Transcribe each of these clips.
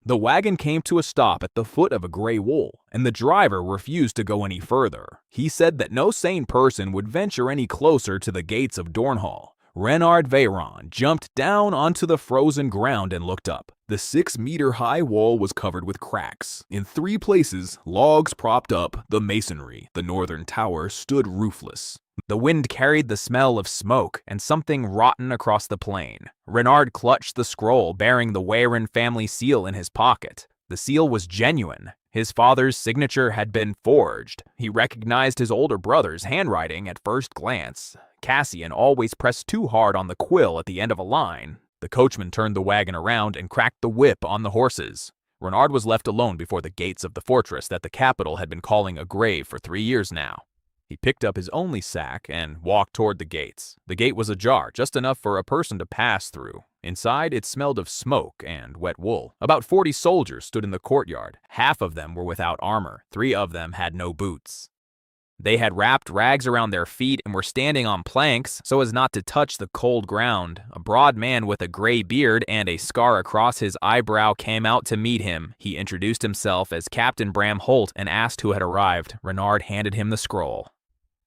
The wagon came to a stop at the foot of a gray wall, and the driver refused to go any further. He said that no sane person would venture any closer to the gates of Dornhall. Renard Veyron jumped down onto the frozen ground and looked up. The 6-meter-high wall was covered with cracks. In 3 places, logs propped up the masonry. The northern tower stood roofless. The wind carried the smell of smoke and something rotten across the plain. Renard clutched the scroll bearing the Weyron family seal in his pocket. The seal was genuine. His father's signature had been forged. He recognized his older brother's handwriting at first glance. Cassian always pressed too hard on the quill at the end of a line. The coachman turned the wagon around and cracked the whip on the horses. Renard was left alone before the gates of the fortress that the capital had been calling a grave for 3 years now. He picked up his only sack and walked toward the gates. The gate was ajar, just enough for a person to pass through. Inside, it smelled of smoke and wet wool. About 40 soldiers stood in the courtyard. Half of them were without armor. 3 of them had no boots. They had wrapped rags around their feet and were standing on planks so as not to touch the cold ground. A broad man with a gray beard and a scar across his eyebrow came out to meet him. He introduced himself as Captain Bram Holt and asked who had arrived. Renard handed him the scroll.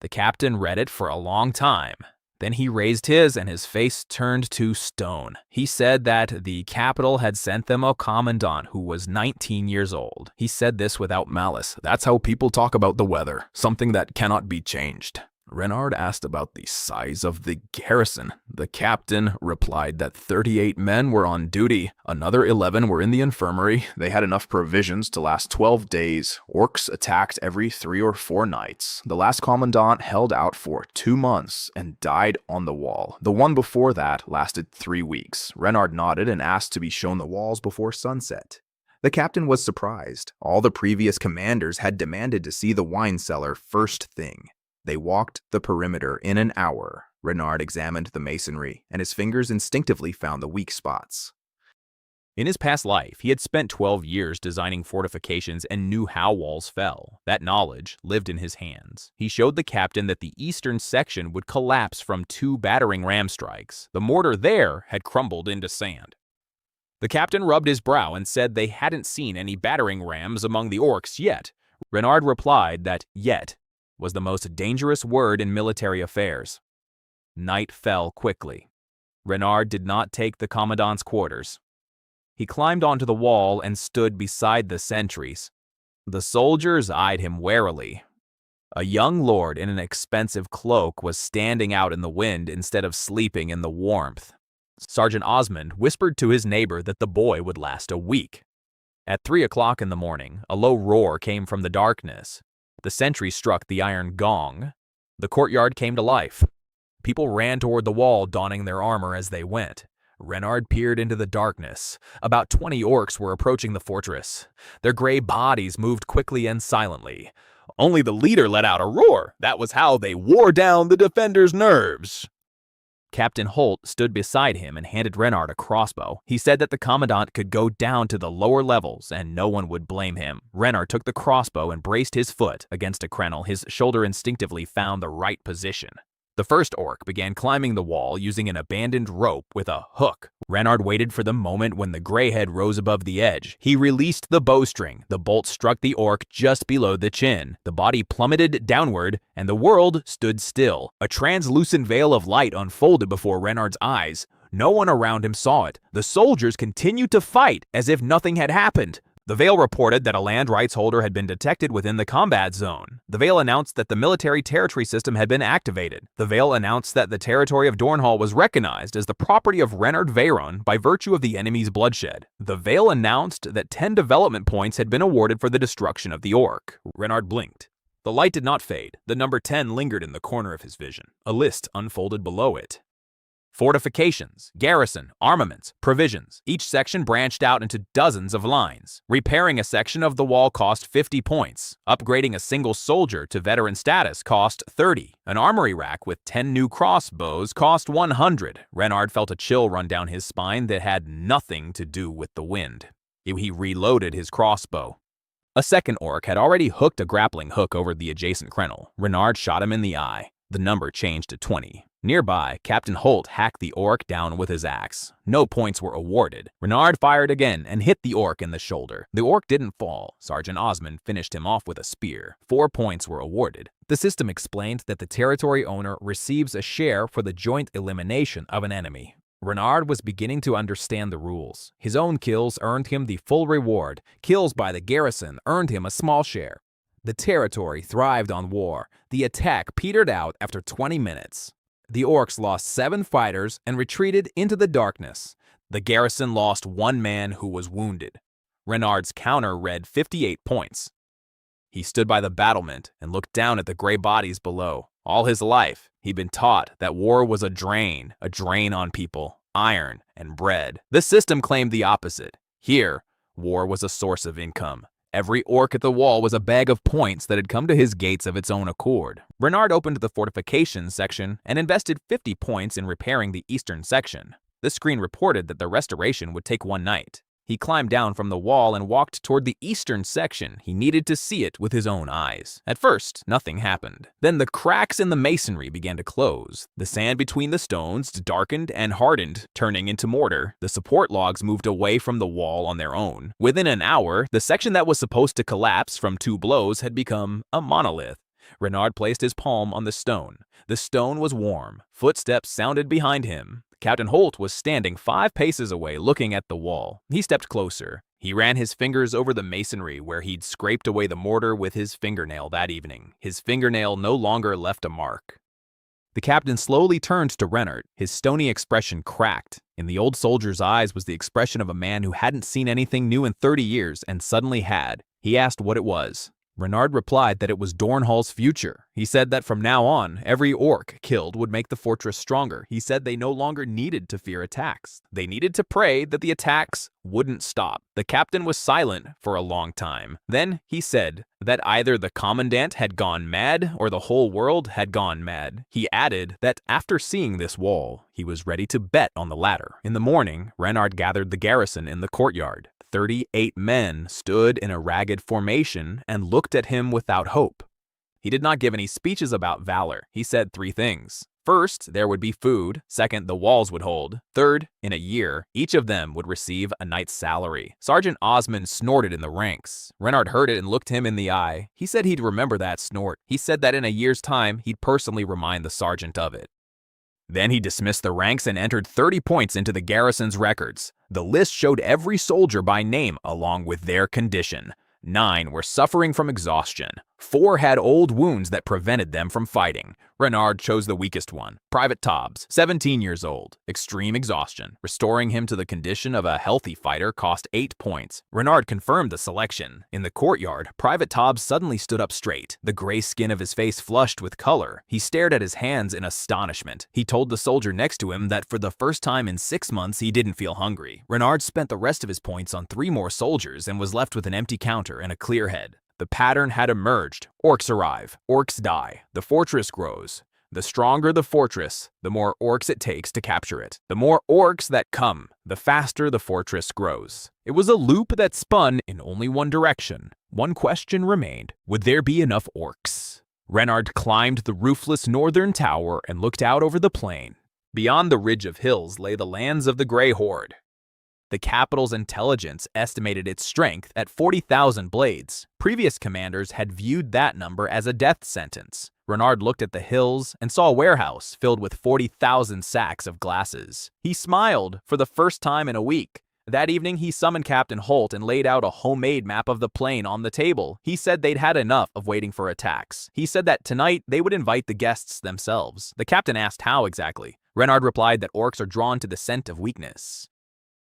The captain read it for a long time. Then he raised his, and his face turned to stone. He said that the capital had sent them a commandant who was 19 years old. He said this without malice. That's how people talk about the weather, something that cannot be changed. Renard asked about the size of the garrison. The captain replied that 38 men were on duty. Another 11 were in the infirmary. They had enough provisions to last 12 days. Orcs attacked every 3 or 4 nights. The last commandant held out for 2 months and died on the wall. The one before that lasted 3 weeks. Renard nodded and asked to be shown the walls before sunset. The captain was surprised. All the previous commanders had demanded to see the wine cellar first thing. They walked the perimeter in an hour. Renard examined the masonry, and his fingers instinctively found the weak spots. In his past life, he had spent 12 years designing fortifications and knew how walls fell. That knowledge lived in his hands. He showed the captain that the eastern section would collapse from 2 battering ram strikes. The mortar there had crumbled into sand. The captain rubbed his brow and said they hadn't seen any battering rams among the orcs yet. Renard replied that yet was the most dangerous word in military affairs. Night fell quickly. Renard did not take the commandant's quarters. He climbed onto the wall and stood beside the sentries. The soldiers eyed him warily. A young lord in an expensive cloak was standing out in the wind instead of sleeping in the warmth. Sergeant Osmond whispered to his neighbor that the boy would last a week. At 3 o'clock in the morning, a low roar came from the darkness. The sentry struck the iron gong. The courtyard came to life. People ran toward the wall, donning their armor as they went. Renard peered into the darkness. About 20 orcs were approaching the fortress. Their gray bodies moved quickly and silently. Only the leader let out a roar. That was how they wore down the defenders' nerves. Captain Holt stood beside him and handed Renard a crossbow. He said that the commandant could go down to the lower levels and no one would blame him. Renard took the crossbow and braced his foot against a crenel. His shoulder instinctively found the right position. The first orc began climbing the wall using an abandoned rope with a hook. Renard waited for the moment when the gray head rose above the edge. He released the bowstring. The bolt struck the orc just below the chin. The body plummeted downward, and the world stood still. A translucent veil of light unfolded before Renard's eyes. No one around him saw it. The soldiers continued to fight as if nothing had happened. The Veil reported that a land rights holder had been detected within the combat zone. The Veil announced that the military territory system had been activated. The Veil announced that the territory of Dornhall was recognized as the property of Renard Veyron by virtue of the enemy's bloodshed. The Veil announced that 10 development points had been awarded for the destruction of the orc. Renard blinked. The light did not fade. The number 10 lingered in the corner of his vision. A list unfolded below it. Fortifications, garrison, armaments, provisions. Each section branched out into dozens of lines. Repairing a section of the wall cost 50 points. Upgrading a single soldier to veteran status cost 30. An armory rack with 10 new crossbows cost 100. Renard felt a chill run down his spine that had nothing to do with the wind. He reloaded his crossbow. A second orc had already hooked a grappling hook over the adjacent crenel. Renard shot him in the eye. The number changed to 20. Nearby, Captain Holt hacked the orc down with his axe. No points were awarded. Renard fired again and hit the orc in the shoulder. The orc didn't fall. Sergeant Osmond finished him off with a spear. 4 points were awarded. The system explained that the territory owner receives a share for the joint elimination of an enemy. Renard was beginning to understand the rules. His own kills earned him the full reward. Kills by the garrison earned him a small share. The territory thrived on war. The attack petered out after 20 minutes. The orcs lost 7 fighters and retreated into the darkness. The garrison lost 1 man who was wounded. Renard's counter read 58 points. He stood by the battlement and looked down at the gray bodies below. All his life, he'd been taught that war was a drain on people, iron, and bread. The system claimed the opposite. Here, war was a source of income. Every orc at the wall was a bag of points that had come to his gates of its own accord. Renard opened the fortifications section and invested 50 points in repairing the eastern section. The screen reported that the restoration would take 1 night. He climbed down from the wall and walked toward the eastern section. He needed to see it with his own eyes. At first, nothing happened. Then the cracks in the masonry began to close. The sand between the stones darkened and hardened, turning into mortar. The support logs moved away from the wall on their own. Within an hour, the section that was supposed to collapse from 2 blows had become a monolith. Renard placed his palm on the stone. The stone was warm. Footsteps sounded behind him. Captain Holt was standing 5 paces away looking at the wall. He stepped closer. He ran his fingers over the masonry where he'd scraped away the mortar with his fingernail that evening. His fingernail no longer left a mark. The captain slowly turned to Renard. His stony expression cracked. In the old soldier's eyes was the expression of a man who hadn't seen anything new in 30 years and suddenly had. He asked what it was. Renard replied that it was Dornhall's future. He said that from now on, every orc killed would make the fortress stronger. He said they no longer needed to fear attacks. They needed to pray that the attacks wouldn't stop. The captain was silent for a long time. Then he said that either the commandant had gone mad or the whole world had gone mad. He added that after seeing this wall, he was ready to bet on the latter. In the morning, Renard gathered the garrison in the courtyard. 38 men stood in a ragged formation and looked at him without hope. He did not give any speeches about valor. He said 3 things. First, there would be food. Second, the walls would hold. Third, in a year, each of them would receive a night's salary. Sergeant Osmond snorted in the ranks. Renard heard it and looked him in the eye. He said he'd remember that snort. He said that in a year's time, he'd personally remind the sergeant of it. Then he dismissed the ranks and entered 30 points into the garrison's records. The list showed every soldier by name along with their condition. 9 were suffering from exhaustion. 4 had old wounds that prevented them from fighting. Renard chose the weakest one, Private Tobbs, 17 years old. Extreme exhaustion. Restoring him to the condition of a healthy fighter cost 8 points. Renard confirmed the selection. In the courtyard, Private Tobbs suddenly stood up straight. The gray skin of his face flushed with color. He stared at his hands in astonishment. He told the soldier next to him that for the first time in 6 months he didn't feel hungry. Renard spent the rest of his points on 3 more soldiers and was left with an empty counter and a clear head. The pattern had emerged. Orcs arrive. Orcs die. The fortress grows. The stronger the fortress, the more orcs it takes to capture it. The more orcs that come, the faster the fortress grows. It was a loop that spun in only one direction. One question remained. Would there be enough orcs? Renard climbed the roofless northern tower and looked out over the plain. Beyond the ridge of hills lay the lands of the Grey Horde. The capital's intelligence estimated its strength at 40,000 blades. Previous commanders had viewed that number as a death sentence. Renard looked at the hills and saw a warehouse filled with 40,000 sacks of glasses. He smiled for the first time in a week. That evening, he summoned Captain Holt and laid out a homemade map of the plain on the table. He said they'd had enough of waiting for attacks. He said that tonight they would invite the guests themselves. The captain asked how exactly. Renard replied that orcs are drawn to the scent of weakness.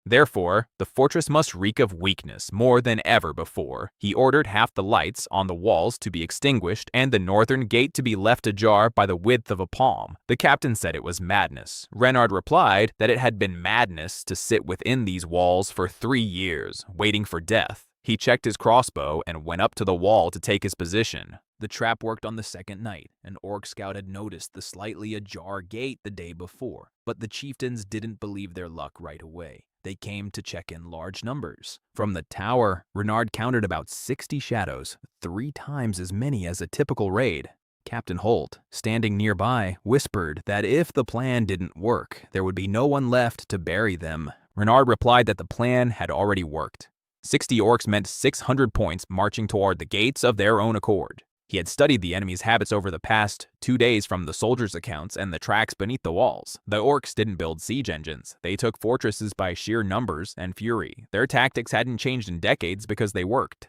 Therefore, the fortress must reek of weakness more than ever before. He ordered half the lights on the walls to be extinguished and the northern gate to be left ajar by the width of a palm. The captain said it was madness. Renard replied that it had been madness to sit within these walls for 3 years, waiting for death. He checked his crossbow and went up to the wall to take his position. The trap worked on the second night. An orc scout had noticed the slightly ajar gate the day before, but the chieftains didn't believe their luck right away. They came to check in large numbers. From the tower, Renard counted about 60 shadows, 3 times as many as a typical raid. Captain Holt, standing nearby, whispered that if the plan didn't work, there would be no one left to bury them. Renard replied that the plan had already worked. 60 orcs meant 600 points marching toward the gates of their own accord. He had studied the enemy's habits over the past 2 days from the soldiers' accounts and the tracks beneath the walls. The orcs didn't build siege engines. They took fortresses by sheer numbers and fury. Their tactics hadn't changed in decades because they worked.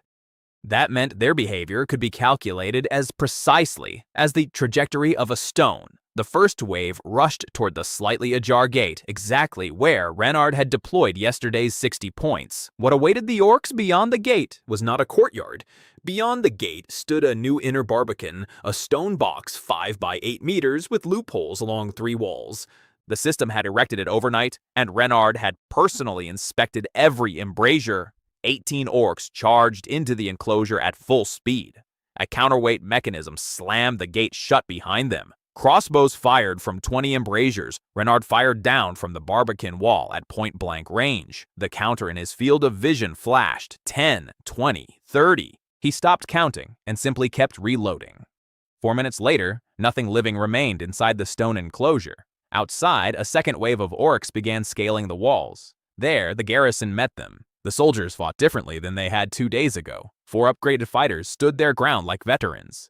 That meant their behavior could be calculated as precisely as the trajectory of a stone. The first wave rushed toward the slightly ajar gate, exactly where Renard had deployed yesterday's 60 points. What awaited the orcs beyond the gate was not a courtyard. Beyond the gate stood a new inner barbican, a stone box 5 by 8 meters with loopholes along 3 walls. The system had erected it overnight, and Renard had personally inspected every embrasure. 18 orcs charged into the enclosure at full speed. A counterweight mechanism slammed the gate shut behind them. Crossbows fired from 20 embrasures. Renard fired down from the barbican wall at point-blank range. The counter in his field of vision flashed 10, 20, 30. He stopped counting and simply kept reloading. 4 minutes later, nothing living remained inside the stone enclosure. Outside, a second wave of orcs began scaling the walls. There, the garrison met them. The soldiers fought differently than they had 2 days ago. 4 upgraded fighters stood their ground like veterans.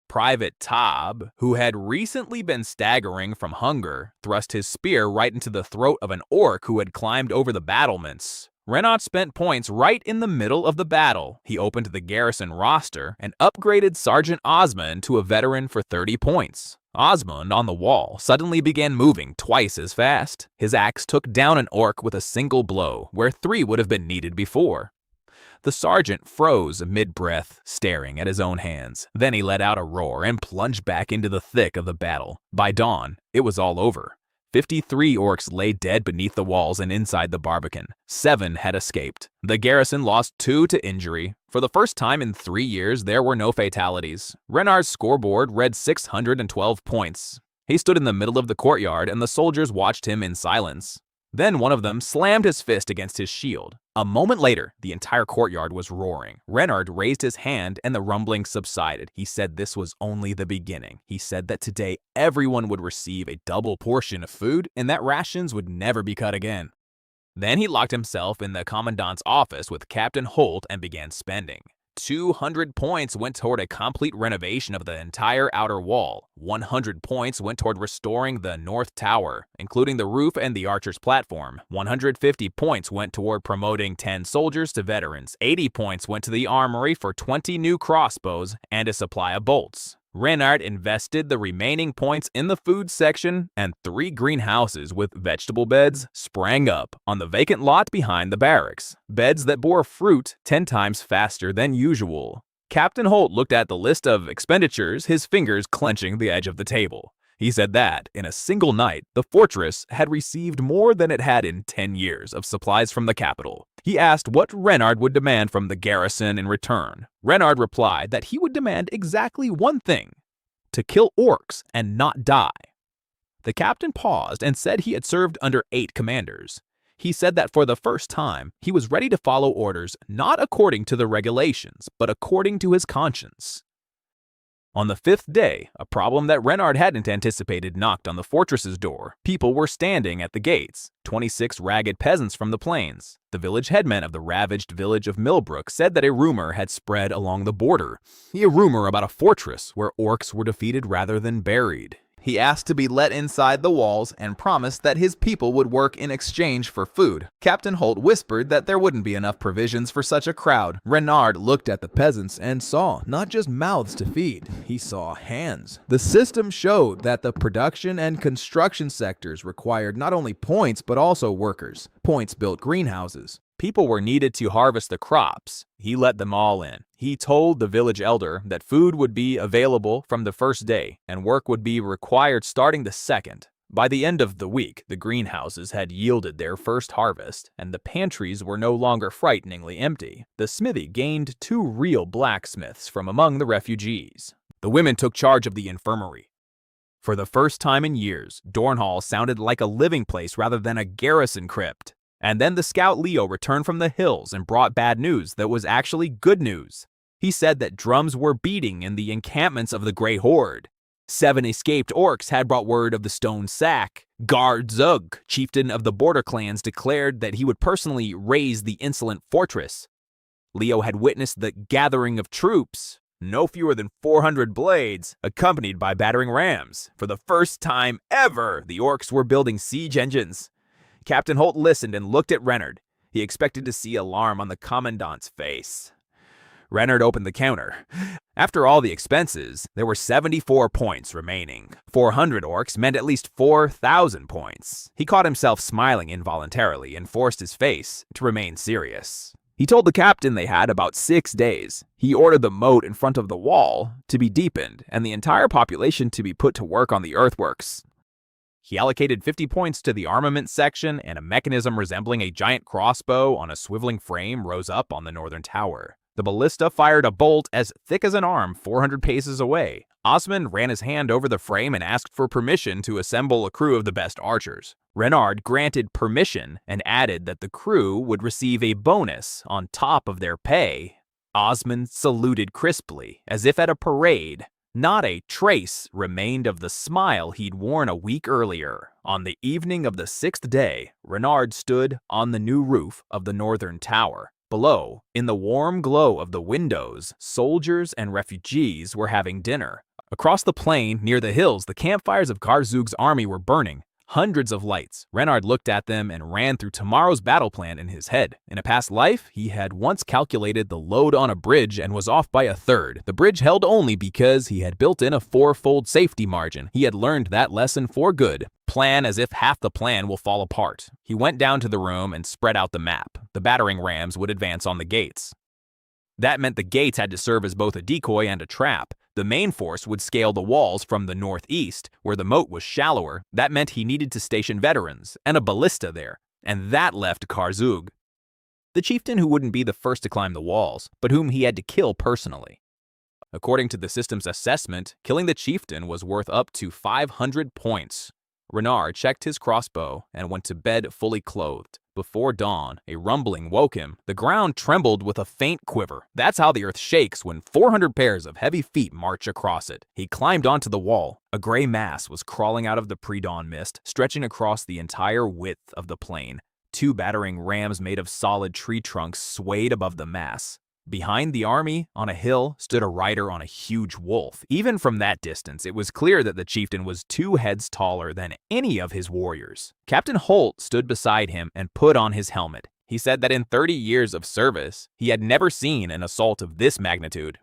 Private Taub, who had recently been staggering from hunger, thrust his spear right into the throat of an orc who had climbed over the battlements. Renaud spent points right in the middle of the battle. He opened the garrison roster and upgraded Sergeant Osmond to a veteran for 30 points. Osmond, on the wall, suddenly began moving twice as fast. His axe took down an orc with a single blow, where 3 would have been needed before. The sergeant froze mid-breath, staring at his own hands. Then he let out a roar and plunged back into the thick of the battle. By dawn, it was all over. 53 orcs lay dead beneath the walls and inside the barbican. 7 had escaped. The garrison lost 2 to injury. For the first time in 3 years, there were no fatalities. Renard's scoreboard read 612 points. He stood in the middle of the courtyard and the soldiers watched him in silence. Then one of them slammed his fist against his shield. A moment later, the entire courtyard was roaring. Renard raised his hand and the rumbling subsided. He said this was only the beginning. He said that today everyone would receive a double portion of food and that rations would never be cut again. Then he locked himself in the commandant's office with Captain Holt and began spending. 200 points went toward a complete renovation of the entire outer wall. 100 points went toward restoring the North Tower, including the roof and the archer's platform. 150 points went toward promoting 10 soldiers to veterans. 80 points went to the armory for 20 new crossbows and a supply of bolts. Renard invested the remaining points in the food section, and 3 greenhouses with vegetable beds sprang up on the vacant lot behind the barracks. Beds that bore fruit 10 times faster than usual. Captain Holt looked at the list of expenditures, his fingers clenching the edge of the table. He said that, in a single night, the fortress had received more than it had in 10 years of supplies from the capital. He asked what Renard would demand from the garrison in return. Renard replied that he would demand exactly one thing: to kill orcs and not die. The captain paused and said he had served under 8 commanders. He said that for the first time, he was ready to follow orders not according to the regulations, but according to his conscience. On the 5th day, a problem that Renard hadn't anticipated knocked on the fortress's door. People were standing at the gates, 26 ragged peasants from the plains. The village headman of the ravaged village of Millbrook said that a rumor had spread along the border. A rumor about a fortress where orcs were defeated rather than buried. He asked to be let inside the walls and promised that his people would work in exchange for food. Captain Holt whispered that there wouldn't be enough provisions for such a crowd. Renard looked at the peasants and saw not just mouths to feed, he saw hands. The system showed that the production and construction sectors required not only points but also workers. Points built greenhouses. People were needed to harvest the crops. He let them all in. He told the village elder that food would be available from the first day and work would be required starting the second. By the end of the week, the greenhouses had yielded their first harvest, and the pantries were no longer frighteningly empty. The smithy gained 2 real blacksmiths from among the refugees. The women took charge of the infirmary. For the first time in years, Dornhall sounded like a living place rather than a garrison crypt. And then the scout Leo returned from the hills and brought bad news that was actually good news. He said that drums were beating in the encampments of the Grey Horde. 7 escaped orcs had brought word of the stone sack. Zug, chieftain of the border clans, declared that he would personally raise the insolent fortress. Leo had witnessed the gathering of troops, no fewer than 400 blades, accompanied by battering rams. For the first time ever, the orcs were building siege engines. Captain Holt listened and looked at Reynard. He expected to see alarm on the commandant's face. Reynard opened the counter. After all the expenses, there were 74 points remaining. 400 orcs meant at least 4,000 points. He caught himself smiling involuntarily and forced his face to remain serious. He told the captain they had about 6 days. He ordered the moat in front of the wall to be deepened and the entire population to be put to work on the earthworks. He allocated 50 points to the armament section, and a mechanism resembling a giant crossbow on a swiveling frame rose up on the northern tower. The ballista fired a bolt as thick as an arm 400 paces away. Osmond ran his hand over the frame and asked for permission to assemble a crew of the best archers. Renard granted permission and added that the crew would receive a bonus on top of their pay. Osmond saluted crisply, as if at a parade. Not a trace remained of the smile he'd worn a week earlier. On the evening of the 6th day, Renard stood on the new roof of the northern tower. Below, in the warm glow of the windows, soldiers and refugees were having dinner. Across the plain, near the hills, the campfires of Karzug's army were burning. Hundreds of lights. Renard looked at them and ran through tomorrow's battle plan in his head. In a past life, he had once calculated the load on a bridge and was off by a third. The bridge held only because he had built in a 4-fold safety margin. He had learned that lesson for good. Plan as if half the plan will fall apart. He went down to the room and spread out the map. The battering rams would advance on the gates. That meant the gates had to serve as both a decoy and a trap. The main force would scale the walls from the northeast, where the moat was shallower. That meant he needed to station veterans and a ballista there, and that left Karzug, the chieftain who wouldn't be the first to climb the walls, but whom he had to kill personally. According to the system's assessment, killing the chieftain was worth up to 500 points. Renard checked his crossbow and went to bed fully clothed. Before dawn, a rumbling woke him. The ground trembled with a faint quiver. That's how the earth shakes when 400 pairs of heavy feet march across it. He climbed onto the wall. A gray mass was crawling out of the pre-dawn mist, stretching across the entire width of the plain. 2 battering rams made of solid tree trunks swayed above the mass. Behind the army, on a hill, stood a rider on a huge wolf. Even from that distance, it was clear that the chieftain was 2 heads taller than any of his warriors. Captain Holt stood beside him and put on his helmet. He said that in 30 years of service, he had never seen an assault of this magnitude.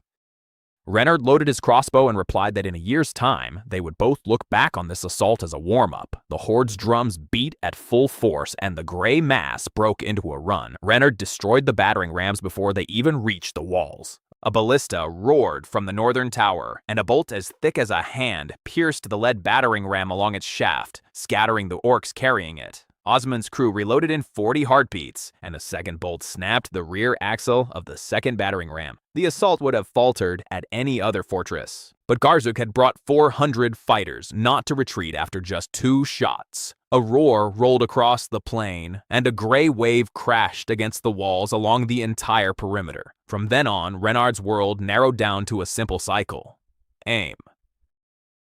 Renard loaded his crossbow and replied that in a year's time, they would both look back on this assault as a warm-up. The horde's drums beat at full force, and the gray mass broke into a run. Renard destroyed the battering rams before they even reached the walls. A ballista roared from the northern tower, and a bolt as thick as a hand pierced the lead battering ram along its shaft, scattering the orcs carrying it. Osmond's crew reloaded in 40 heartbeats, and a second bolt snapped the rear axle of the second battering ram. The assault would have faltered at any other fortress. But Karzug had brought 400 fighters not to retreat after just 2 shots. A roar rolled across the plain, and a gray wave crashed against the walls along the entire perimeter. From then on, Renard's world narrowed down to a simple cycle. Aim.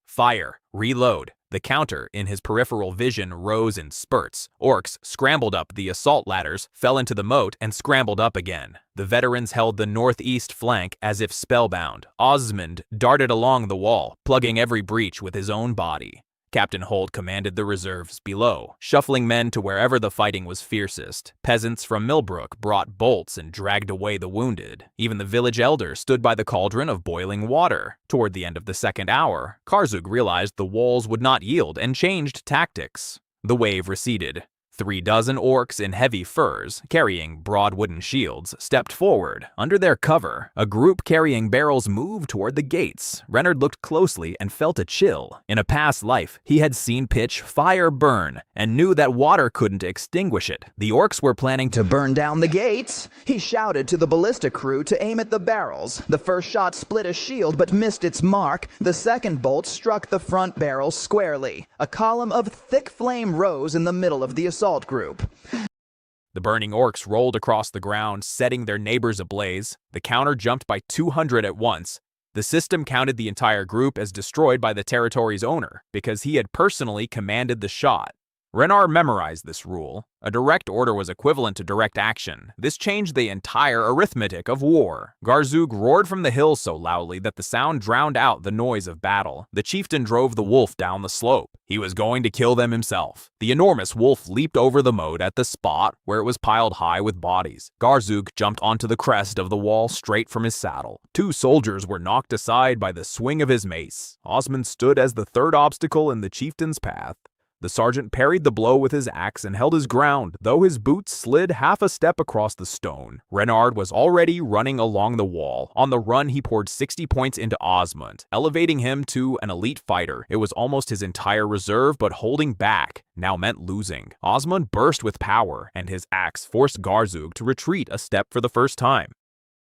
Fire. Reload. The counter in his peripheral vision rose in spurts. Orcs scrambled up the assault ladders, fell into the moat, and scrambled up again. The veterans held the northeast flank as if spellbound. Osmond darted along the wall, plugging every breach with his own body. Captain Holt commanded the reserves below, shuffling men to wherever the fighting was fiercest. Peasants from Millbrook brought bolts and dragged away the wounded. Even the village elder stood by the cauldron of boiling water. Toward the end of the second hour, Karzug realized the walls would not yield and changed tactics. The wave receded. 3 dozen orcs in heavy furs, carrying broad wooden shields, stepped forward. Under their cover, a group carrying barrels moved toward the gates. Renard looked closely and felt a chill. In a past life, he had seen pitch fire burn and knew that water couldn't extinguish it. The orcs were planning to burn down the gates. He shouted to the ballista crew to aim at the barrels. The first shot split a shield but missed its mark. The second bolt struck the front barrel squarely. A column of thick flame rose in the middle of the assault group. The burning orcs rolled across the ground, setting their neighbors ablaze. The counter jumped by 200 at once. The system counted the entire group as destroyed by the territory's owner because he had personally commanded the shot. Renard memorized this rule. A direct order was equivalent to direct action. This changed the entire arithmetic of war. Garzug roared from the hills so loudly that the sound drowned out the noise of battle. The chieftain drove the wolf down the slope. He was going to kill them himself. The enormous wolf leaped over the moat at the spot where it was piled high with bodies. Garzug jumped onto the crest of the wall straight from his saddle. 2 soldiers were knocked aside by the swing of his mace. Osmond stood as the third obstacle in the chieftain's path. The sergeant parried the blow with his axe and held his ground, though his boots slid half a step across the stone. Renard was already running along the wall. On the run, he poured 60 points into Osmond, elevating him to an elite fighter. It was almost his entire reserve, but holding back now meant losing. Osmond burst with power, and his axe forced Garzug to retreat a step for the first time.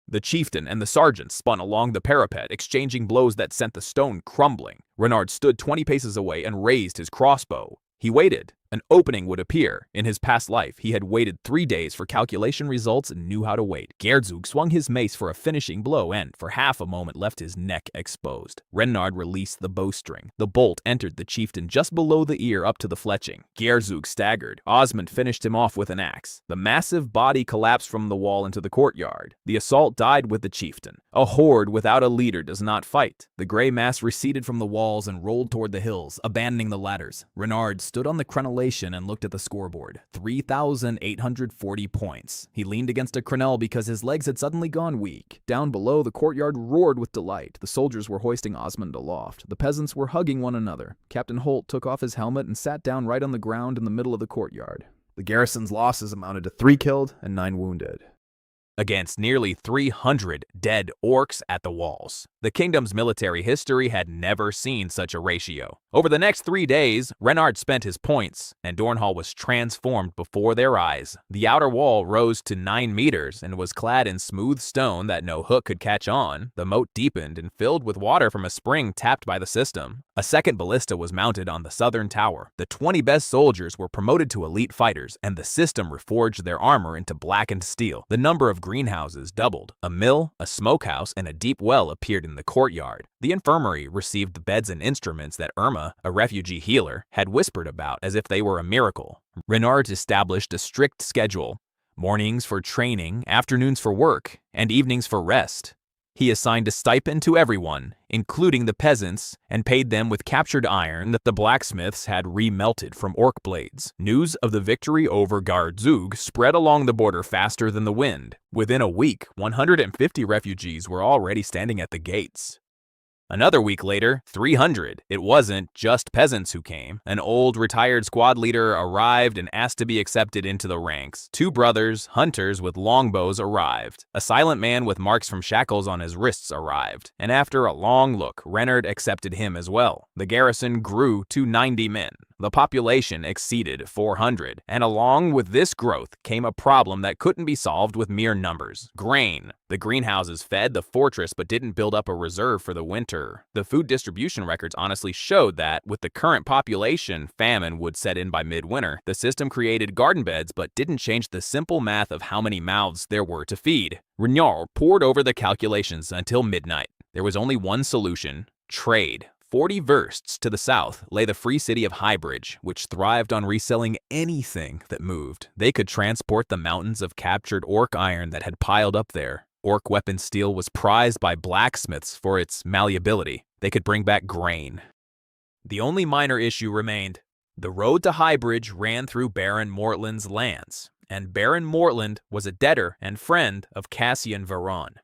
The chieftain and the sergeant spun along the parapet, exchanging blows that sent the stone crumbling. Renard stood 20 paces away and raised his crossbow. He waited. An opening would appear. In his past life, he had waited 3 days for calculation results and knew how to wait. Garzug swung his mace for a finishing blow and, for half a moment, left his neck exposed. Renard released the bowstring. The bolt entered the chieftain just below the ear up to the fletching. Garzug staggered. Osmond finished him off with an axe. The massive body collapsed from the wall into the courtyard. The assault died with the chieftain. A horde without a leader does not fight. The gray mass receded from the walls and rolled toward the hills, abandoning the ladders. Renard stood on the crenellation and looked at the scoreboard. 3,840 points. He leaned against a crenelle because his legs had suddenly gone weak. Down below, the courtyard roared with delight. The soldiers were hoisting Osmond aloft. The peasants were hugging one another. Captain Holt took off his helmet and sat down right on the ground in the middle of the courtyard. The garrison's losses amounted to 3 killed and 9 wounded. Against nearly 300 dead orcs at the walls. The kingdom's military history had never seen such a ratio. Over the next 3 days, Renard spent his points, and Dornhall was transformed before their eyes. The outer wall rose to 9 meters and was clad in smooth stone that no hook could catch on. The moat deepened and filled with water from a spring tapped by the system. A second ballista was mounted on the southern tower. The 20 best soldiers were promoted to elite fighters, and the system reforged their armor into blackened steel. The number of greenhouses doubled. A mill, a smokehouse, and a deep well appeared in the courtyard. The infirmary received the beds and instruments that Irma, a refugee healer, had whispered about as if they were a miracle. Renard established a strict schedule: mornings for training, afternoons for work, and evenings for rest. He assigned a stipend to everyone, including the peasants, and paid them with captured iron that the blacksmiths had remelted from orc blades. News of the victory over Garzug spread along the border faster than the wind. Within a week, 150 refugees were already standing at the gates. Another week later, 300. It wasn't just peasants who came. An old, retired squad leader arrived and asked to be accepted into the ranks. 2 brothers, hunters with longbows, arrived. A silent man with marks from shackles on his wrists arrived. And after a long look, Renard accepted him as well. The garrison grew to 90 men. The population exceeded 400, and along with this growth came a problem that couldn't be solved with mere numbers: grain. The greenhouses fed the fortress but didn't build up a reserve for the winter. The food distribution records honestly showed that, with the current population, famine would set in by midwinter. The system created garden beds but didn't change the simple math of how many mouths there were to feed. Renard pored over the calculations until midnight. There was only one solution: trade. 40 versts to the south lay the free city of Highbridge, which thrived on reselling anything that moved. They could transport the mountains of captured orc iron that had piled up there. Orc weapon steel was prized by blacksmiths for its malleability. They could bring back grain. The only minor issue remained. The road to Highbridge ran through Baron Mortland's lands, and Baron Mortland was a debtor and friend of Cassian Veron.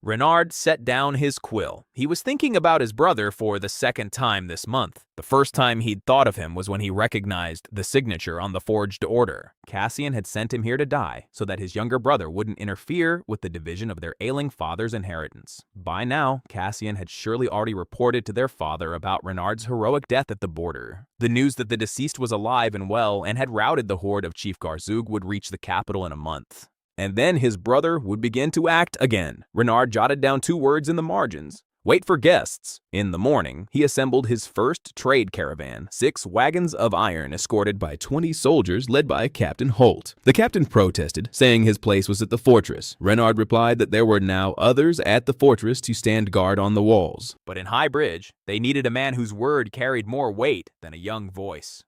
Renard set down his quill. He was thinking about his brother for the second time this month. The first time he'd thought of him was when he recognized the signature on the forged order. Cassian had sent him here to die, so that his younger brother wouldn't interfere with the division of their ailing father's inheritance. By now, Cassian had surely already reported to their father about Renard's heroic death at the border. The news that the deceased was alive and well and had routed the horde of Chief Garzug would reach the capital in a month. And then his brother would begin to act again. Renard jotted down 2 words in the margins: Wait for guests. In the morning, he assembled his first trade caravan, 6 wagons of iron escorted by 20 soldiers led by Captain Holt. The captain protested, saying his place was at the fortress. Renard replied that there were now others at the fortress to stand guard on the walls. But in High Bridge, they needed a man whose word carried more weight than a young voice.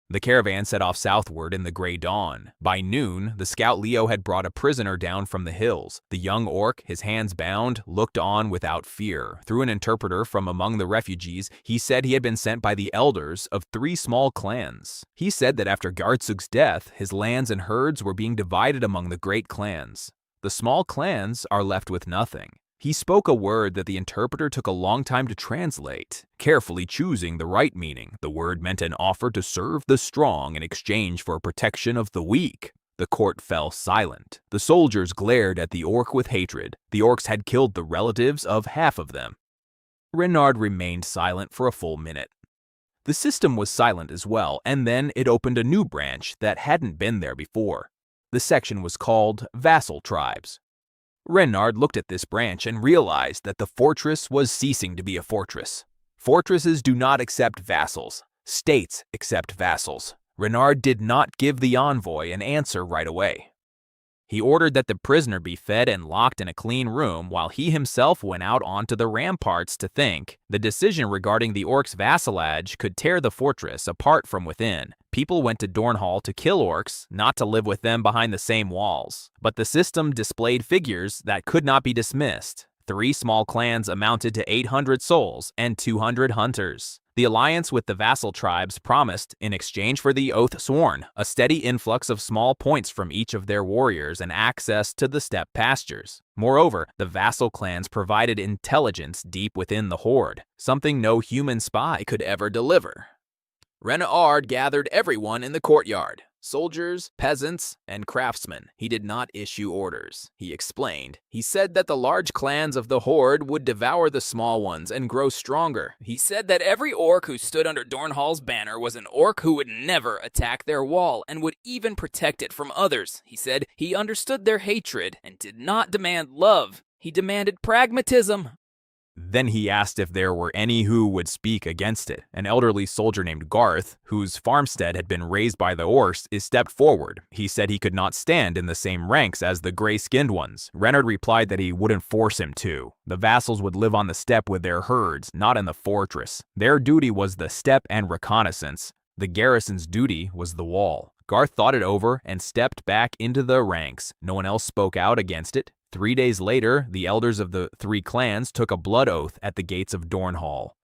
The caravan set off southward in the gray dawn. By noon, the scout Leo had brought a prisoner down from the hills. The young orc, his hands bound, looked on without fear. Through an interpreter from among the refugees, he said he had been sent by the elders of 3 small clans. He said that after Gartsug's death, his lands and herds were being divided among the great clans. The small clans are left with nothing. He spoke a word that the interpreter took a long time to translate, carefully choosing the right meaning. The word meant an offer to serve the strong in exchange for protection of the weak. The court fell silent. The soldiers glared at the orc with hatred. The orcs had killed the relatives of half of them. Renard remained silent for a full minute. The system was silent as well, and then it opened a new branch that hadn't been there before. The section was called Vassal Tribes. Renard looked at this branch and realized that the fortress was ceasing to be a fortress. Fortresses do not accept vassals. States accept vassals. Renard did not give the envoy an answer right away. He ordered that the prisoner be fed and locked in a clean room while he himself went out onto the ramparts to think. The decision regarding the orcs' vassalage could tear the fortress apart from within. People went to Dornhall to kill orcs, not to live with them behind the same walls. But the system displayed figures that could not be dismissed. 3 small clans amounted to 800 souls and 200 hunters. The alliance with the vassal tribes promised, in exchange for the oath sworn, a steady influx of small points from each of their warriors and access to the steppe pastures. Moreover, the vassal clans provided intelligence deep within the horde, something no human spy could ever deliver. Renard gathered everyone in the courtyard. Soldiers, peasants, and craftsmen. He did not issue orders. He explained. He said that the large clans of the horde would devour the small ones and grow stronger. He said that every orc who stood under Dornhall's banner was an orc who would never attack their wall and would even protect it from others. He said he understood their hatred and did not demand love. He demanded pragmatism. Then he asked if there were any who would speak against it. An elderly soldier named Garth, whose farmstead had been razed by the orcs, stepped forward. He said he could not stand in the same ranks as the gray-skinned ones. Renard replied that he wouldn't force him to. The vassals would live on the steppe with their herds, not in the fortress. Their duty was the steppe and reconnaissance. The garrison's duty was the wall. Garth thought it over and stepped back into the ranks. No one else spoke out against it. 3 days later, the elders of the 3 clans took a blood oath at the gates of Dornhall.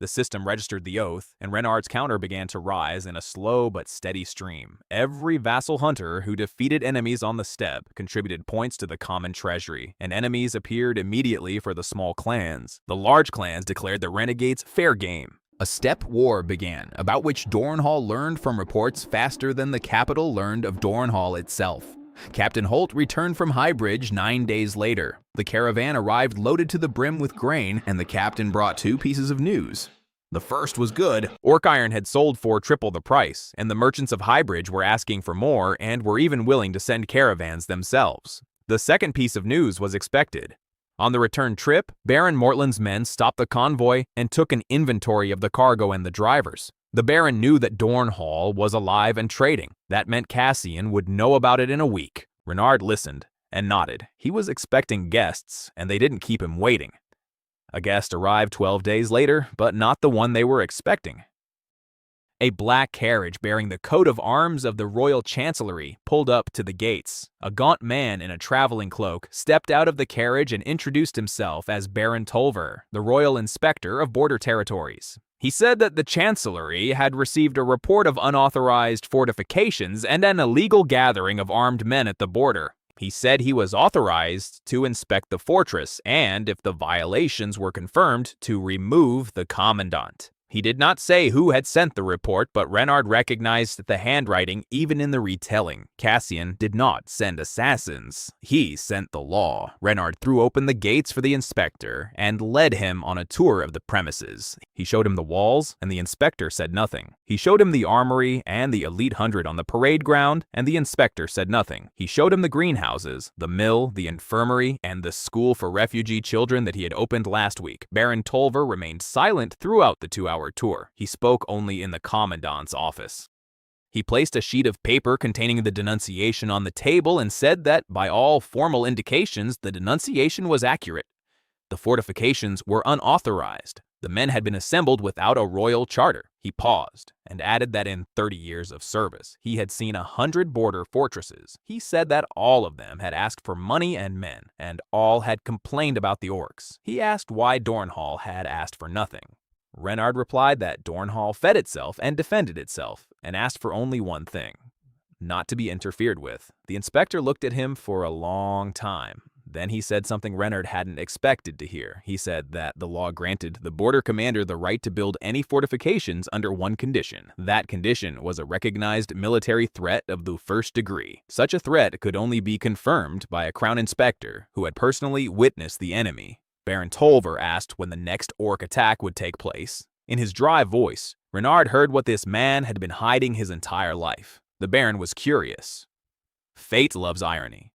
The system registered the oath, and Renard's counter began to rise in a slow but steady stream. Every vassal hunter who defeated enemies on the steppe contributed points to the common treasury, and enemies appeared immediately for the small clans. The large clans declared the renegades fair game. A steppe war began, about which Dornhall learned from reports faster than the capital learned of Dornhall itself. Captain Holt returned from High Bridge 9 days later. The caravan arrived loaded to the brim with grain, and the captain brought 2 pieces of news. The first was good. Orc iron had sold for triple the price, and the merchants of High Bridge were asking for more and were even willing to send caravans themselves. The second piece of news was expected. On the return trip, Baron Mortland's men stopped the convoy and took an inventory of the cargo and the drivers. The Baron knew that Dornhall was alive and trading. That meant Cassian would know about it in a week. Renard listened and nodded. He was expecting guests, and they didn't keep him waiting. A guest arrived 12 days later, but not the one they were expecting. A black carriage bearing the coat of arms of the royal chancellery pulled up to the gates. A gaunt man in a traveling cloak stepped out of the carriage and introduced himself as Baron Tolver, the royal inspector of border territories. He said that the chancellery had received a report of unauthorized fortifications and an illegal gathering of armed men at the border. He said he was authorized to inspect the fortress and, if the violations were confirmed, to remove the commandant. He did not say who had sent the report, but Renard recognized the handwriting even in the retelling. Cassian did not send assassins. He sent the law. Renard threw open the gates for the inspector and led him on a tour of the premises. He showed him the walls, and the inspector said nothing. He showed him the armory and the Elite 100 on the parade ground, and the inspector said nothing. He showed him the greenhouses, the mill, the infirmary, and the school for refugee children that he had opened last week. Baron Tolver remained silent throughout the 2-hour tour. He spoke only in the commandant's office. He placed a sheet of paper containing the denunciation on the table and said that, by all formal indications, the denunciation was accurate. The fortifications were unauthorized. The men had been assembled without a royal charter. He paused and added that in 30 years of service, he had seen 100 border fortresses. He said that all of them had asked for money and men, and all had complained about the orcs. He asked why Dornhall had asked for nothing. Renard replied that Dornhall fed itself and defended itself, and asked for only one thing: not to be interfered with. The inspector looked at him for a long time. Then he said something Renard hadn't expected to hear. He said that the law granted the border commander the right to build any fortifications under one condition. That condition was a recognized military threat of the first degree. Such a threat could only be confirmed by a crown inspector who had personally witnessed the enemy. Baron Tolver asked when the next orc attack would take place. In his dry voice, Renard heard what this man had been hiding his entire life. The Baron was curious. Fate loves irony.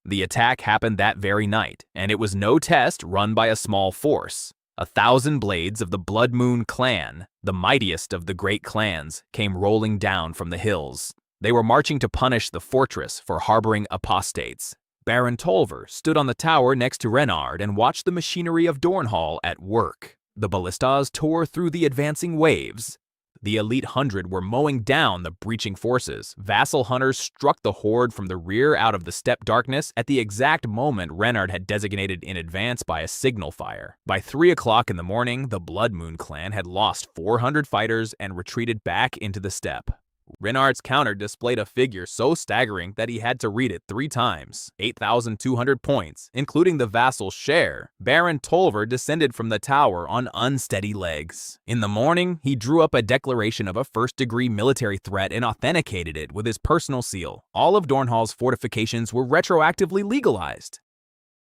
The attack happened that very night, and it was no test run by a small force. 1,000 blades of the Blood Moon clan, the mightiest of the great clans, came rolling down from the hills. They were marching to punish the fortress for harboring apostates. Baron Tolver stood on the tower next to Renard and watched the machinery of Dornhall at work. The ballistas tore through the advancing waves. The Elite 100 were mowing down the breaching forces. Vassal hunters struck the horde from the rear out of the steppe darkness at the exact moment Renard had designated in advance by a signal fire. By 3 o'clock in the morning, the Blood Moon clan had lost 400 fighters and retreated back into the steppe. Renard's counter displayed a figure so staggering that he had to read it 3 times. 8,200 points, including the vassal's share. Baron Tolver descended from the tower on unsteady legs. In the morning, he drew up a declaration of a first-degree military threat and authenticated it with his personal seal. All of Dornhall's fortifications were retroactively legalized.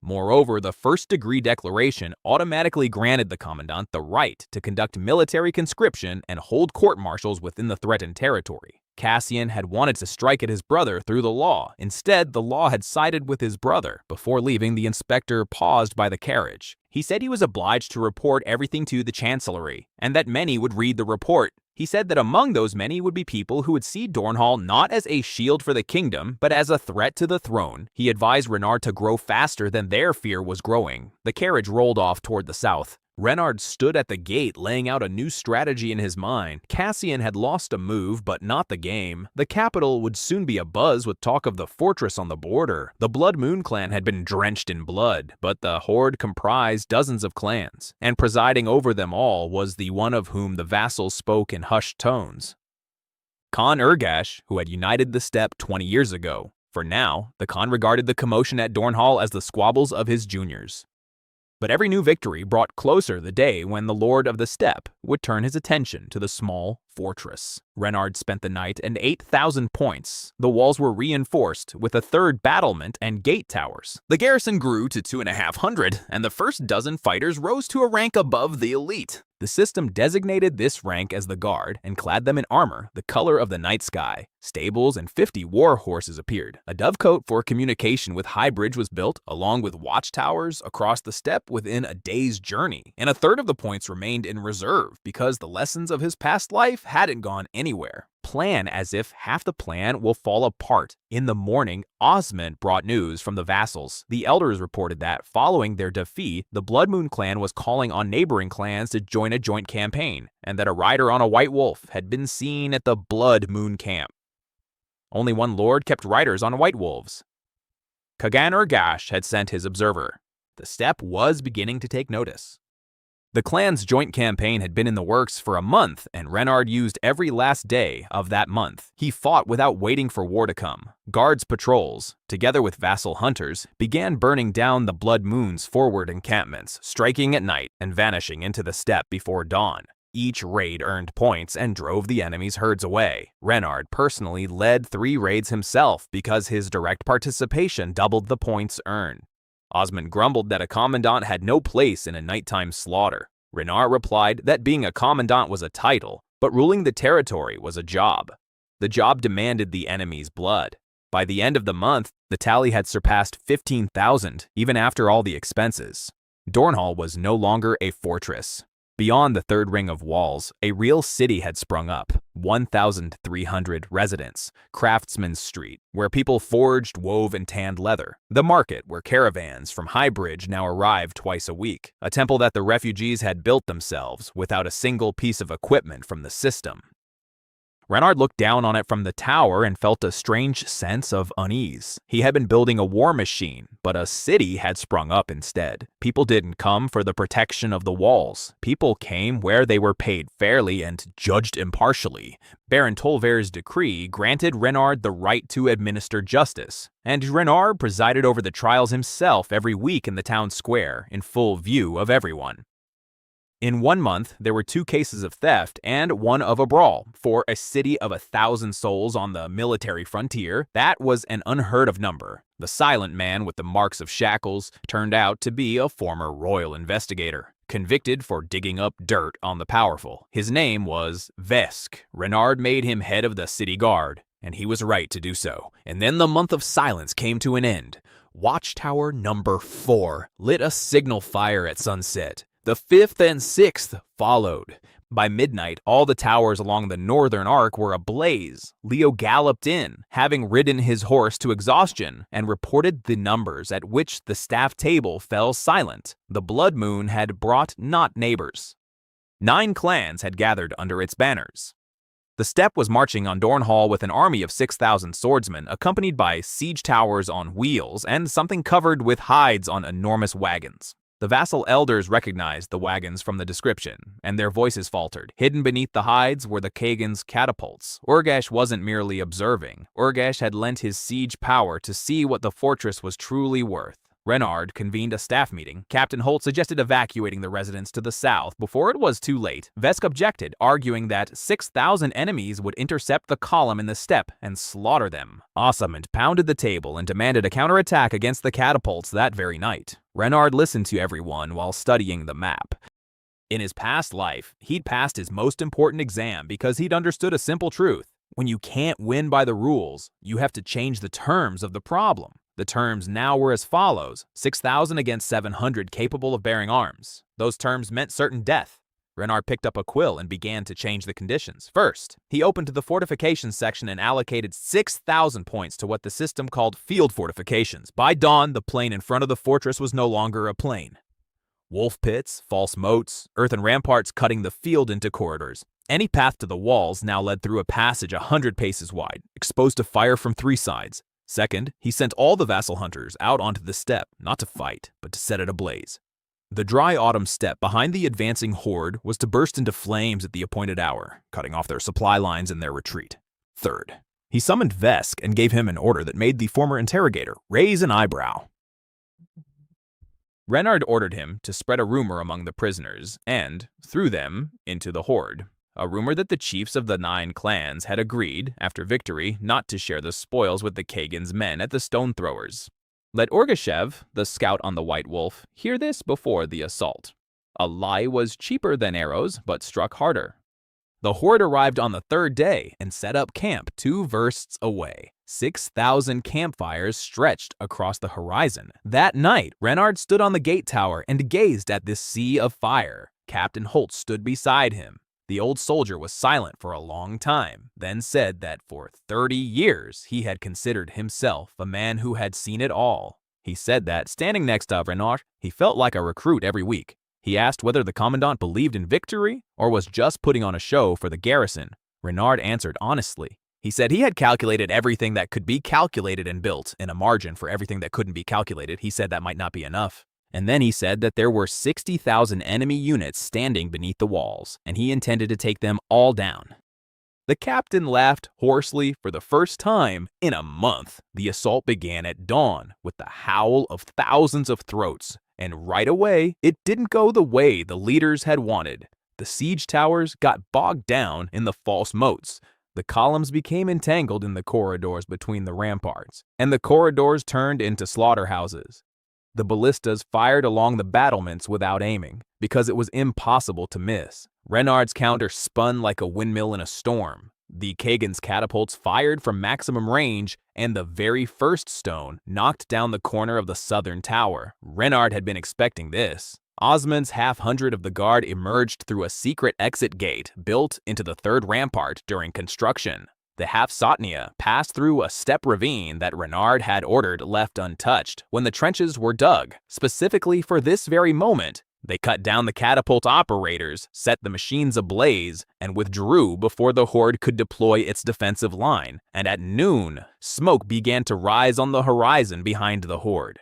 Moreover, the first-degree declaration automatically granted the commandant the right to conduct military conscription and hold court-martials within the threatened territory. Cassian had wanted to strike at his brother through the law. Instead, the law had sided with his brother. Before leaving, the inspector paused by the carriage. He said he was obliged to report everything to the Chancellery, and that many would read the report. He said that among those many would be people who would see Dornhall not as a shield for the kingdom, but as a threat to the throne. He advised Renard to grow faster than their fear was growing. The carriage rolled off toward the south. Renard stood at the gate, laying out a new strategy in his mind. Cassian had lost a move, but not the game. The capital would soon be abuzz with talk of the fortress on the border. The Blood Moon clan had been drenched in blood, but the horde comprised dozens of clans, and presiding over them all was the one of whom the vassals spoke in hushed tones. Khan Urgash, who had united the steppe 20 years ago. For now, the Khan regarded the commotion at Dornhall as the squabbles of his juniors. But every new victory brought closer the day when the Lord of the Steppe would turn his attention to the small fortress. Renard spent the night and 8,000 points. The walls were reinforced with a 3rd battlement and gate towers. The garrison grew to 2,500, and the first dozen fighters rose to a rank above the elite. The system designated this rank as the guard and clad them in armor the color of the night sky. Stables and 50 war horses appeared. A dovecote for communication with High Bridge was built, along with watchtowers across the steppe within a day's journey. And a 1/3 of the points remained in reserve because the lessons of his past life hadn't gone anywhere. Plan as if half the plan will fall apart. In the morning, Osmond brought news from the vassals. The elders reported that, following their defeat, the Blood Moon clan was calling on neighboring clans to join a joint campaign, and that a rider on a white wolf had been seen at the Blood Moon camp. Only one lord kept riders on white wolves. Kagan Urgash had sent his observer. The steppe was beginning to take notice. The clan's joint campaign had been in the works for a month, and Renard used every last day of that month. He fought without waiting for war to come. Guards patrols, together with vassal hunters, began burning down the Blood Moon's forward encampments, striking at night and vanishing into the steppe before dawn. Each raid earned points and drove the enemy's herds away. Renard personally led 3 raids himself because his direct participation doubled the points earned. Osmond grumbled that a commandant had no place in a nighttime slaughter. Renard replied that being a commandant was a title, but ruling the territory was a job. The job demanded the enemy's blood. By the end of the month, the tally had surpassed 15,000, even after all the expenses. Dornhall was no longer a fortress. Beyond the third ring of walls, a real city had sprung up, 1,300 residents, Craftsman's Street, where people forged, wove, and tanned leather, the market where caravans from Highbridge now arrived twice a week, a temple that the refugees had built themselves without a single piece of equipment from the system. Renard looked down on it from the tower and felt a strange sense of unease. He had been building a war machine, but a city had sprung up instead. People didn't come for the protection of the walls. People came where they were paid fairly and judged impartially. Baron Tolver's decree granted Renard the right to administer justice, and Renard presided over the trials himself every week in the town square, in full view of everyone. In 1 month, there were 2 cases of theft and 1 of a brawl. For a city of 1,000 souls on the military frontier, that was an unheard of number. The silent man with the marks of shackles turned out to be a former royal investigator, convicted for digging up dirt on the powerful. His name was Vesk. Renard made him head of the city guard, and he was right to do so. And then the month of silence came to an end. Watchtower number 4 lit a signal fire at sunset. The 5th and 6th followed. By midnight, all the towers along the northern arc were ablaze. Leo galloped in, having ridden his horse to exhaustion, and reported the numbers at which the staff table fell silent. The blood moon had brought not neighbors. 9 clans had gathered under its banners. The steppe was marching on Dornhall with an army of 6,000 swordsmen, accompanied by siege towers on wheels and something covered with hides on enormous wagons. The vassal elders recognized the wagons from the description, and their voices faltered. Hidden beneath the hides were the Kagan's catapults. Urgash wasn't merely observing. Urgash had lent his siege power to see what the fortress was truly worth. Renard convened a staff meeting. Captain Holt suggested evacuating the residents to the south before it was too late. Vesk objected, arguing that 6,000 enemies would intercept the column in the steppe and slaughter them. Osmond pounded the table and demanded a counterattack against the catapults that very night. Renard listened to everyone while studying the map. In his past life, he'd passed his most important exam because he'd understood a simple truth. When you can't win by the rules, you have to change the terms of the problem. The terms now were as follows: 6,000 against 700 capable of bearing arms. Those terms meant certain death. Renard picked up a quill and began to change the conditions. First, he opened to the fortifications section and allocated 6,000 points to what the system called field fortifications. By dawn, the plain in front of the fortress was no longer a plain. Wolf pits, false moats, earthen ramparts cutting the field into corridors. Any path to the walls now led through a passage 100 paces wide, exposed to fire from 3 sides. Second, he sent all the vassal hunters out onto the steppe, not to fight, but to set it ablaze. The dry autumn steppe behind the advancing horde was to burst into flames at the appointed hour, cutting off their supply lines in their retreat. Third, he summoned Vesk and gave him an order that made the former interrogator raise an eyebrow. Renard ordered him to spread a rumor among the prisoners and, through them, into the horde. A rumor that the chiefs of the 9 clans had agreed, after victory, not to share the spoils with the Kagan's men at the Stone Throwers. Let Orgashev, the scout on the White Wolf, hear this before the assault. A lie was cheaper than arrows, but struck harder. The horde arrived on the 3rd day and set up camp 2 versts away. 6,000 campfires stretched across the horizon. That night, Renard stood on the gate tower and gazed at this sea of fire. Captain Holt stood beside him. The old soldier was silent for a long time, then said that for 30 years he had considered himself a man who had seen it all. He said that, standing next to Renard, he felt like a recruit every week. He asked whether the commandant believed in victory or was just putting on a show for the garrison. Renard answered honestly. He said he had calculated everything that could be calculated and built in a margin for everything that couldn't be calculated. He said that might not be enough. And then he said that there were 60,000 enemy units standing beneath the walls, and he intended to take them all down. The captain laughed hoarsely for the first time in a month. The assault began at dawn with the howl of thousands of throats, and right away, it didn't go the way the leaders had wanted. The siege towers got bogged down in the false moats. The columns became entangled in the corridors between the ramparts, and the corridors turned into slaughterhouses. The ballistas fired along the battlements without aiming, because it was impossible to miss. Renard's counter spun like a windmill in a storm. The Kagan's catapults fired from maximum range, and the very first stone knocked down the corner of the southern tower. Renard had been expecting this. Osmond's half-hundred of the guard emerged through a secret exit gate built into the third rampart during construction. The half-Sotnia passed through a step ravine that Renard had ordered left untouched when the trenches were dug, specifically for this very moment. They cut down the catapult operators, set the machines ablaze, and withdrew before the horde could deploy its defensive line, and at noon, smoke began to rise on the horizon behind the horde.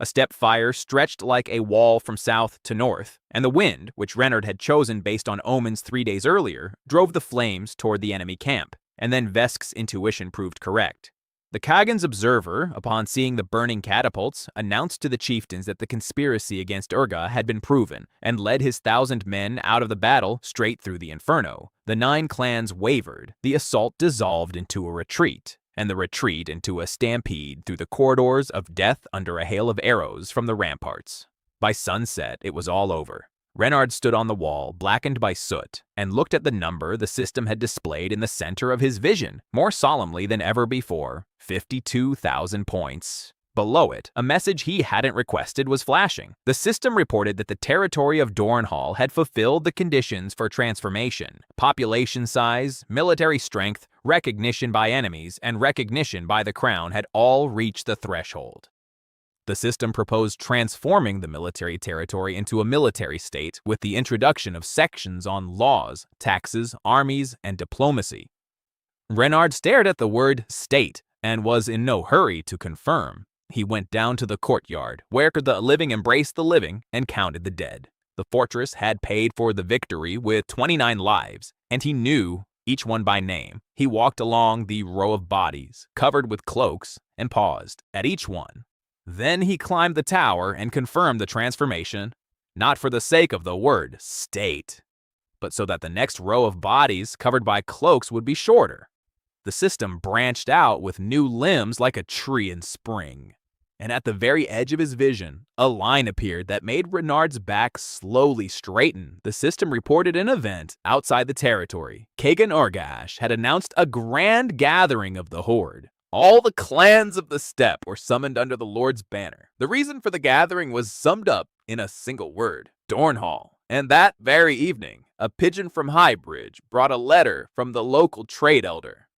A step fire stretched like a wall from south to north, and the wind, which Renard had chosen based on omens 3 days earlier, drove the flames toward the enemy camp, and then Vesk's intuition proved correct. The Kagan's observer, upon seeing the burning catapults, announced to the chieftains that the conspiracy against Urga had been proven, and led his 1,000 men out of the battle straight through the inferno. The 9 clans wavered, the assault dissolved into a retreat, and the retreat into a stampede through the corridors of death under a hail of arrows from the ramparts. By sunset, it was all over. Renard stood on the wall, blackened by soot, and looked at the number the system had displayed in the center of his vision, more solemnly than ever before. 52,000 points. Below it, a message he hadn't requested was flashing. The system reported that the territory of Dornhall had fulfilled the conditions for transformation. Population size, military strength, recognition by enemies, and recognition by the crown had all reached the threshold. The system proposed transforming the military territory into a military state with the introduction of sections on laws, taxes, armies, and diplomacy. Renard stared at the word state and was in no hurry to confirm. He went down to the courtyard, where the living embraced the living, and counted the dead. The fortress had paid for the victory with 29 lives, and he knew each one by name. He walked along the row of bodies, covered with cloaks, and paused at each one. Then he climbed the tower and confirmed the transformation, not for the sake of the word state, but so that the next row of bodies covered by cloaks would be shorter. The system branched out with new limbs like a tree in spring. And at the very edge of his vision, a line appeared that made Renard's back slowly straighten. The system reported an event outside the territory. Kagan Orgash had announced a grand gathering of the horde. All the clans of the steppe were summoned under the Lord's banner. The reason for the gathering was summed up in a single word: Dornhall. And that very evening, a pigeon from Highbridge brought a letter from the local trade elder.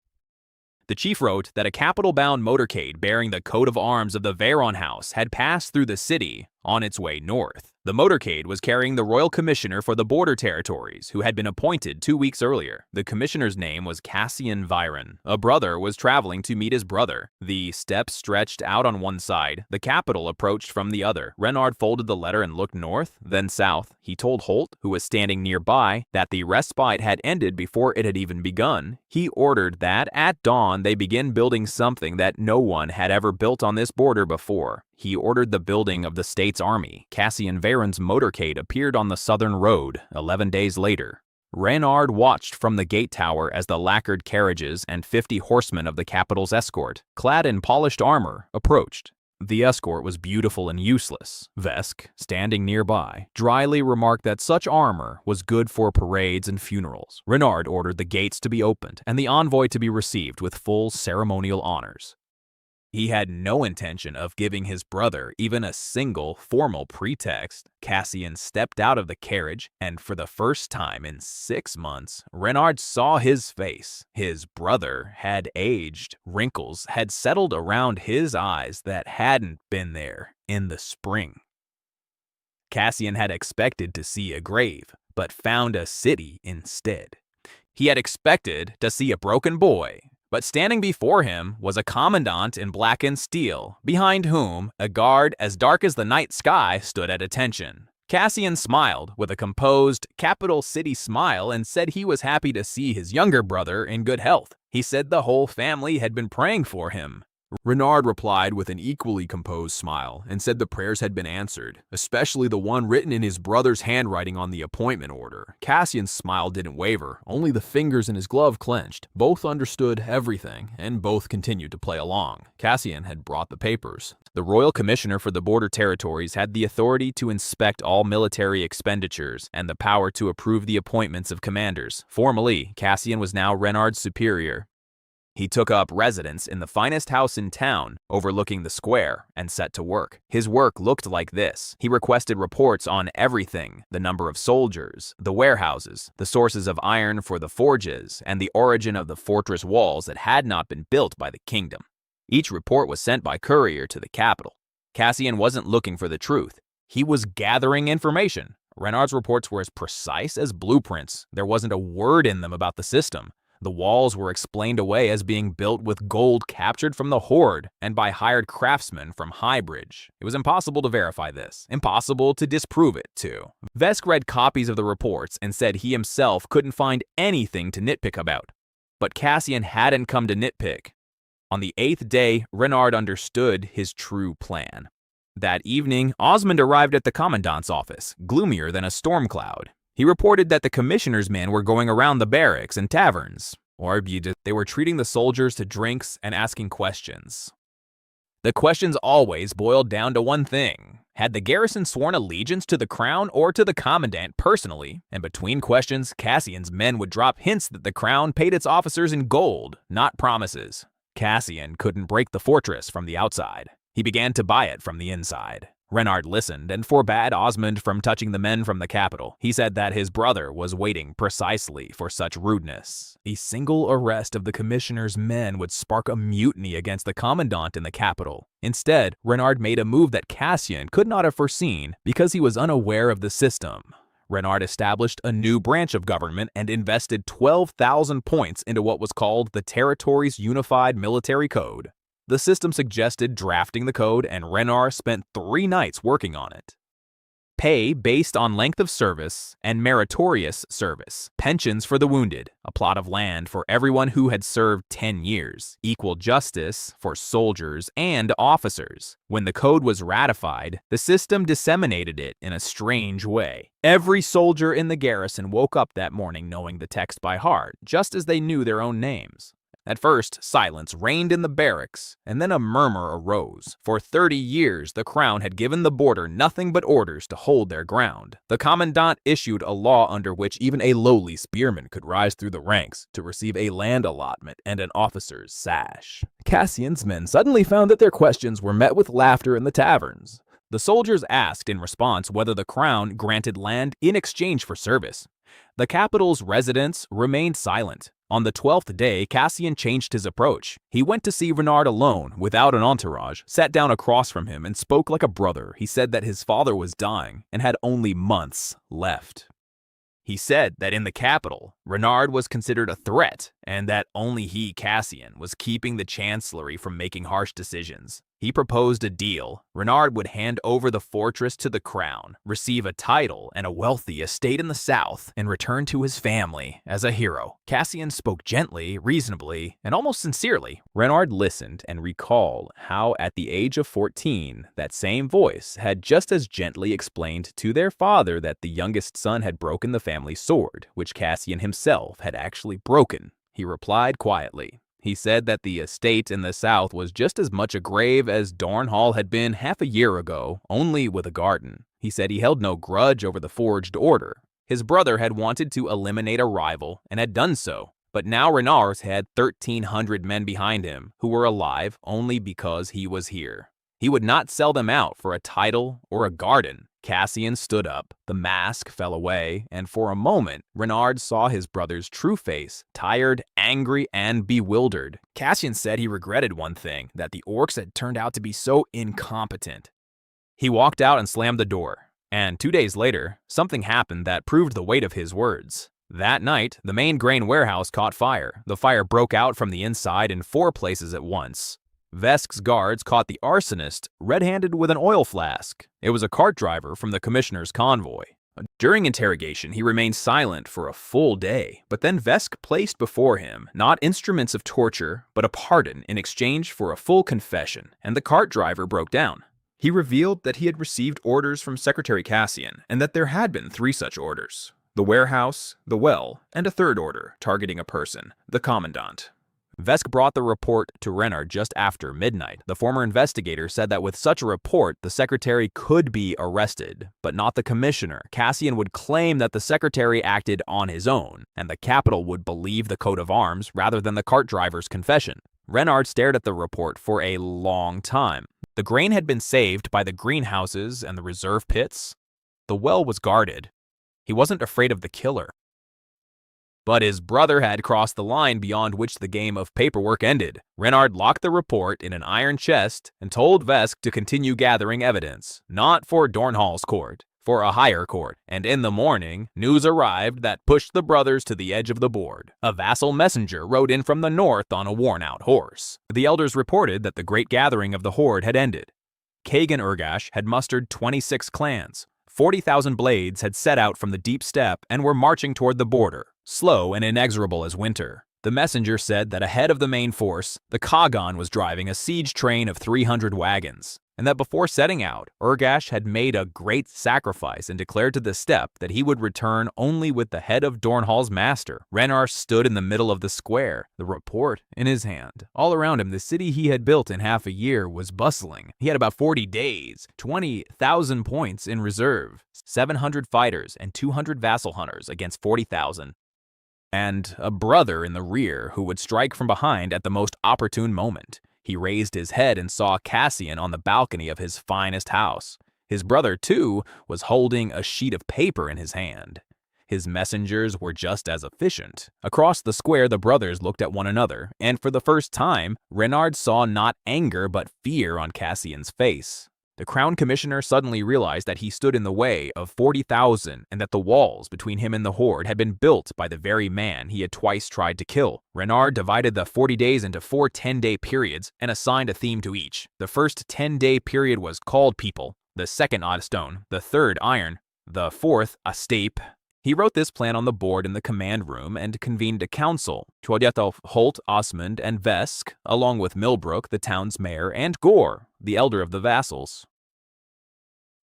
The chief wrote that a capital-bound motorcade bearing the coat of arms of the Veyron House had passed through the city on its way north. The motorcade was carrying the royal commissioner for the border territories, who had been appointed 2 weeks earlier. The commissioner's name was Cassian Viron. A brother was traveling to meet his brother. The steppes stretched out on one side. The capital approached from the other. Renard folded the letter and looked north, then south. He told Holt, who was standing nearby, that the respite had ended before it had even begun. He ordered that at dawn they begin building something that no one had ever built on this border before. He ordered the building of the state's army. Cassian Veyron's motorcade appeared on the southern road 11 days later. Renard watched from the gate tower as the lacquered carriages and 50 horsemen of the capital's escort, clad in polished armor, approached. The escort was beautiful and useless. Vesk, standing nearby, dryly remarked that such armor was good for parades and funerals. Renard ordered the gates to be opened and the envoy to be received with full ceremonial honors. He had no intention of giving his brother even a single formal pretext. Cassian stepped out of the carriage, and for the first time in 6 months, Renard saw his face. His brother had aged. Wrinkles had settled around his eyes that hadn't been there in the spring. Cassian had expected to see a grave, but found a city instead. He had expected to see a broken boy, but standing before him was a commandant in blackened steel, behind whom a guard as dark as the night sky stood at attention. Cassian smiled with a composed, capital city smile and said he was happy to see his younger brother in good health. He said the whole family had been praying for him. Renard replied with an equally composed smile and said the prayers had been answered, especially the one written in his brother's handwriting on the appointment order. Cassian's smile didn't waver, only the fingers in his glove clenched. Both understood everything, and both continued to play along. Cassian had brought the papers. The Royal Commissioner for the Border Territories had the authority to inspect all military expenditures and the power to approve the appointments of commanders. Formally, Cassian was now Renard's superior. He took up residence in the finest house in town, overlooking the square, and set to work. His work looked like this. He requested reports on everything: the number of soldiers, the warehouses, the sources of iron for the forges, and the origin of the fortress walls that had not been built by the kingdom. Each report was sent by courier to the capital. Cassian wasn't looking for the truth. He was gathering information. Renard's reports were as precise as blueprints. There wasn't a word in them about the system. The walls were explained away as being built with gold captured from the Horde and by hired craftsmen from Highbridge. It was impossible to verify this, impossible to disprove it, too. Vesk read copies of the reports and said he himself couldn't find anything to nitpick about. But Cassian hadn't come to nitpick. On the 8th day, Renard understood his true plan. That evening, Osmond arrived at the commandant's office, gloomier than a storm cloud. He reported that the commissioner's men were going around the barracks and taverns, or they were treating the soldiers to drinks and asking questions. The questions always boiled down to one thing: had the garrison sworn allegiance to the crown or to the commandant personally? And between questions, Cassian's men would drop hints that the crown paid its officers in gold, not promises. Cassian couldn't break the fortress from the outside. He began to buy it from the inside. Renard listened and forbade Osmond from touching the men from the capital. He said that his brother was waiting precisely for such rudeness. A single arrest of the commissioner's men would spark a mutiny against the commandant in the capital. Instead, Renard made a move that Cassian could not have foreseen because he was unaware of the system. Renard established a new branch of government and invested 12,000 points into what was called the Territory's Unified Military Code. The system suggested drafting the code, and Renard spent 3 nights working on it. Pay based on length of service and meritorious service. Pensions for the wounded. A plot of land for everyone who had served 10 years. Equal justice for soldiers and officers. When the code was ratified, the system disseminated it in a strange way. Every soldier in the garrison woke up that morning knowing the text by heart, just as they knew their own names. At first, silence reigned in the barracks, and then a murmur arose. For 30 years, the crown had given the border nothing but orders to hold their ground. The commandant issued a law under which even a lowly spearman could rise through the ranks to receive a land allotment and an officer's sash. Cassian's men suddenly found that their questions were met with laughter in the taverns. The soldiers asked in response whether the crown granted land in exchange for service. The capital's residents remained silent. On the 12th day, Cassian changed his approach. He went to see Renard alone, without an entourage, sat down across from him, and spoke like a brother. He said that his father was dying and had only months left. He said that in the capital, Renard was considered a threat, and that only he, Cassian, was keeping the chancellery from making harsh decisions. He proposed a deal. Renard would hand over the fortress to the crown, receive a title and a wealthy estate in the south, and return to his family as a hero. Cassian spoke gently, reasonably, and almost sincerely. Renard listened and recalled how at the age of 14, that same voice had just as gently explained to their father that the youngest son had broken the family sword, which Cassian himself had actually broken. He replied quietly. He said that the estate in the south was just as much a grave as Dornhall had been half a year ago, only with a garden. He said he held no grudge over the forged order. His brother had wanted to eliminate a rival and had done so, but now Renard had 1,300 men behind him who were alive only because he was here. He would not sell them out for a title or a garden. Cassian stood up, the mask fell away, and for a moment, Renard saw his brother's true face, tired, angry, and bewildered. Cassian said he regretted one thing, that the orcs had turned out to be so incompetent. He walked out and slammed the door, and 2 days later, something happened that proved the weight of his words. That night, the main grain warehouse caught fire. The fire broke out from the inside in 4 places at once. Vesk's guards caught the arsonist red-handed with an oil flask. It was a cart driver from the commissioner's convoy. During interrogation, he remained silent for a full day, but then Vesk placed before him not instruments of torture, but a pardon in exchange for a full confession, and the cart driver broke down. He revealed that he had received orders from Secretary Cassian, and that there had been 3 such orders: the warehouse, the well, and a third order targeting a person, the commandant. Vesk brought the report to Renard just after midnight. The former investigator said that with such a report, the secretary could be arrested, but not the commissioner. Cassian would claim that the secretary acted on his own, and the capital would believe the coat of arms rather than the cart driver's confession. Renard stared at the report for a long time. The grain had been saved by the greenhouses and the reserve pits. The well was guarded. He wasn't afraid of the killer. But his brother had crossed the line beyond which the game of paperwork ended. Renard locked the report in an iron chest and told Vesk to continue gathering evidence, not for Dornhall's court, for a higher court. And in the morning, news arrived that pushed the brothers to the edge of the board. A vassal messenger rode in from the north on a worn-out horse. The elders reported that the great gathering of the horde had ended. Kagan Urgash had mustered 26 clans. 40,000 blades had set out from the deep steppe and were marching toward the border, slow and inexorable as winter. The messenger said that ahead of the main force, the Kagan was driving a siege train of 300 wagons, and that before setting out, Urgash had made a great sacrifice and declared to the steppe that he would return only with the head of Dornhall's master. Renar stood in the middle of the square, the report in his hand. All around him, the city he had built in half a year was bustling. He had about 40 days, 20,000 points in reserve, 700 fighters, and 200 vassal hunters against 40,000. And a brother in the rear who would strike from behind at the most opportune moment. He raised his head and saw Cassian on the balcony of his finest house. His brother, too, was holding a sheet of paper in his hand. His messengers were just as efficient. Across the square, the brothers looked at one another, and for the first time, Renard saw not anger but fear on Cassian's face. The Crown Commissioner suddenly realized that he stood in the way of 40,000 and that the walls between him and the horde had been built by the very man he had twice tried to kill. Renard divided the 40 days into 4 10-day periods and assigned a theme to each. The first 10-day period was called People, the second Odd Stone, the third Iron, the fourth a Steppe. He wrote this plan on the board in the command room and convened a council. Twodyatov, Holt, Osmond, and Vesk, along with Millbrook, the town's mayor, and Gore, the elder of the vassals.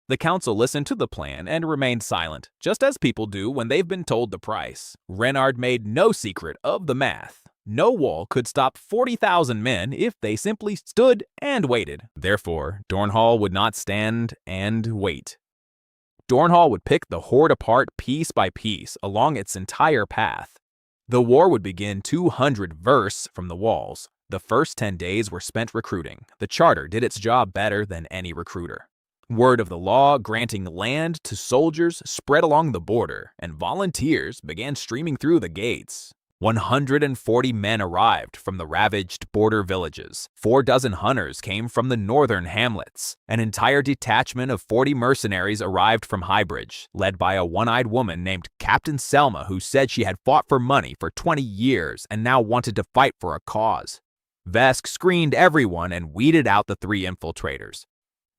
The council listened to the plan and remained silent, just as people do when they've been told the price. Renard made no secret of the math. No wall could stop 40,000 men if they simply stood and waited. Therefore, Dornhall would not stand and wait. Dornhall would pick the horde apart piece by piece along its entire path. The war would begin 200 versts from the walls. The first 10 days were spent recruiting. The charter did its job better than any recruiter. Word of the law granting land to soldiers spread along the border, and volunteers began streaming through the gates. 140 men arrived from the ravaged border villages. 4 dozen hunters came from the northern hamlets. An entire detachment of 40 mercenaries arrived from Highbridge, led by a one-eyed woman named Captain Selma, who said she had fought for money for 20 years and now wanted to fight for a cause. Vesk screened everyone and weeded out the 3 infiltrators.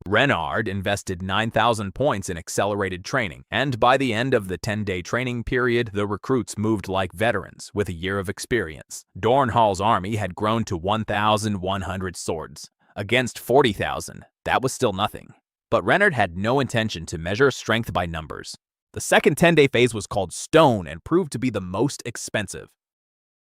Renard invested 9,000 points in accelerated training, and by the end of the 10-day training period, the recruits moved like veterans with a year of experience. Dornhall's army had grown to 1,100 swords. Against 40,000, that was still nothing. But Renard had no intention to measure strength by numbers. The second 10-day phase was called Stone and proved to be the most expensive.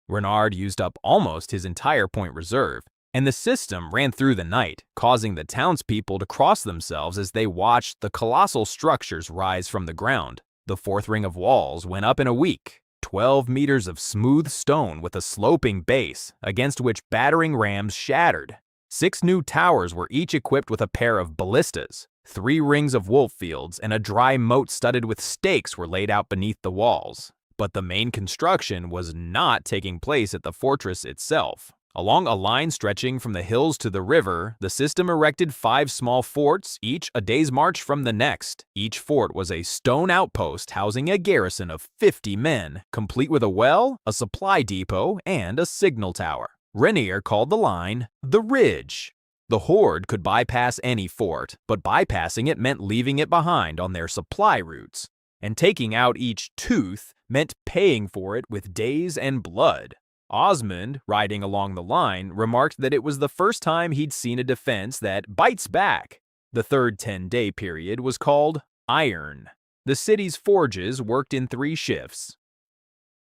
Renard used up almost his entire point reserve, and the system ran through the night, causing the townspeople to cross themselves as they watched the colossal structures rise from the ground. The 4th ring of walls went up in a week. 12 meters of smooth stone with a sloping base, against which battering rams shattered. 6 new towers were each equipped with a pair of ballistas. 3 rings of wolf fields and a dry moat studded with stakes were laid out beneath the walls. But the main construction was not taking place at the fortress itself. Along a line stretching from the hills to the river, the system erected 5 small forts, each a day's march from the next. Each fort was a stone outpost housing a garrison of 50 men, complete with a well, a supply depot, and a signal tower. Renier called the line the Ridge. The horde could bypass any fort, but bypassing it meant leaving it behind on their supply routes. and taking out each tooth meant paying for it with days and blood. Osmond, riding along the line, remarked that it was the first time he'd seen a defense that bites back. The third 10-day period was called Iron. The city's forges worked in 3 shifts.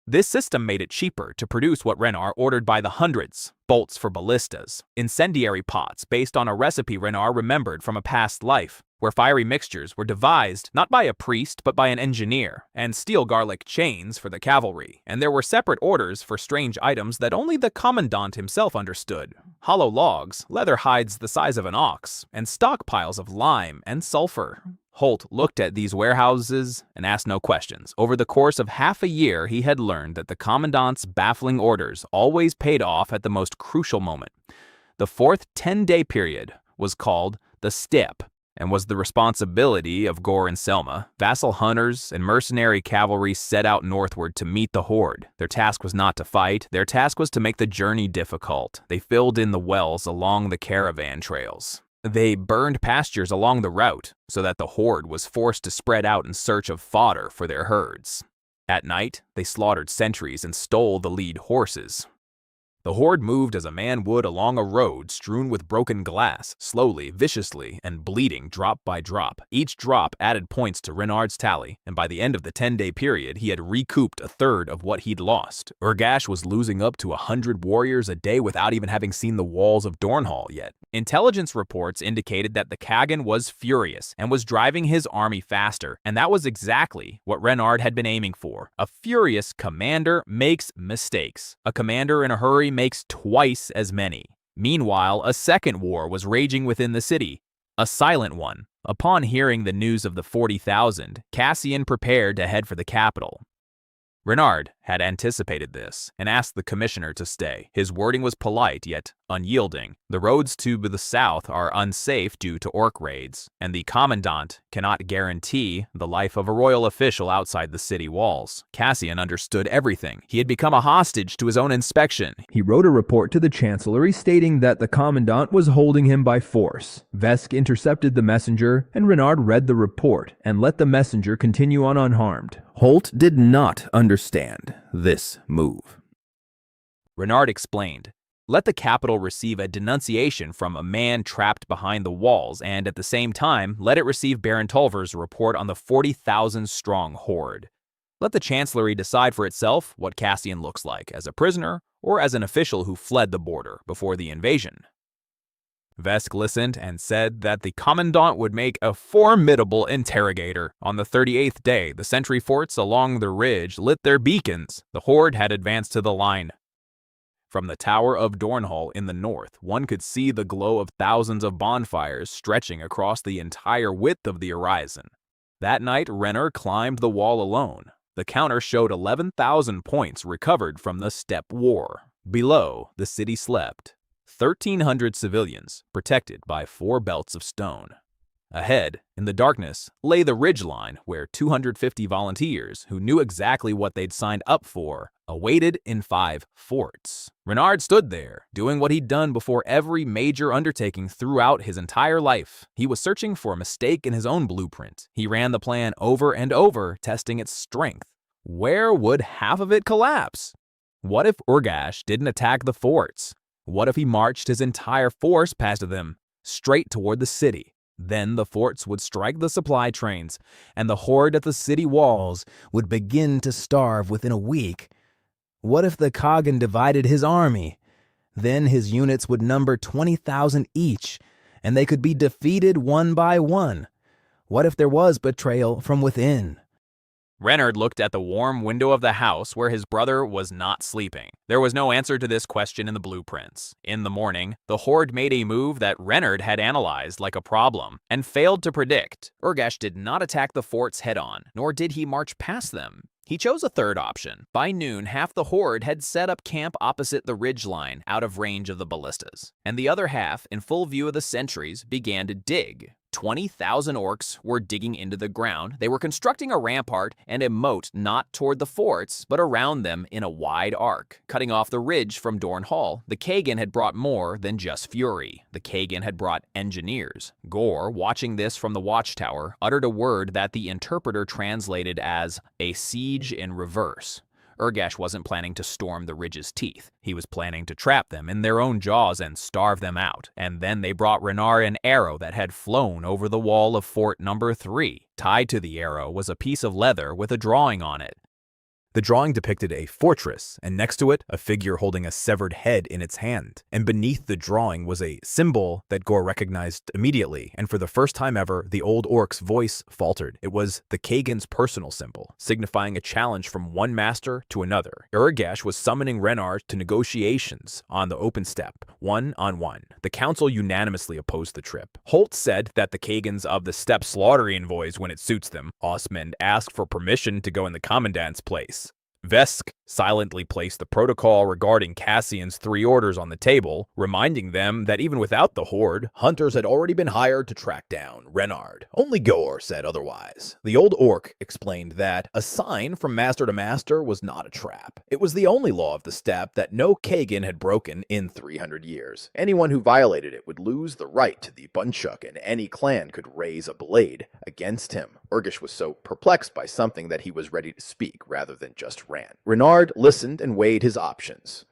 This system made it cheaper to produce what Renard ordered by the hundreds: bolts for ballistas, incendiary pots based on a recipe Renard remembered from a past life, where fiery mixtures were devised not by a priest but by an engineer, and steel garlic chains for the cavalry, and there were separate orders for strange items that only the commandant himself understood: hollow logs, leather hides the size of an ox, and stockpiles of lime and sulfur. Holt looked at these warehouses and asked no questions. Over the course of half a year, he had learned that the commandant's baffling orders always paid off at the most crucial moment. The fourth 10-day period was called the Steppe, and was the responsibility of Gore and Selma. Vassal hunters and mercenary cavalry set out northward to meet the horde. Their task was not to fight, their task was to make the journey difficult. They filled in the wells along the caravan trails. They burned pastures along the route so that the horde was forced to spread out in search of fodder for their herds. At night, they slaughtered sentries and stole the lead horses. The horde moved as a man would along a road strewn with broken glass, slowly, viciously, and bleeding drop by drop. Each drop added points to Renard's tally, and by the end of the 10-day period, he had recouped a third of what he'd lost. Urgash was losing up to 100 warriors a day without even having seen the walls of Dornhall yet. Intelligence reports indicated that the Kagan was furious and was driving his army faster, and that was exactly what Renard had been aiming for. A furious commander makes mistakes. A commander in a hurry makes twice as many. Meanwhile, a second war was raging within the city, a silent one. Upon hearing the news of the 40,000, Cassian prepared to head for the capital. Renard had anticipated this and asked the commissioner to stay. His wording was polite yet unyielding. The roads to the south are unsafe due to orc raids, and the commandant cannot guarantee the life of a royal official outside the city walls. Cassian understood everything. He had become a hostage to his own inspection. He wrote a report to the chancellery stating that the commandant was holding him by force. Vesk intercepted the messenger, and Renard read the report and let the messenger continue on unharmed. Holt did not understand this move. Renard explained, "Let the capital receive a denunciation from a man trapped behind the walls, and at the same time, let it receive Baron Tolver's report on the 40,000-strong horde. Let the chancellery decide for itself what Cassian looks like, as a prisoner or as an official who fled the border before the invasion." Vesk listened and said that the commandant would make a formidable interrogator. On the 38th day, the sentry forts along the ridge lit their beacons. The horde had advanced to the line. From the Tower of Dornhall in the north, one could see the glow of thousands of bonfires stretching across the entire width of the horizon. That night, Renner climbed the wall alone. The counter showed 11,000 points recovered from the Steppe War. Below, the city slept. 1,300 civilians, protected by 4 belts of stone. Ahead, in the darkness, lay the ridgeline where 250 volunteers, who knew exactly what they'd signed up for, awaited in 5 forts. Renard stood there, doing what he'd done before every major undertaking throughout his entire life. He was searching for a mistake in his own blueprint. He ran the plan over and over, testing its strength. Where would half of it collapse? What if Urgash didn't attack the forts? What if he marched his entire force past them, straight toward the city? Then the forts would strike the supply trains, and the horde at the city walls would begin to starve within a week. What if the Kagan divided his army? Then his units would number 20,000 each, and they could be defeated one by one. What if there was betrayal from within? Renard looked at the warm window of the house where his brother was not sleeping. There was no answer to this question in the blueprints. In the morning, the horde made a move that Renard had analyzed like a problem and failed to predict. Urgash did not attack the forts head-on, nor did he march past them. He chose a third option. By noon, half the horde had set up camp opposite the ridgeline, out of range of the ballistas, and the other half, in full view of the sentries, began to dig. 20,000 orcs were digging into the ground. They were constructing a rampart and a moat not toward the forts, but around them in a wide arc, cutting off the ridge from Dorn Hall. The Kagan had brought more than just fury. The Kagan had brought engineers. Gore, watching this from the watchtower, uttered a word that the interpreter translated as a siege in reverse. Urgash wasn't planning to storm the ridge's teeth. He was planning to trap them in their own jaws and starve them out. And then they brought Renard an arrow that had flown over the wall of Fort Number 3. Tied to the arrow was a piece of leather with a drawing on it. The drawing depicted a fortress, and next to it, a figure holding a severed head in its hand. And beneath the drawing was a symbol that Gore recognized immediately, and for the first time ever, the old orc's voice faltered. It was the Kagan's personal symbol, signifying a challenge from one master to another. Urgash was summoning Renard to negotiations on the open steppe, one-on-one. The council unanimously opposed the trip. Holt said that the Kagans of the steppe slaughter envoys when it suits them. Osmond asked for permission to go in the commandant's place. Vesk silently placed the protocol regarding Cassian's 3 orders on the table, reminding them that even without the horde, hunters had already been hired to track down Renard. Only Gore said otherwise. The old orc explained that a sign from master to master was not a trap. It was the only law of the steppe that no Kagan had broken in 300 years. Anyone who violated it would lose the right to the bunchuk, and any clan could raise a blade against him. Urgish was so perplexed by something that he was ready to speak rather than just ran. Renard listened and weighed his options.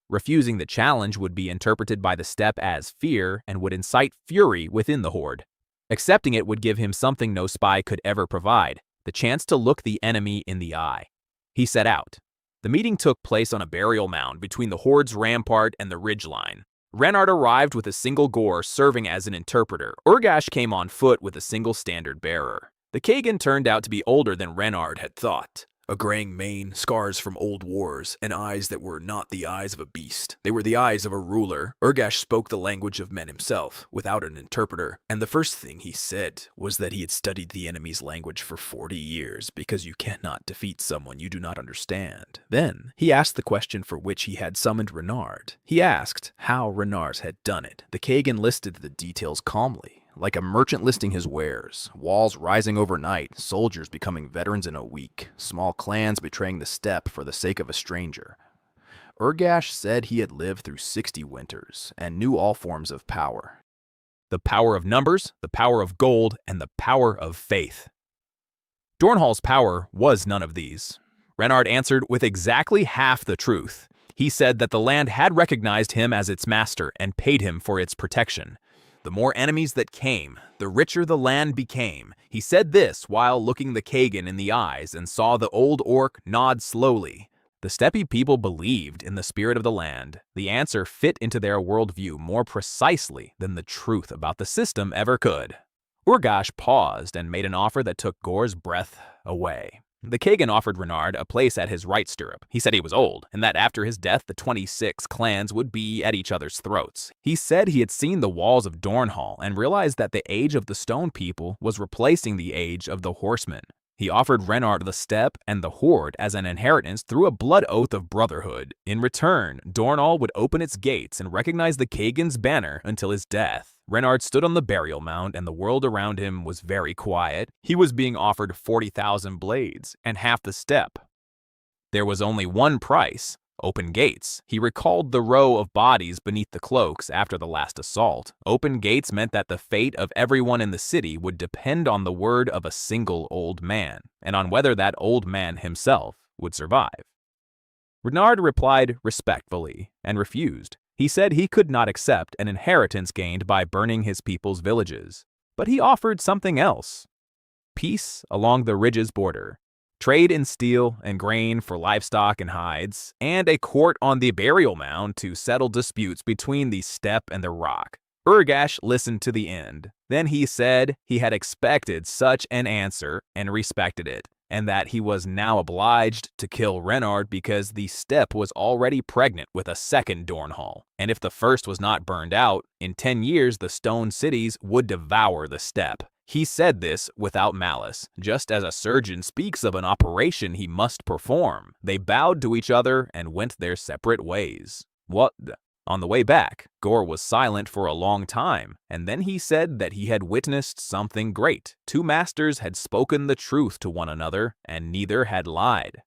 Refusing the challenge would be interpreted by the steppe as fear and would incite fury within the horde. Accepting it would give him something no spy could ever provide, the chance to look the enemy in the eye. He set out. The meeting took place on a burial mound between the horde's rampart and the ridgeline. Renard arrived with a single Gore serving as an interpreter. Urgash came on foot with a single standard bearer. The Kagan turned out to be older than Renard had thought. A graying mane, scars from old wars, and eyes that were not the eyes of a beast. They were the eyes of a ruler. Urgash spoke the language of men himself, without an interpreter, and the first thing he said was that he had studied the enemy's language for 40 years, because you cannot defeat someone you do not understand. Then, he asked the question for which he had summoned Renard. He asked how Renard had done it. The Kagan listed the details calmly, like a merchant listing his wares, walls rising overnight, soldiers becoming veterans in a week, small clans betraying the steppe for the sake of a stranger. Urgash said he had lived through 60 winters and knew all forms of power. The power of numbers, the power of gold, and the power of faith. Dornhall's power was none of these. Renard answered with exactly half the truth. He said that the land had recognized him as its master and paid him for its protection. The more enemies that came, the richer the land became. He said this while looking the Kagan in the eyes and saw the old orc nod slowly. The steppe people believed in the spirit of the land. The answer fit into their worldview more precisely than the truth about the system ever could. Urgash paused and made an offer that took Gore's breath away. The Kagan offered Renard a place at his right stirrup. He said he was old, and that after his death the 26 clans would be at each other's throats. He said he had seen the walls of Dornhall and realized that the age of the stone people was replacing the age of the horsemen. He offered Renard the steppe and the horde as an inheritance through a blood oath of brotherhood. In return, Dornhall would open its gates and recognize the Kagan's banner until his death. Renard stood on the burial mound and the world around him was very quiet. He was being offered 40,000 blades and half the steppe. There was only one price: open gates. He recalled the row of bodies beneath the cloaks after the last assault. Open gates meant that the fate of everyone in the city would depend on the word of a single old man, and on whether that old man himself would survive. Renard replied respectfully and refused. He said he could not accept an inheritance gained by burning his people's villages, but he offered something else: peace along the ridge's border, trade in steel and grain for livestock and hides, and a court on the burial mound to settle disputes between the steppe and the rock. Urgash listened to the end. Then he said he had expected such an answer and respected it, and that he was now obliged to kill Renard because the steppe was already pregnant with a second Dornhall, and if the first was not burned out, in 10 years the stone cities would devour the steppe. He said this without malice, just as a surgeon speaks of an operation he must perform. They bowed to each other and went their separate ways. What? On the way back, Gore was silent for a long time, and then he said that he had witnessed something great. Two masters had spoken the truth to one another, and neither had lied.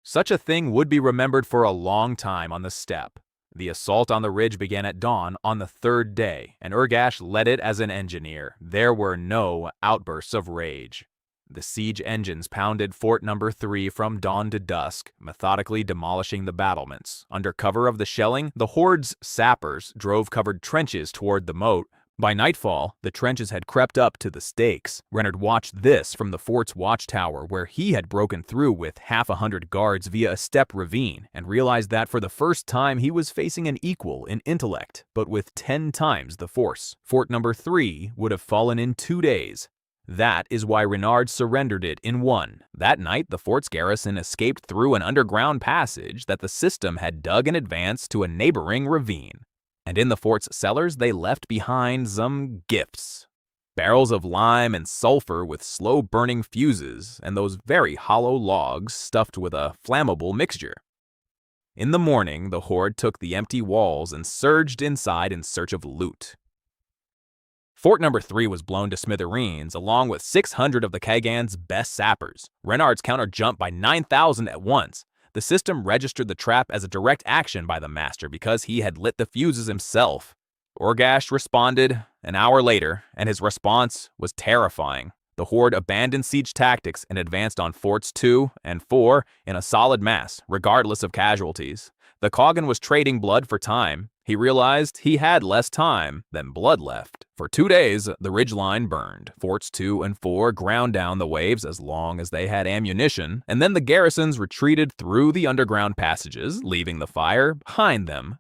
Such a thing would be remembered for a long time on the steppe. The assault on the ridge began at dawn on the third day, and Urgash led it as an engineer. There were no outbursts of rage. The siege engines pounded Fort Number 3 from dawn to dusk, methodically demolishing the battlements. Under cover of the shelling, the Horde's sappers drove covered trenches toward the moat. By nightfall, the trenches had crept up to the stakes. Renard watched this from the fort's watchtower, where he had broken through with 100 guards via a steppe ravine, and realized that for the first time he was facing an equal in intellect, but with 10 times the force. Fort Number 3 would have fallen in 2 days. That is why Renard surrendered it in 1. That night, the fort's garrison escaped through an underground passage that the system had dug in advance to a neighboring ravine. And in the fort's cellars, they left behind some gifts. Barrels of lime and sulfur with slow-burning fuses, and those very hollow logs stuffed with a flammable mixture. In the morning, the Horde took the empty walls and surged inside in search of loot. Fort Number 3 was blown to smithereens, along with 600 of the Kagan's best sappers. Renard's counter jumped by 9,000 at once. The system registered the trap as a direct action by the master because he had lit the fuses himself. Urgash responded an hour later, and his response was terrifying. The Horde abandoned siege tactics and advanced on Forts 2 and 4 in a solid mass, regardless of casualties. The Kagan was trading blood for time. He realized he had less time than blood left. For 2 days, the ridgeline burned. Forts 2 and 4 ground down the waves as long as they had ammunition, and then the garrisons retreated through the underground passages, leaving the fire behind them.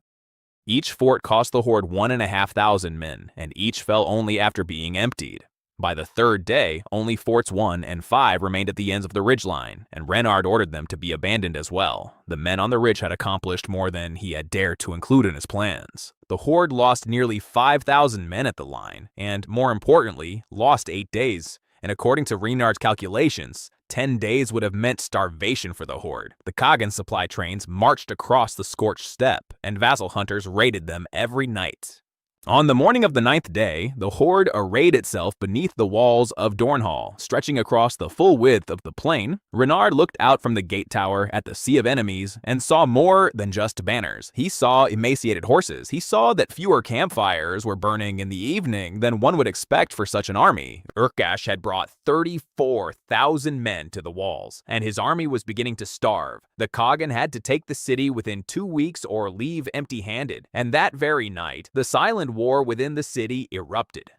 Each fort cost the Horde 1,500 men, and each fell only after being emptied. By the third day, only Forts 1 and 5 remained at the ends of the ridgeline, and Renard ordered them to be abandoned as well. The men on the ridge had accomplished more than he had dared to include in his plans. The Horde lost nearly 5,000 men at the line, and, more importantly, lost 8 days. And according to Renard's calculations, 10 days would have meant starvation for the Horde. The Kagan supply trains marched across the scorched steppe, and vassal hunters raided them every night. On the morning of the 9th day, the Horde arrayed itself beneath the walls of Dornhall, stretching across the full width of the plain. Renard looked out from the gate tower at the sea of enemies and saw more than just banners. He saw emaciated horses. He saw that fewer campfires were burning in the evening than one would expect for such an army. Urgash had brought 34,000 men to the walls, and his army was beginning to starve. The Kagan had to take the city within 2 weeks or leave empty-handed, and that very night, the silent war within the city erupted.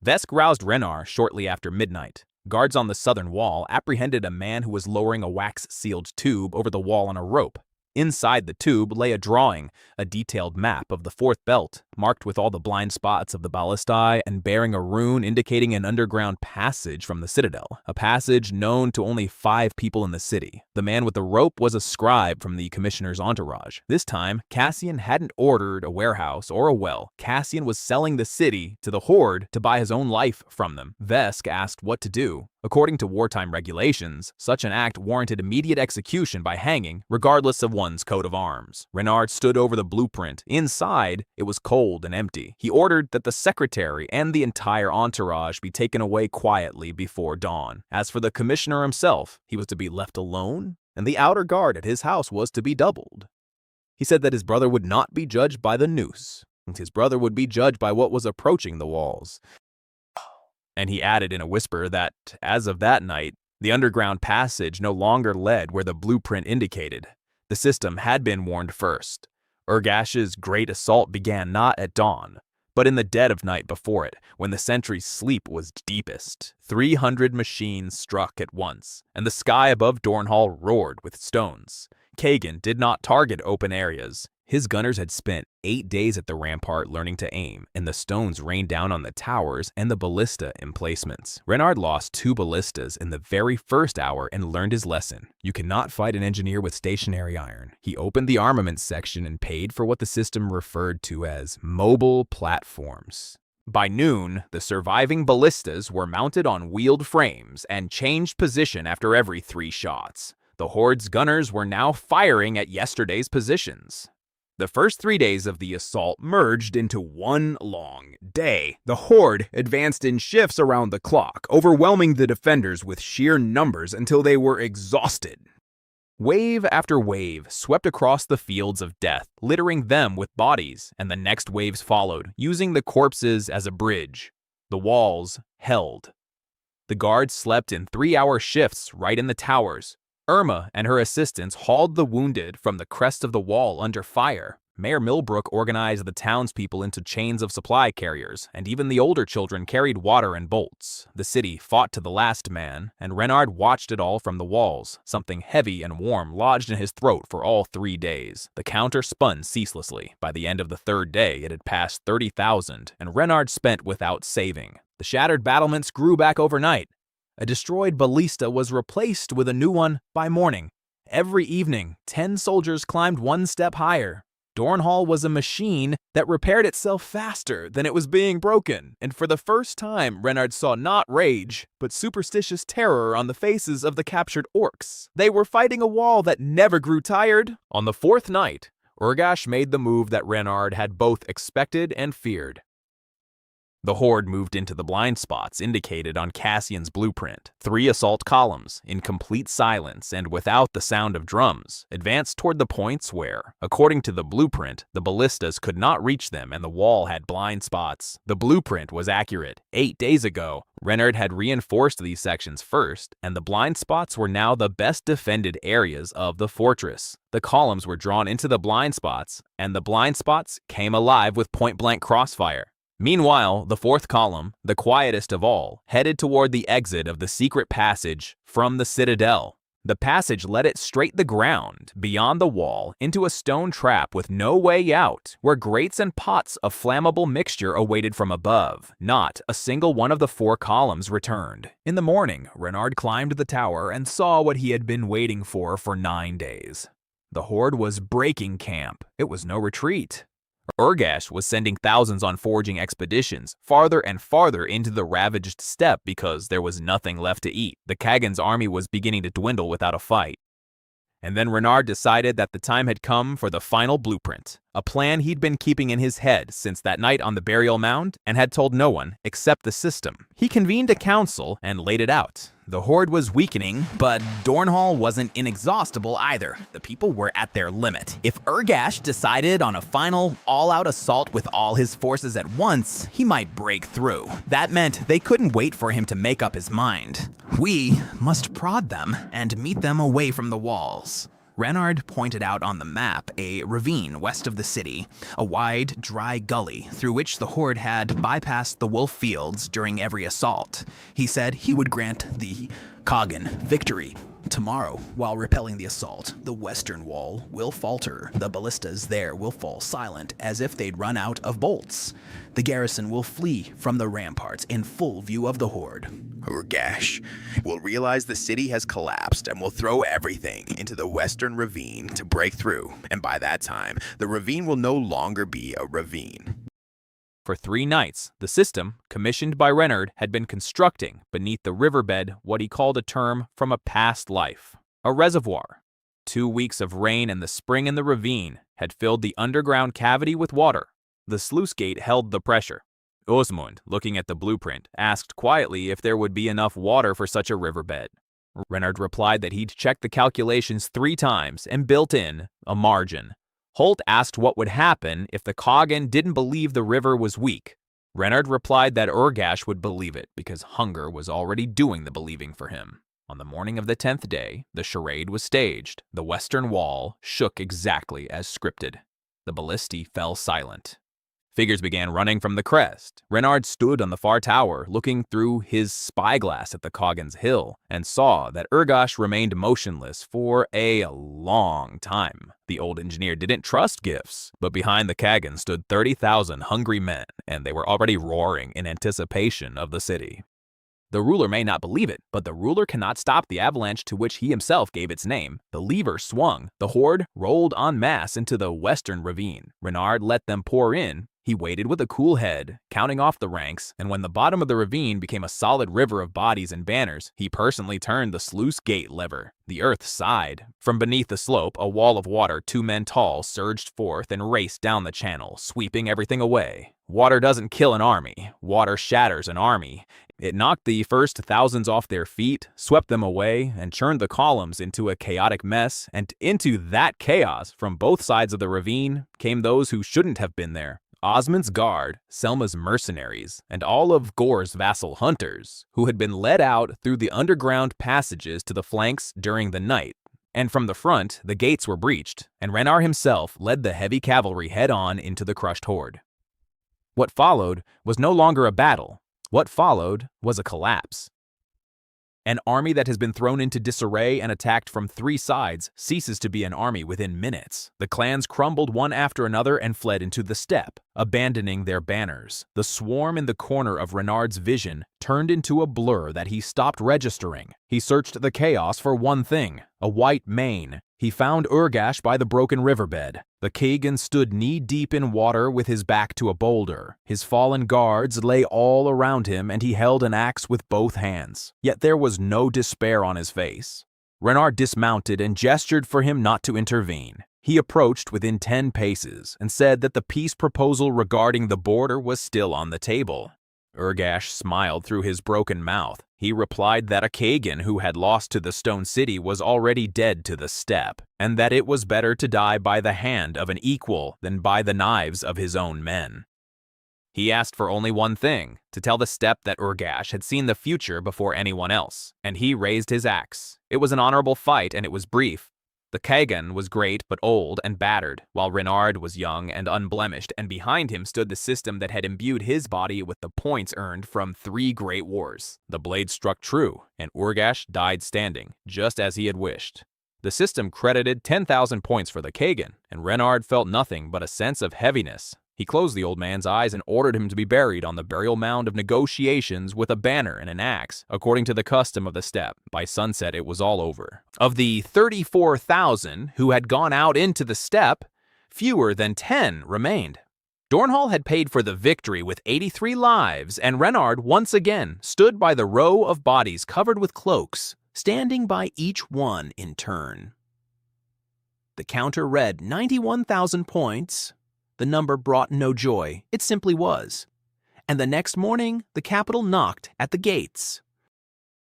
Vesk roused Renard shortly after midnight. Guards on the southern wall apprehended a man who was lowering a wax-sealed tube over the wall on a rope. Inside the tube lay a drawing, a detailed map of the fourth belt, marked with all the blind spots of the ballistae and bearing a rune indicating an underground passage from the citadel, a passage known to only 5 people in the city. The man with the rope was a scribe from the commissioner's entourage. This time, Cassian hadn't ordered a warehouse or a well. Cassian was selling the city to the Horde to buy his own life from them. Vesk asked what to do. According to wartime regulations, such an act warranted immediate execution by hanging, regardless of one's coat of arms. Renard stood over the blueprint. Inside, it was cold and empty. He ordered that the secretary and the entire entourage be taken away quietly before dawn. As for the commissioner himself, he was to be left alone, and the outer guard at his house was to be doubled. He said that his brother would not be judged by the noose, and his brother would be judged by what was approaching the walls. And he added in a whisper that, as of that night, the underground passage no longer led where the blueprint indicated. The system had been warned first. Urgash's great assault began not at dawn, but in the dead of night before it, when the sentry's sleep was deepest. 300 machines struck at once, and the sky above Dornhall roared with stones. Kagan did not target open areas. His gunners had spent 8 days at the rampart learning to aim, and the stones rained down on the towers and the ballista emplacements. Renard lost 2 ballistas in the very first hour and learned his lesson. You cannot fight an engineer with stationary iron. He opened the armaments section and paid for what the system referred to as mobile platforms. By noon, the surviving ballistas were mounted on wheeled frames and changed position after every 3 shots. The Horde's gunners were now firing at yesterday's positions. The first 3 days of the assault merged into one long day. The horde advanced in shifts around the clock, overwhelming the defenders with sheer numbers until they were exhausted. Wave after wave swept across the fields of death, littering them with bodies, and the next waves followed, using the corpses as a bridge. The walls held. The guards slept in 3-hour shifts right in the towers. Irma and her assistants hauled the wounded from the crest of the wall under fire. Mayor Millbrook organized the townspeople into chains of supply carriers, and even the older children carried water and bolts. The city fought to the last man, and Renard watched it all from the walls. Something heavy and warm lodged in his throat for all 3 days. The counter spun ceaselessly. By the end of the 3rd day, it had passed 30,000, and Renard spent without saving. The shattered battlements grew back overnight. A destroyed ballista was replaced with a new one by morning. Every evening, 10 soldiers climbed 1 step higher. Dornhall was a machine that repaired itself faster than it was being broken, and for the first time, Renard saw not rage, but superstitious terror on the faces of the captured orcs. They were fighting a wall that never grew tired. On the 4th night, Urgash made the move that Renard had both expected and feared. The horde moved into the blind spots indicated on Cassian's blueprint. 3 assault columns, in complete silence and without the sound of drums, advanced toward the points where, according to the blueprint, the ballistas could not reach them and the wall had blind spots. The blueprint was accurate. 8 days ago, Renard had reinforced these sections first, and the blind spots were now the best defended areas of the fortress. The columns were drawn into the blind spots, and the blind spots came alive with point-blank crossfire. Meanwhile, the 4th column, the quietest of all, headed toward the exit of the secret passage from the citadel. The passage led it straight the ground, beyond the wall, into a stone trap with no way out, where grates and pots of flammable mixture awaited from above. Not a single one of the 4 columns returned. In the morning, Renard climbed the tower and saw what he had been waiting for 9 days. The horde was breaking camp. It was no retreat. Urgash was sending thousands on foraging expeditions, farther and farther into the ravaged steppe because there was nothing left to eat. The Kagan's army was beginning to dwindle without a fight. And then Renard decided that the time had come for the final blueprint, a plan he'd been keeping in his head since that night on the burial mound and had told no one except the system. He convened a council and laid it out. The horde was weakening, but Dornhall wasn't inexhaustible either. The people were at their limit. If Urgash decided on a final, all-out assault with all his forces at once, he might break through. That meant they couldn't wait for him to make up his mind. We must prod them and meet them away from the walls. Renard pointed out on the map a ravine west of the city, a wide, dry gully through which the horde had bypassed the wolf fields during every assault. He said he would grant the Kagan victory. Tomorrow, while repelling the assault, the western wall will falter. The ballistas there will fall silent as if they'd run out of bolts. The garrison will flee from the ramparts in full view of the horde. Urgash will realize the city has collapsed and will throw everything into the western ravine to break through. And by that time, the ravine will no longer be a ravine. For 3 nights, the system, commissioned by Renard, had been constructing beneath the riverbed what he called a term from a past life, a reservoir. 2 weeks of rain and the spring in the ravine had filled the underground cavity with water. The sluice gate held the pressure. Osmund, looking at the blueprint, asked quietly if there would be enough water for such a riverbed. Renard replied that he'd checked the calculations 3 times and built in a margin. Holt asked what would happen if the Kagan didn't believe the river was weak. Renard replied that Urgash would believe it because hunger was already doing the believing for him. On the morning of the 10th day, the charade was staged. The western wall shook exactly as scripted. The ballistae fell silent. Figures began running from the crest. Renard stood on the far tower, looking through his spyglass at the Kagan's hill, and saw that Urgash remained motionless for a long time. The old engineer didn't trust gifts, but behind the Kagan stood 30,000 hungry men, and they were already roaring in anticipation of the city. The ruler may not believe it, but the ruler cannot stop the avalanche to which he himself gave its name. The lever swung. The horde rolled en masse into the western ravine. Renard let them pour in. He waited with a cool head, counting off the ranks, and when the bottom of the ravine became a solid river of bodies and banners, he personally turned the sluice gate lever. The earth sighed. From beneath the slope, a wall of water 2 men tall surged forth and raced down the channel, sweeping everything away. Water doesn't kill an army. Water shatters an army. It knocked the first thousands off their feet, swept them away, and churned the columns into a chaotic mess, and into that chaos, from both sides of the ravine, came those who shouldn't have been there. Osmond's guard, Selma's mercenaries, and all of Gore's vassal hunters, who had been led out through the underground passages to the flanks during the night. And from the front, the gates were breached, and Renard himself led the heavy cavalry head-on into the crushed horde. What followed was no longer a battle. What followed was a collapse. An army that has been thrown into disarray and attacked from 3 sides ceases to be an army within minutes. The clans crumbled one after another and fled into the steppe, abandoning their banners. The swarm in the corner of Renard's vision turned into a blur that he stopped registering. He searched the chaos for one thing, a white mane. He found Urgash by the broken riverbed. The Kagan stood knee-deep in water with his back to a boulder. His fallen guards lay all around him, and he held an axe with both hands. Yet there was no despair on his face. Renard dismounted and gestured for him not to intervene. He approached within 10 paces and said that the peace proposal regarding the border was still on the table. Urgash smiled through his broken mouth. He replied that a Kagan who had lost to the Stone City was already dead to the steppe, and that it was better to die by the hand of an equal than by the knives of his own men. He asked for only one thing, to tell the steppe that Urgash had seen the future before anyone else, and he raised his axe. It was an honorable fight, and it was brief. The Kagan was great but old and battered, while Renard was young and unblemished, and behind him stood the system that had imbued his body with the points earned from 3 great wars. The blade struck true, and Urgash died standing, just as he had wished. The system credited 10,000 points for the Kagan, and Renard felt nothing but a sense of heaviness. He closed the old man's eyes and ordered him to be buried on the burial mound of negotiations with a banner and an axe, according to the custom of the steppe. By sunset, it was all over. Of the 34,000 who had gone out into the steppe, fewer than 10 remained. Dornhall had paid for the victory with 83 lives, and Renard once again stood by the row of bodies covered with cloaks, standing by each one in turn. The counter read 91,000 points. The number brought no joy, it simply was. And the next morning, the capital knocked at the gates.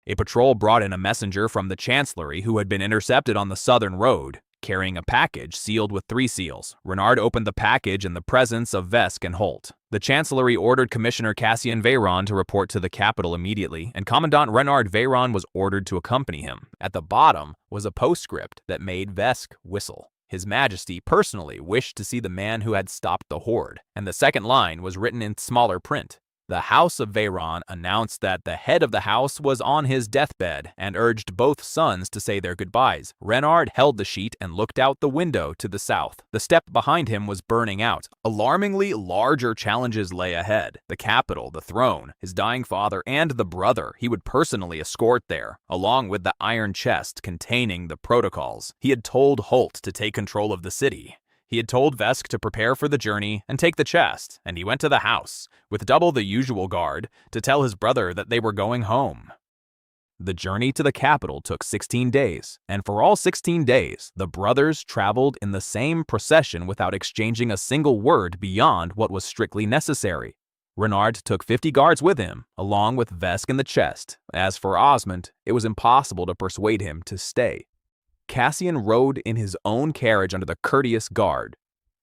A patrol brought in a messenger from the Chancellery who had been intercepted on the southern road, carrying a package sealed with 3 seals. Renard opened the package in the presence of Vesk and Holt. The Chancellery ordered Commissioner Cassian Veyron to report to the capital immediately, and Commandant Renard Veyron was ordered to accompany him. At the bottom was a postscript that made Vesk whistle. His Majesty personally wished to see the man who had stopped the horde, and the second line was written in smaller print. The House of Veyron announced that the head of the house was on his deathbed and urged both sons to say their goodbyes. Renard held the sheet and looked out the window to the south. The steppe behind him was burning out. Alarmingly larger challenges lay ahead. The capital, the throne, his dying father, and the brother he would personally escort there, along with the iron chest containing the protocols. He had told Holt to take control of the city. He had told Vesk to prepare for the journey and take the chest, and he went to the house, with double the usual guard, to tell his brother that they were going home. The journey to the capital took 16 days, and for all 16 days, the brothers traveled in the same procession without exchanging a single word beyond what was strictly necessary. Renard took 50 guards with him, along with Vesk and the chest. As for Osmond, it was impossible to persuade him to stay. Cassian rode in his own carriage under the courteous guard,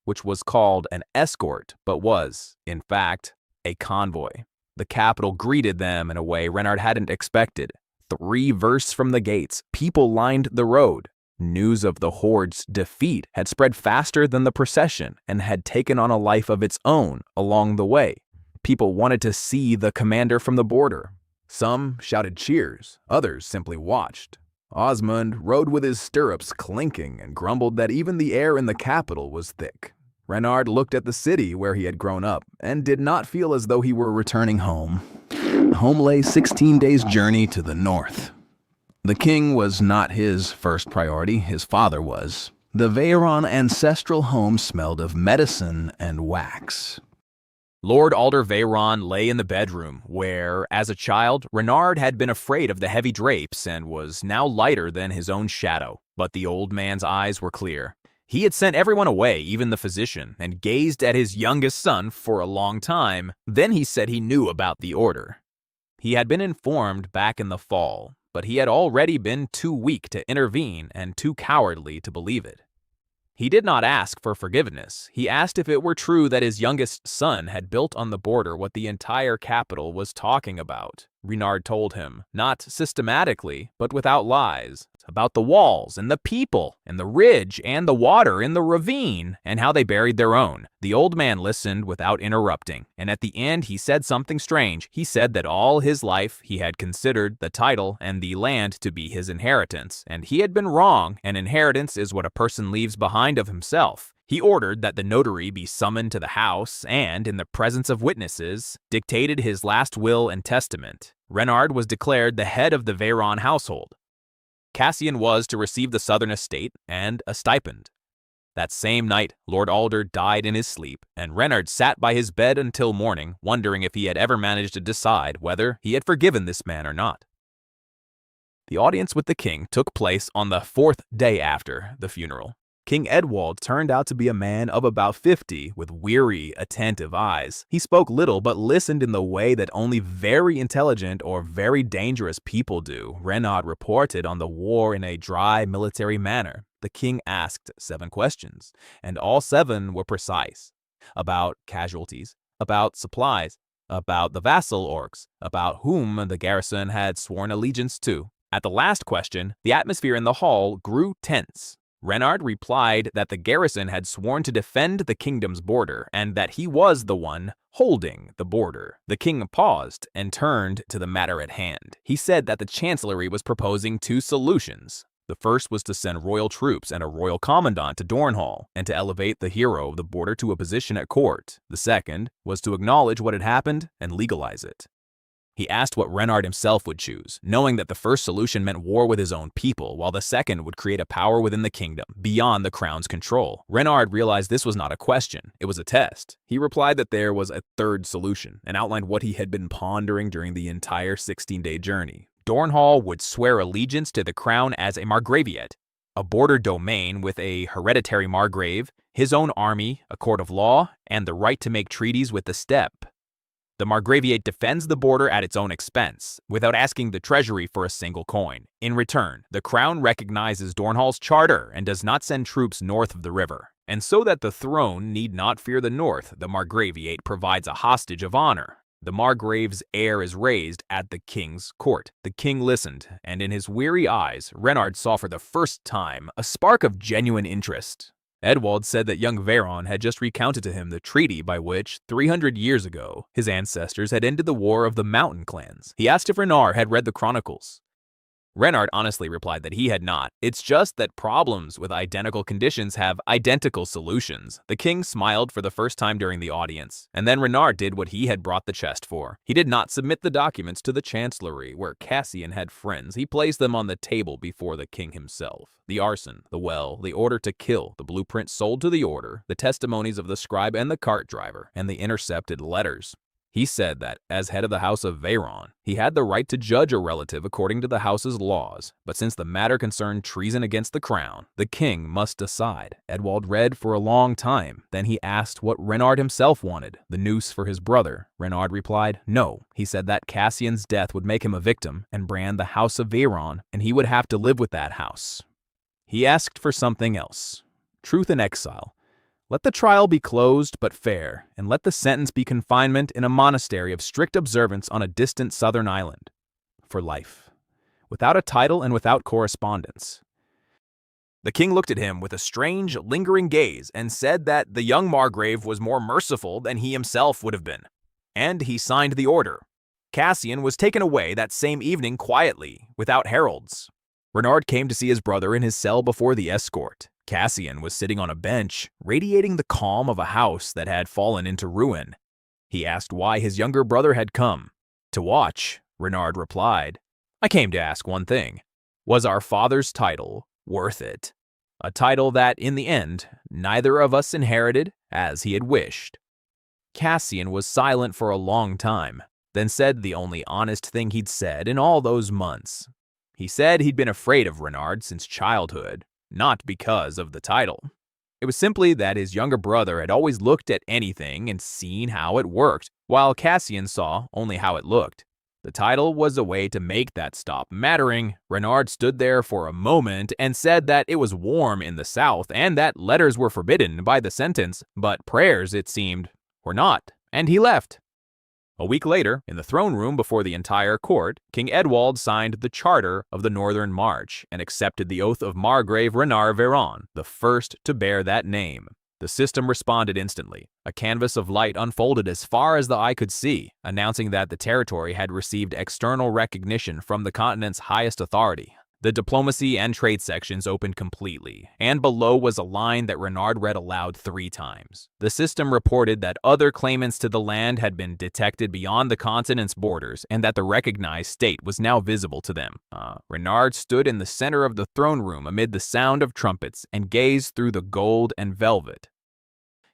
which was called an escort, but was, in fact, a convoy. The capital greeted them in a way Renard hadn't expected. 3 versts from the gates, people lined the road. News of the horde's defeat had spread faster than the procession and had taken on a life of its own along the way. People wanted to see the commander from the border. Some shouted cheers, others simply watched. Osmond rode with his stirrups clinking and grumbled that even the air in the capital was thick. Renard looked at the city where he had grown up and did not feel as though he were returning home. Home lay 16 days' journey to the north. The king was not his first priority, his father was. The Veyron ancestral home smelled of medicine and wax. Lord Alder Veyron lay in the bedroom where, as a child, Renard had been afraid of the heavy drapes and was now lighter than his own shadow. But the old man's eyes were clear. He had sent everyone away, even the physician, and gazed at his youngest son for a long time. Then he said he knew about the order. He had been informed back in the fall, but he had already been too weak to intervene and too cowardly to believe it. He did not ask for forgiveness. He asked if it were true that his youngest son had built on the border what the entire capital was talking about. Renard told him, not systematically, but without lies, about the walls and the people and the ridge and the water in the ravine and how they buried their own. The old man listened without interrupting, and at the end he said something strange. He said that all his life he had considered the title and the land to be his inheritance, and he had been wrong. An inheritance is what a person leaves behind of himself. He ordered that the notary be summoned to the house and, in the presence of witnesses, dictated his last will and testament. Renard was declared the head of the Veyron household. Cassian was to receive the southern estate and a stipend. That same night, Lord Alder died in his sleep, and Renard sat by his bed until morning, wondering if he had ever managed to decide whether he had forgiven this man or not. The audience with the king took place on the 4th day after the funeral. King Edwald turned out to be a man of about 50 with weary, attentive eyes. He spoke little but listened in the way that only very intelligent or very dangerous people do. Renard reported on the war in a dry military manner. The king asked 7 questions, and all 7 were precise. About casualties, about supplies, about the vassal orcs, about whom the garrison had sworn allegiance to. At the last question, the atmosphere in the hall grew tense. Renard replied that the garrison had sworn to defend the kingdom's border and that he was the one holding the border. The king paused and turned to the matter at hand. He said that the chancellery was proposing 2 solutions. The first was to send royal troops and a royal commandant to Dornhall and to elevate the hero of the border to a position at court. The second was to acknowledge what had happened and legalize it. He asked what Renard himself would choose, knowing that the first solution meant war with his own people, while the second would create a power within the kingdom, beyond the crown's control. Renard realized this was not a question, it was a test. He replied that there was a third solution, and outlined what he had been pondering during the entire 16-day journey. Dornhall would swear allegiance to the crown as a margraviate, a border domain with a hereditary margrave, his own army, a court of law, and the right to make treaties with the steppe. The margraviate defends the border at its own expense, without asking the treasury for a single coin. In return, the crown recognizes Dornhall's charter and does not send troops north of the river. And so that the throne need not fear the north, the margraviate provides a hostage of honor. The margrave's heir is raised at the king's court. The king listened, and in his weary eyes, Renard saw for the first time a spark of genuine interest. Edwald said that young Veyron had just recounted to him the treaty by which, 300 years ago, his ancestors had ended the war of the mountain clans. He asked if Renard had read the chronicles. Renard honestly replied that he had not. It's just that problems with identical conditions have identical solutions. The king smiled for the first time during the audience, and then Renard did what he had brought the chest for. He did not submit the documents to the chancellery, where Cassian had friends. He placed them on the table before the king himself. The arson, the well, the order to kill, the blueprint sold to the order, the testimonies of the scribe and the cart driver, and the intercepted letters. He said that, as head of the house of Veyron, he had the right to judge a relative according to the house's laws, but since the matter concerned treason against the crown, the king must decide. Edwald read for a long time. Then he asked what Renard himself wanted, the noose for his brother. Renard replied, no. He said that Cassian's death would make him a victim and brand the house of Veyron, and he would have to live with that house. He asked for something else. Truth in exile. Let the trial be closed but fair, and let the sentence be confinement in a monastery of strict observance on a distant southern island. For life. Without a title and without correspondence. The king looked at him with a strange, lingering gaze and said that the young margrave was more merciful than he himself would have been. And he signed the order. Cassian was taken away that same evening quietly, without heralds. Renard came to see his brother in his cell before the escort. Cassian was sitting on a bench, radiating the calm of a house that had fallen into ruin. He asked why his younger brother had come. "To watch," Renard replied. "I came to ask one thing. Was our father's title worth it? A title that, in the end, neither of us inherited as he had wished." Cassian was silent for a long time, then said the only honest thing he'd said in all those months. He said he'd been afraid of Renard since childhood, not because of the title. It was simply that his younger brother had always looked at anything and seen how it worked, while Cassian saw only how it looked. The title was a way to make that stop mattering. Renard stood there for a moment and said that it was warm in the South and that letters were forbidden by the sentence, but prayers, it seemed, were not, and he left. A week later, in the throne room before the entire court, King Edwald signed the Charter of the Northern March and accepted the oath of Margrave Renard Veyron, the first to bear that name. The system responded instantly. A canvas of light unfolded as far as the eye could see, announcing that the territory had received external recognition from the continent's highest authority. The diplomacy and trade sections opened completely, and below was a line that Renard read aloud 3 times. The system reported that other claimants to the land had been detected beyond the continent's borders, and that the recognized state was now visible to them. Renard stood in the center of the throne room amid the sound of trumpets and gazed through the gold and velvet.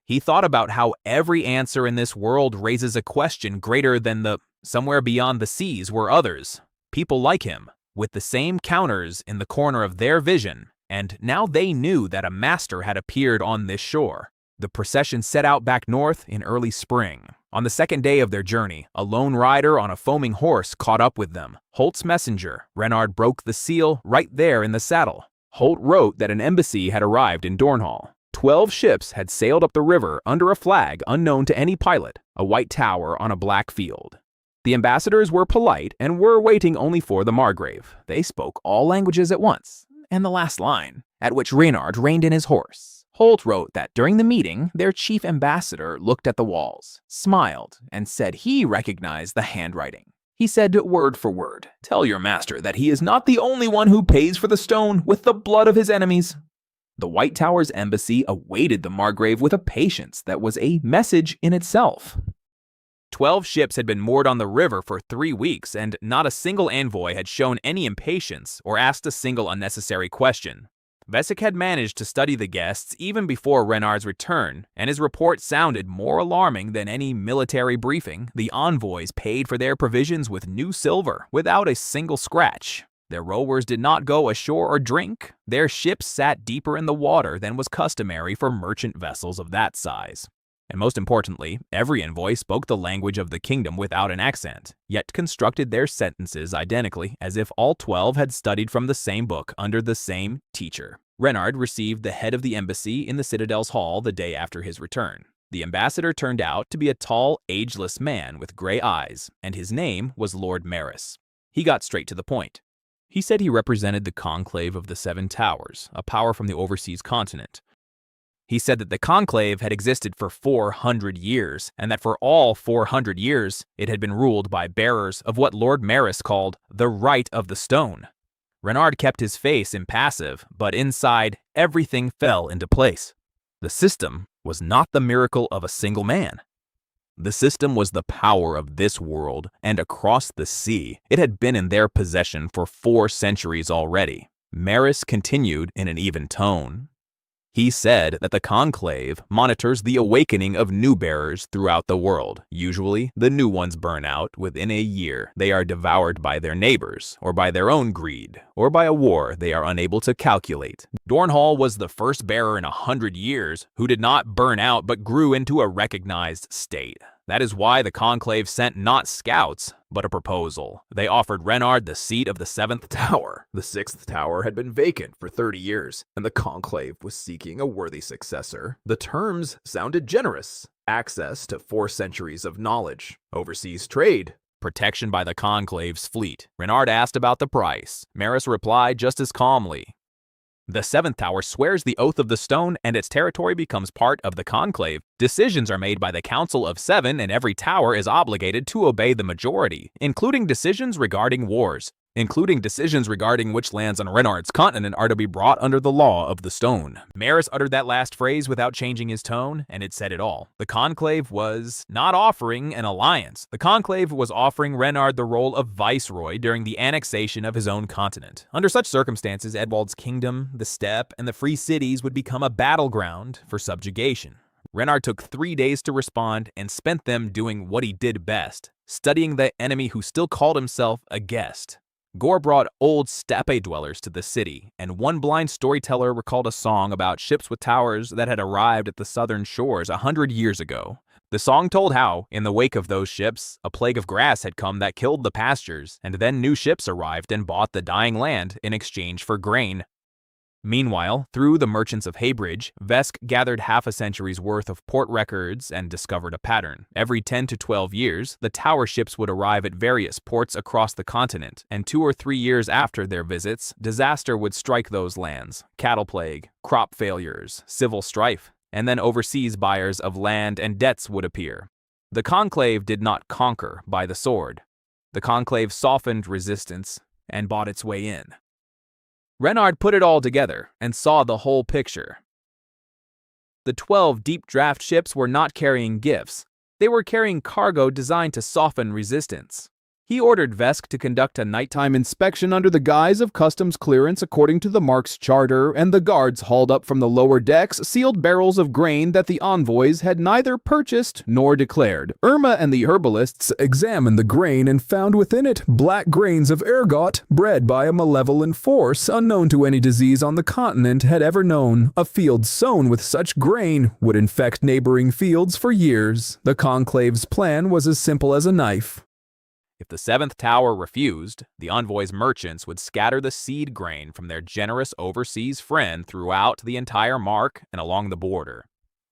He thought about how every answer in this world raises a question greater than the somewhere beyond the seas were others, people like him, with the same counters in the corner of their vision, and now they knew that a master had appeared on this shore. The procession set out back north in early spring. On the second day of their journey, a lone rider on a foaming horse caught up with them. Holt's messenger, Renard broke the seal right there in the saddle. Holt wrote that an embassy had arrived in Dornhall. 12 ships had sailed up the river under a flag unknown to any pilot, a white tower on a black field. The ambassadors were polite and were waiting only for the Margrave. They spoke all languages at once, and the last line, at which Renard reined in his horse. Holt wrote that during the meeting, their chief ambassador looked at the walls, smiled, and said he recognized the handwriting. He said word for word, "Tell your master that he is not the only one who pays for the stone with the blood of his enemies." The White Tower's embassy awaited the Margrave with a patience that was a message in itself. 12 ships had been moored on the river for 3 weeks, and not a single envoy had shown any impatience or asked a single unnecessary question. Vesic had managed to study the guests even before Renard's return, and his report sounded more alarming than any military briefing. The envoys paid for their provisions with new silver, without a single scratch. Their rowers did not go ashore or drink. Their ships sat deeper in the water than was customary for merchant vessels of that size. And most importantly, every envoy spoke the language of the kingdom without an accent, yet constructed their sentences identically as if all 12 had studied from the same book under the same teacher. Renard received the head of the embassy in the Citadel's hall the day after his return. The ambassador turned out to be a tall, ageless man with gray eyes, and his name was Lord Maris. He got straight to the point. He said he represented the conclave of the 7 Towers, a power from the overseas continent. He said that the conclave had existed for 400 years, and that for all 400 years, it had been ruled by bearers of what Lord Maris called the right of the stone. Renard kept his face impassive, but inside, everything fell into place. The system was not the miracle of a single man. The system was the power of this world, and across the sea, it had been in their possession for 4 centuries already. Maris continued in an even tone. He said that the conclave monitors the awakening of new bearers throughout the world. Usually, the new ones burn out within a year. They are devoured by their neighbors, or by their own greed, or by a war they are unable to calculate. Dornhall was the first bearer in 100 years who did not burn out but grew into a recognized state. That is why the conclave sent not scouts, but a proposal. They offered Renard the seat of the 7th Tower. The 6th Tower had been vacant for 30 years, and the conclave was seeking a worthy successor. The terms sounded generous. Access to 4 centuries of knowledge, overseas trade, protection by the conclave's fleet. Renard asked about the price. Maris replied just as calmly. The 7th Tower swears the Oath of the Stone, and its territory becomes part of the conclave. Decisions are made by the Council of 7, and every tower is obligated to obey the majority, including decisions regarding wars. including decisions regarding which lands on Renard's continent are to be brought under the law of the stone. Maris uttered that last phrase without changing his tone, and it said it all. The Conclave was not offering an alliance. The Conclave was offering Renard the role of viceroy during the annexation of his own continent. Under such circumstances, Edwald's kingdom, the steppe, and the free cities would become a battleground for subjugation. Renard took 3 days to respond and spent them doing what he did best, studying the enemy who still called himself a guest. Gore brought old steppe dwellers to the city, and one blind storyteller recalled a song about ships with towers that had arrived at the southern shores 100 years ago. The song told how, in the wake of those ships, a plague of grass had come that killed the pastures, and then new ships arrived and bought the dying land in exchange for grain. Meanwhile, through the merchants of Heybridge, Vesk gathered half a century's worth of port records and discovered a pattern. Every 10 to 12 years, the tower ships would arrive at various ports across the continent, and 2 or 3 years after their visits, disaster would strike those lands: cattle plague, crop failures, civil strife, and then overseas buyers of land and debts would appear. The Conclave did not conquer by the sword. The Conclave softened resistance and bought its way in. Renard put it all together and saw the whole picture. The 12 deep draft ships were not carrying gifts. They were carrying cargo designed to soften resistance. He ordered Vesk to conduct a nighttime inspection under the guise of customs clearance according to the Mark's charter, and the guards hauled up from the lower decks sealed barrels of grain that the envoys had neither purchased nor declared. Irma and the herbalists examined the grain and found within it black grains of ergot bred by a malevolent force unknown to any disease on the continent had ever known. A field sown with such grain would infect neighboring fields for years. The Conclave's plan was as simple as a knife. If the 7th tower refused, the envoy's merchants would scatter the seed grain from their generous overseas friend throughout the entire mark and along the border.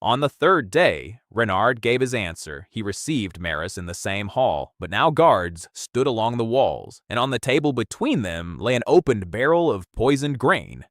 On the 3rd day, Renard gave his answer. He received Maris in the same hall, but now guards stood along the walls, and on the table between them lay an opened barrel of poisoned grain.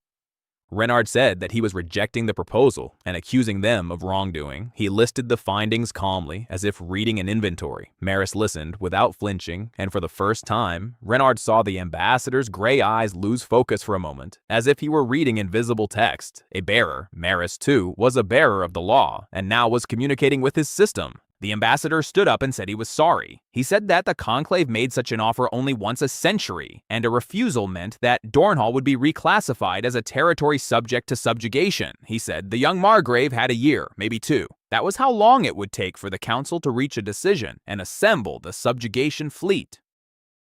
Renard said that he was rejecting the proposal and accusing them of wrongdoing. He listed the findings calmly, as if reading an inventory. Maris listened without flinching, and for the first time, Renard saw the ambassador's gray eyes lose focus for a moment, as if he were reading invisible text. A bearer, Maris too, was a bearer of the law, and now was communicating with his system. The ambassador stood up and said he was sorry. He said that the Conclave made such an offer only once a century, and a refusal meant that Dornhall would be reclassified as a territory subject to subjugation. He said the young Margrave had a year, maybe 2. That was how long it would take for the council to reach a decision and assemble the subjugation fleet.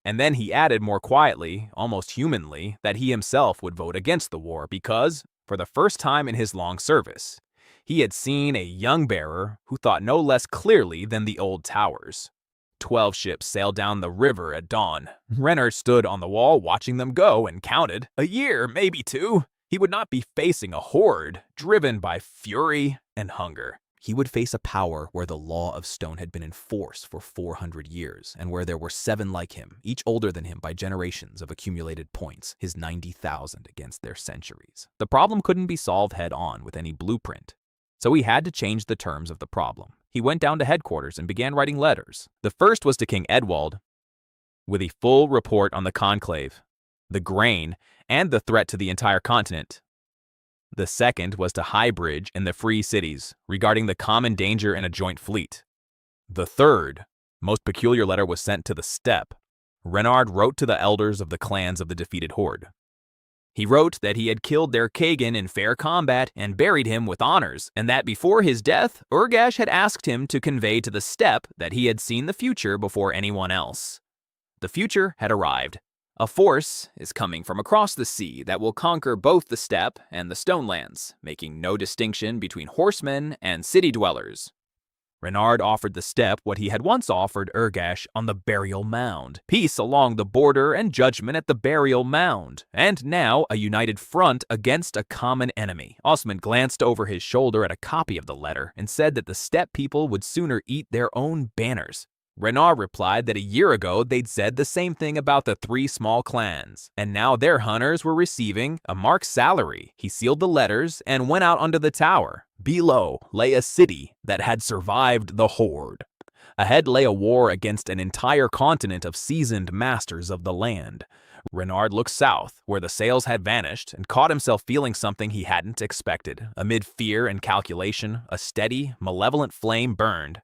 And then he added more quietly, almost humanly, that he himself would vote against the war because, for the first time in his long service, he had seen a young bearer who thought no less clearly than the old towers. 12 ships sailed down the river at dawn. Renard stood on the wall watching them go and counted. A year, maybe 2. He would not be facing a horde driven by fury and hunger. He would face a power where the law of stone had been in force for 400 years, and where there were 7 like him, each older than him by generations of accumulated points, his 90,000 against their centuries. The problem couldn't be solved head-on with any blueprint. So he had to change the terms of the problem. He went down to headquarters and began writing letters. The first was to King Edwald, with a full report on the Conclave, the grain, and the threat to the entire continent. The second was to Heybridge and the Free Cities, regarding the common danger in a joint fleet. The third, most peculiar letter was sent to the steppe. Renard wrote to the elders of the clans of the defeated horde. He wrote that he had killed their Kagan in fair combat and buried him with honors, and that before his death, Urgash had asked him to convey to the steppe that he had seen the future before anyone else. The future had arrived. A force is coming from across the sea that will conquer both the steppe and the stonelands, making no distinction between horsemen and city dwellers. Renard offered the steppe what he had once offered Urgash on the burial mound: peace along the border and judgment at the burial mound, and now a united front against a common enemy. Osman glanced over his shoulder at a copy of the letter and said that the steppe people would sooner eat their own banners. Renard replied that a year ago they'd said the same thing about the 3 small clans, and now their hunters were receiving a marked salary. He sealed the letters and went out under the tower. Below lay a city that had survived the horde. Ahead lay a war against an entire continent of seasoned masters of the land. Renard looked south, where the sails had vanished, and caught himself feeling something he hadn't expected. Amid fear and calculation, a steady, malevolent flame burned.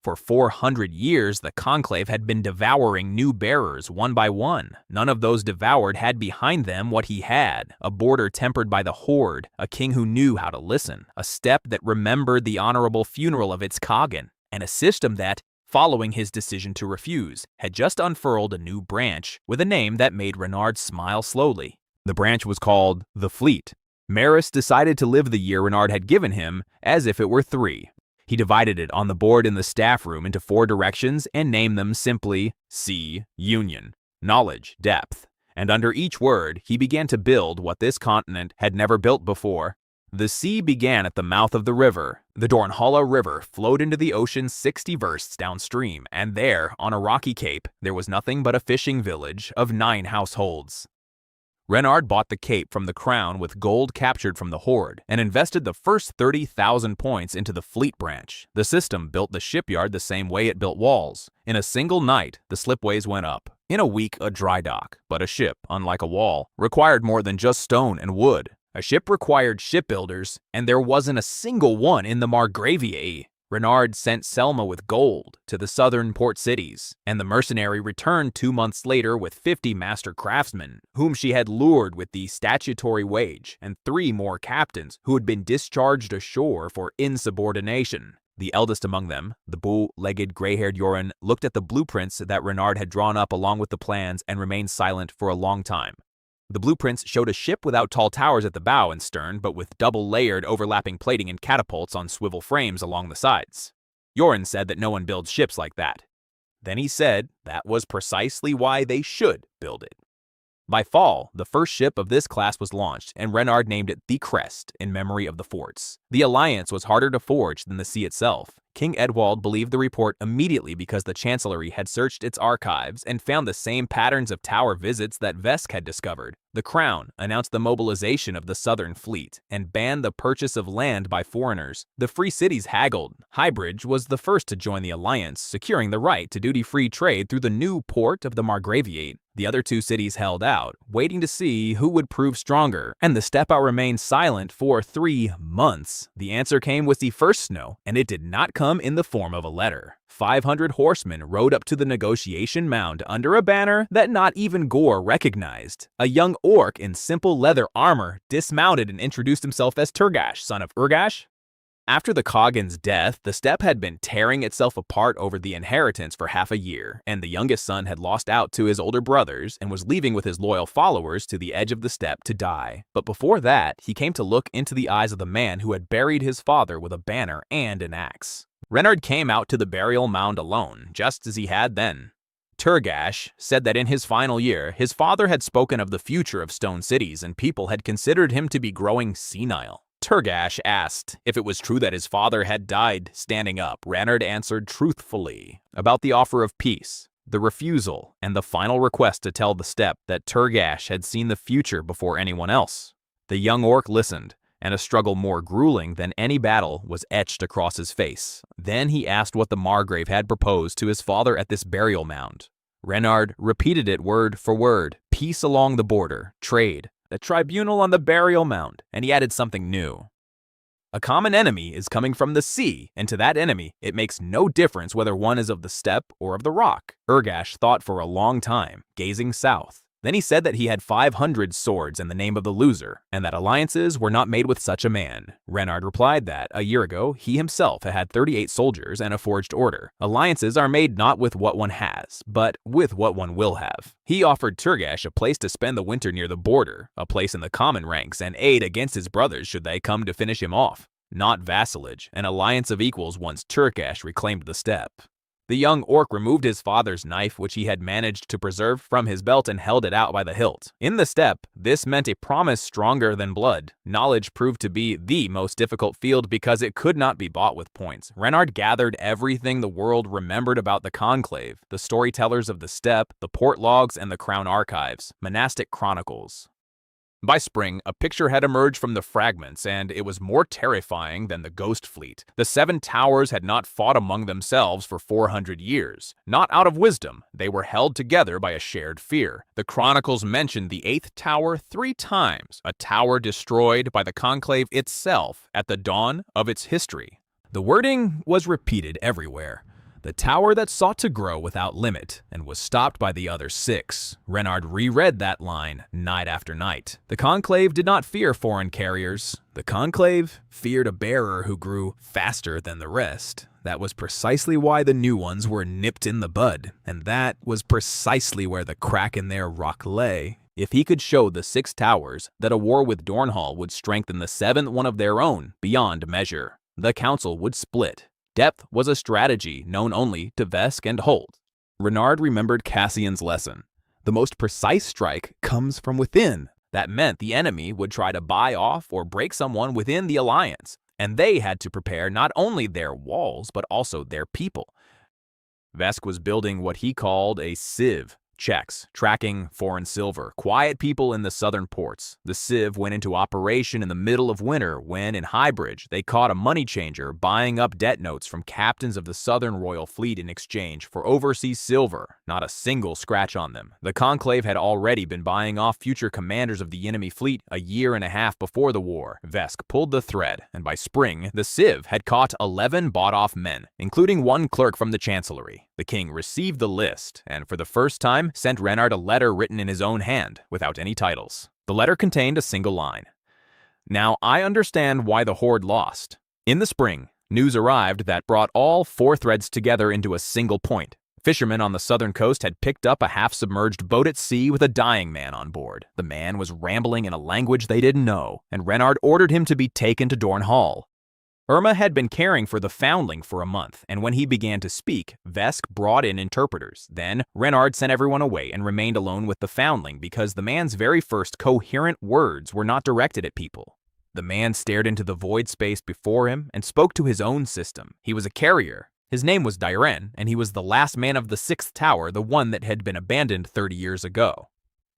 For 400 years, the conclave had been devouring new bearers one by one. None of those devoured had behind them what he had: a border tempered by the horde, a king who knew how to listen, a step that remembered the honorable funeral of its Kagan, and a system that, following his decision to refuse, had just unfurled a new branch with a name that made Renard smile slowly. The branch was called the Fleet. Maris decided to live the year Renard had given him as if it were 3. He divided it on the board in the staff room into 4 directions and named them simply Sea, Union, Knowledge, Depth. And under each word, he began to build what this continent had never built before. The sea began at the mouth of the river. The Dornhalla River flowed into the ocean 60 versts downstream, and there, on a rocky cape, there was nothing but a fishing village of 9 households. Renard bought the cape from the crown with gold captured from the horde and invested the first 30,000 points into the fleet branch. The system built the shipyard the same way it built walls. In a single night, the slipways went up. In a week, a dry dock. But a ship, unlike a wall, required more than just stone and wood. A ship required shipbuilders, and there wasn't a single one in the Margraviae. Renard sent Selma with gold to the southern port cities, and the mercenary returned 2 months later with 50 master craftsmen, whom she had lured with the statutory wage, and 3 more captains who had been discharged ashore for insubordination. The eldest among them, the bow-legged, gray-haired Yoren, looked at the blueprints that Renard had drawn up along with the plans and remained silent for a long time. The blueprints showed a ship without tall towers at the bow and stern, but with double-layered overlapping plating and catapults on swivel frames along the sides. Yoren said that no one builds ships like that. Then he said that was precisely why they should build it. By fall, the first ship of this class was launched, and Renard named it the Crest in memory of the forts. The alliance was harder to forge than the sea itself. King Edwald believed the report immediately because the Chancellery had searched its archives and found the same patterns of tower visits that Vesk had discovered. The Crown announced the mobilization of the Southern Fleet and banned the purchase of land by foreigners. The free cities haggled. Highbridge was the first to join the alliance, securing the right to duty-free trade through the new port of the Margraviate. The other 2 cities held out, waiting to see who would prove stronger, and the steppe remained silent for 3 months. The answer came with the first snow, and it did not come in the form of a letter. 500 horsemen rode up to the negotiation mound under a banner that not even Gore recognized. A young orc in simple leather armor dismounted and introduced himself as Turgash, son of Urgash. After the Kagan's death, the steppe had been tearing itself apart over the inheritance for half a year, and the youngest son had lost out to his older brothers and was leaving with his loyal followers to the edge of the steppe to die. But before that, he came to look into the eyes of the man who had buried his father with a banner and an axe. Renard came out to the burial mound alone, just as he had then. Turgash said that in his final year, his father had spoken of the future of stone cities, and people had considered him to be growing senile. Turgash asked if it was true that his father had died standing up. Renard answered truthfully about the offer of peace, the refusal, and the final request to tell the steppe that Turgash had seen the future before anyone else. The young orc listened, and a struggle more grueling than any battle was etched across his face. Then he asked what the Margrave had proposed to his father at this burial mound. Renard repeated it word for word: peace along the border, trade, a tribunal on the burial mound, and he added something new. A common enemy is coming from the sea, and to that enemy, it makes no difference whether one is of the steppe or of the rock. Urgash thought for a long time, gazing south. Then he said that he had 500 swords in the name of the loser, and that alliances were not made with such a man. Renard replied that, a year ago, he himself had 38 soldiers and a forged order. Alliances are made not with what one has, but with what one will have. He offered Turgash a place to spend the winter near the border, a place in the common ranks, and aid against his brothers should they come to finish him off. Not vassalage, an alliance of equals once Turgash reclaimed the steppe. The young orc removed his father's knife, which he had managed to preserve, from his belt and held it out by the hilt. In the steppe, this meant a promise stronger than blood. Knowledge proved to be the most difficult field because it could not be bought with points. Renard gathered everything the world remembered about the conclave: the storytellers of the steppe, the port logs, and the crown archives, monastic chronicles. By spring, a picture had emerged from the fragments, and it was more terrifying than the Ghost Fleet. The Seven Towers had not fought among themselves for 400 years. Not out of wisdom, they were held together by a shared fear. The chronicles mentioned the Eighth Tower 3 times, a tower destroyed by the Conclave itself at the dawn of its history. The wording was repeated everywhere. The tower that sought to grow without limit and was stopped by the other 6. Renard reread that line night after night. The Conclave did not fear foreign carriers. The Conclave feared a bearer who grew faster than the rest. That was precisely why the new ones were nipped in the bud, and that was precisely where the crack in their rock lay. If he could show the 6 towers that a war with Dornhall would strengthen the 7th one of their own beyond measure, the council would split. Depth was a strategy known only to Vesk and Holt. Renard remembered Cassian's lesson. The most precise strike comes from within. That meant the enemy would try to buy off or break someone within the alliance, and they had to prepare not only their walls, but also their people. Vesk was building what he called a sieve. Checks, tracking foreign silver, quiet people in the southern ports. The sieve went into operation in the middle of winter when, in Highbridge, they caught a money changer buying up debt notes from captains of the Southern Royal Fleet in exchange for overseas silver. Not a single scratch on them. The Conclave had already been buying off future commanders of the enemy fleet a year and a half before the war. Vesk pulled the thread, and by spring, the sieve had caught 11 bought-off men, including 1 clerk from the Chancellery. The king received the list, and for the first time, sent Renard a letter written in his own hand, without any titles. The letter contained a single line. Now, I understand why the Horde lost. In the spring, news arrived that brought all 4 threads together into a single point. Fishermen on the southern coast had picked up a half-submerged boat at sea with a dying man on board. The man was rambling in a language they didn't know, and Renard ordered him to be taken to Dornhall. Irma had been caring for the foundling for a month, and when he began to speak, Vesk brought in interpreters. Then, Renard sent everyone away and remained alone with the foundling because the man's very first coherent words were not directed at people. The man stared into the void space before him and spoke to his own system. He was a carrier. His name was Dairen, and he was the last man of the 6th tower, the one that had been abandoned 30 years ago.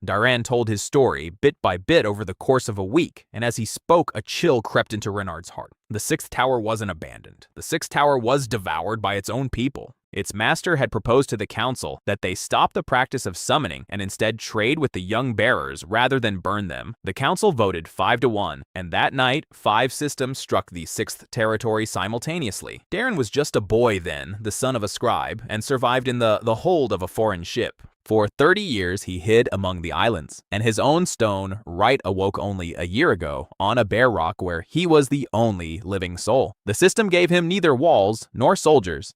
Dairen told his story bit by bit over the course of a week, and as he spoke, a chill crept into Renard's heart. The 6th tower wasn't abandoned. The 6th tower was devoured by its own people. Its master had proposed to the council that they stop the practice of summoning and instead trade with the young bearers rather than burn them. The council voted 5-1, and that night, 5 systems struck the 6th territory simultaneously. Darren was just a boy then, the son of a scribe, and survived in the hold of a foreign ship. For 30 years, he hid among the islands, and his own stone right awoke only a year ago on a bare rock where he was the only living soul. The system gave him neither walls nor soldiers.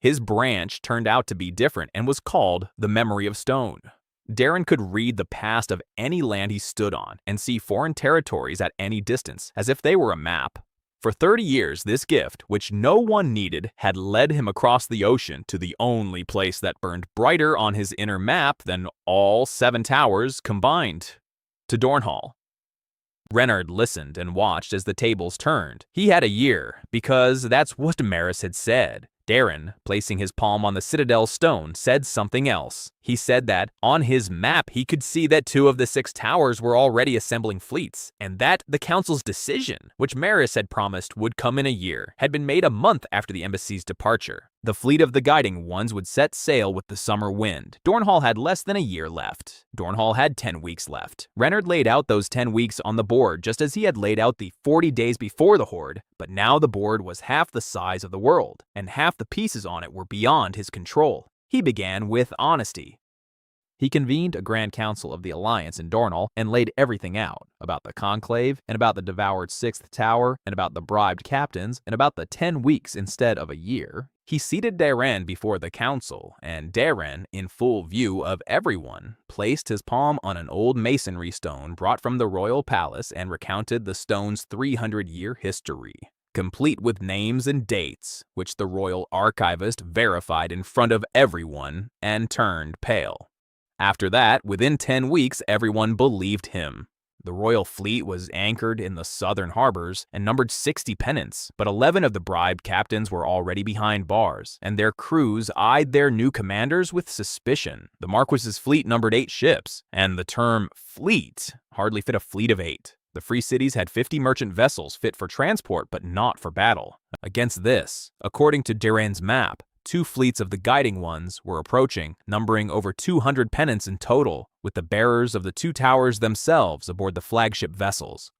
His branch turned out to be different and was called the Memory of Stone. Darren could read the past of any land he stood on and see foreign territories at any distance, as if they were a map. For 30 years, this gift, which no one needed, had led him across the ocean to the only place that burned brighter on his inner map than all 7 towers combined, to Dornhall. Renard listened and watched as the tables turned. He had a year, because that's what Maris had said. Darren, placing his palm on the Citadel stone, said something else. He said that, on his map, he could see that 2 of the 6 towers were already assembling fleets, and that the council's decision, which Maris had promised would come in a year, had been made a month after the embassy's departure. The fleet of the guiding ones would set sail with the summer wind. Dornhall had less than a year left. Dornhall had 10 weeks left. Renard laid out those 10 weeks on the board just as he had laid out the 40 days before the Horde, but now the board was half the size of the world, and half the pieces on it were beyond his control. He began with honesty. He convened a Grand Council of the Alliance in Dornhall and laid everything out, about the Conclave, and about the devoured 6th Tower, and about the bribed captains, and about the 10 weeks instead of a year. He seated Darren before the council, and Darren, in full view of everyone, placed his palm on an old masonry stone brought from the royal palace and recounted the stone's 300-year history, complete with names and dates, which the royal archivist verified in front of everyone and turned pale. After that, within 10 weeks, everyone believed him. The royal fleet was anchored in the southern harbors and numbered 60 pennants, but 11 of the bribed captains were already behind bars, and their crews eyed their new commanders with suspicion. The Marquis's fleet numbered 8 ships, and the term fleet hardly fit a fleet of 8. The free cities had 50 merchant vessels fit for transport but not for battle. Against this, according to Duran's map, 2 fleets of the guiding ones were approaching, numbering over 200 pennants in total, with the bearers of the 2 towers themselves aboard the flagship vessels.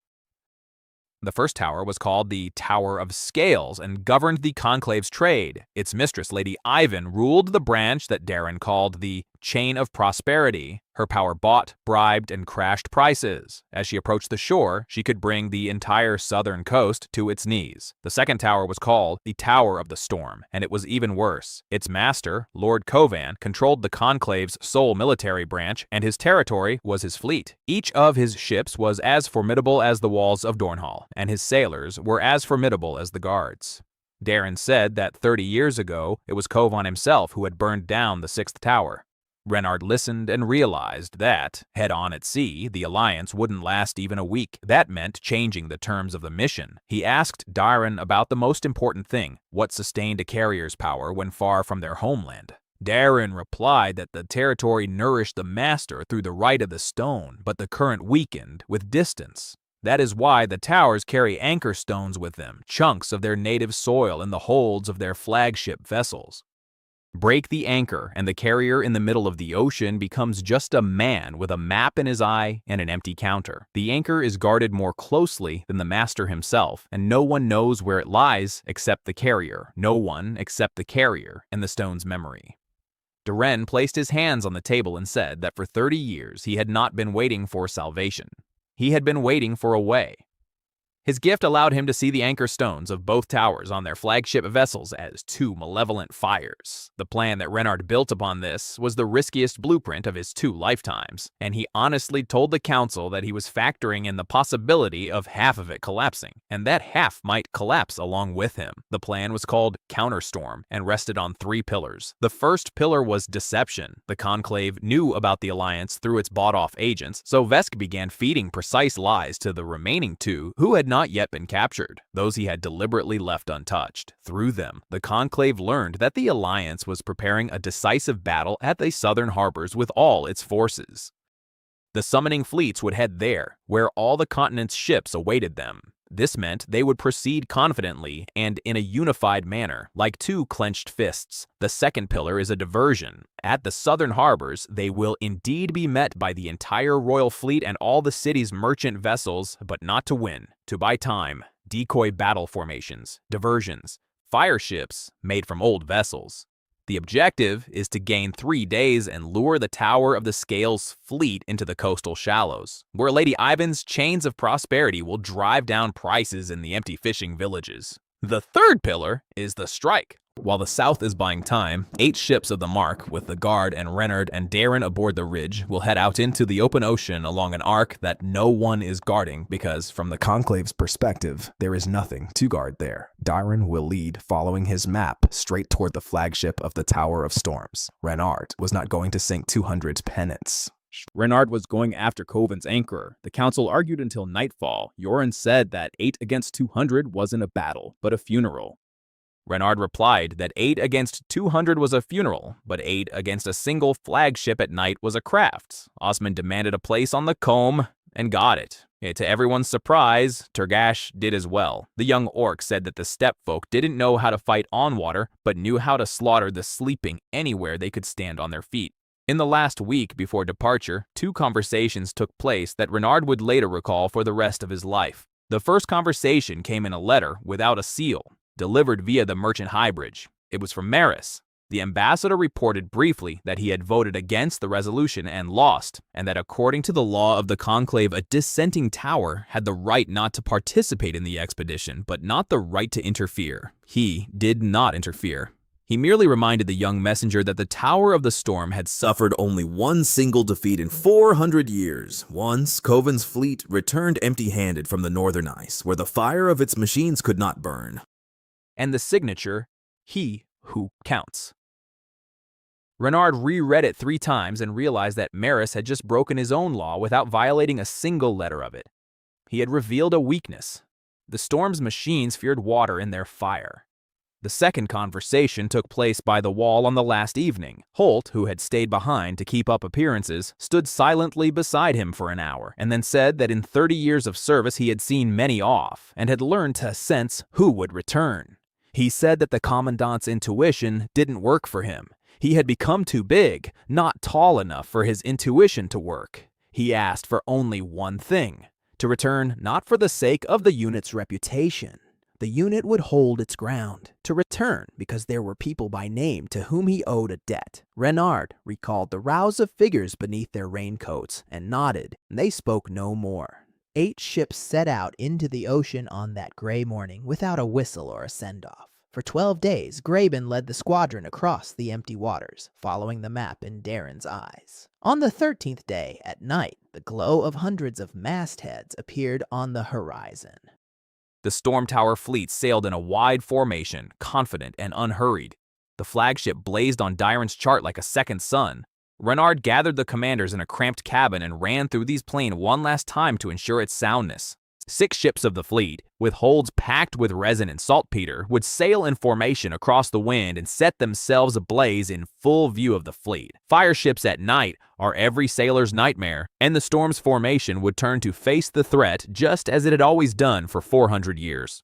The first tower was called the Tower of Scales and governed the conclave's trade. Its mistress, Lady Ivan, ruled the branch that Darren called the Chain of Prosperity. Her power bought, bribed, and crashed prices. As she approached the shore, she could bring the entire southern coast to its knees. The second tower was called the Tower of the Storm, and it was even worse. Its master, Lord Kovan, controlled the conclave's sole military branch, and his territory was his fleet. Each of his ships was as formidable as the walls of Dornhall, and his sailors were as formidable as the guards. Darren said that 30 years ago, it was Kovan himself who had burned down the 6th tower. Renard listened and realized that, head on at sea, the alliance wouldn't last even a week. That meant changing the terms of the mission. He asked Darren about the most important thing, what sustained a carrier's power when far from their homeland. Darren replied that the territory nourished the master through the right of the stone, but the current weakened with distance. That is why the towers carry anchor stones with them, chunks of their native soil in the holds of their flagship vessels. Break the anchor, and the carrier in the middle of the ocean becomes just a man with a map in his eye and an empty counter. The anchor is guarded more closely than the master himself, and no one knows where it lies except the carrier, no one except the carrier and the stone's memory. Duran placed his hands on the table and said that for 30 years he had not been waiting for salvation. He had been waiting for a way. His gift allowed him to see the anchor stones of both towers on their flagship vessels as 2 malevolent fires. The plan that Renard built upon this was the riskiest blueprint of his 2 lifetimes, and he honestly told the council that he was factoring in the possibility of half of it collapsing, and that half might collapse along with him. The plan was called Counterstorm and rested on 3 pillars. The first pillar was deception. The Conclave knew about the alliance through its bought-off agents, so Vesk began feeding precise lies to the remaining 2 who had not yet been captured, those he had deliberately left untouched. Through them, the Conclave learned that the Alliance was preparing a decisive battle at the southern harbors with all its forces. The summoning fleets would head there, where all the continent's ships awaited them. This meant they would proceed confidently and in a unified manner, like 2 clenched fists. The second pillar is a diversion. At the southern harbors, they will indeed be met by the entire royal fleet and all the city's merchant vessels, but not to win, to buy time, decoy battle formations, diversions, fire ships made from old vessels. The objective is to gain 3 days and lure the Tower of the Scales fleet into the coastal shallows, where Lady Ivan's chains of prosperity will drive down prices in the empty fishing villages. The third pillar is the strike. While the South is buying time, 8 ships of the Mark, with the Guard and Renard and Darren aboard the Ridge, will head out into the open ocean along an arc that no one is guarding because, from the Conclave's perspective, there is nothing to guard there. Darren will lead, following his map, straight toward the flagship of the Tower of Storms. Renard was not going to sink 200 pennants. Renard was going after Kovan's anchor. The council argued until nightfall. Yoren said that 8 against 200 wasn't a battle, but a funeral. Renard replied that 8 against 200 was a funeral, but 8 against a single flagship at night was a craft. Osman demanded a place on the comb and got it. To everyone's surprise, Turgash did as well. The young orc said that the steppe folk didn't know how to fight on water, but knew how to slaughter the sleeping anywhere they could stand on their feet. In the last week before departure, 2 conversations took place that Renard would later recall for the rest of his life. The first conversation came in a letter without a seal, delivered via the merchant high bridge. It was from Maris. The ambassador reported briefly that he had voted against the resolution and lost, and that according to the law of the Conclave, a dissenting tower had the right not to participate in the expedition, but not the right to interfere. He did not interfere. He merely reminded the young messenger that the Tower of the Storm had suffered only one single defeat in 400 years. Once, Kovan's fleet returned empty-handed from the northern ice, where the fire of its machines could not burn. And the signature, "He who counts." Renard reread it 3 times and realized that Maris had just broken his own law without violating a single letter of it. He had revealed a weakness. The storm's machines feared water in their fire. The second conversation took place by the wall on the last evening. Holt, who had stayed behind to keep up appearances, stood silently beside him for an hour and then said that in 30 years of service he had seen many off and had learned to sense who would return. He said that the commandant's intuition didn't work for him. He had become too big, not tall enough for his intuition to work. He asked for only one thing: to return not for the sake of the unit's reputation. The unit would hold its ground, to return because there were people by name to whom he owed a debt. Renard recalled the rows of figures beneath their raincoats and nodded, and they spoke no more. 8 ships set out into the ocean on that gray morning without a whistle or a send-off. For 12 days, Graben led the squadron across the empty waters, following the map in Darren's eyes. On the 13th day, at night, the glow of hundreds of mastheads appeared on the horizon. The Storm Tower fleet sailed in a wide formation, confident and unhurried. The flagship blazed on Darren's chart like a second sun. Renard gathered the commanders in a cramped cabin and ran through these planes one last time to ensure its soundness. 6 ships of the fleet, with holds packed with resin and saltpeter, would sail in formation across the wind and set themselves ablaze in full view of the fleet. Fire ships at night are every sailor's nightmare, and the storm's formation would turn to face the threat just as it had always done for 400 years.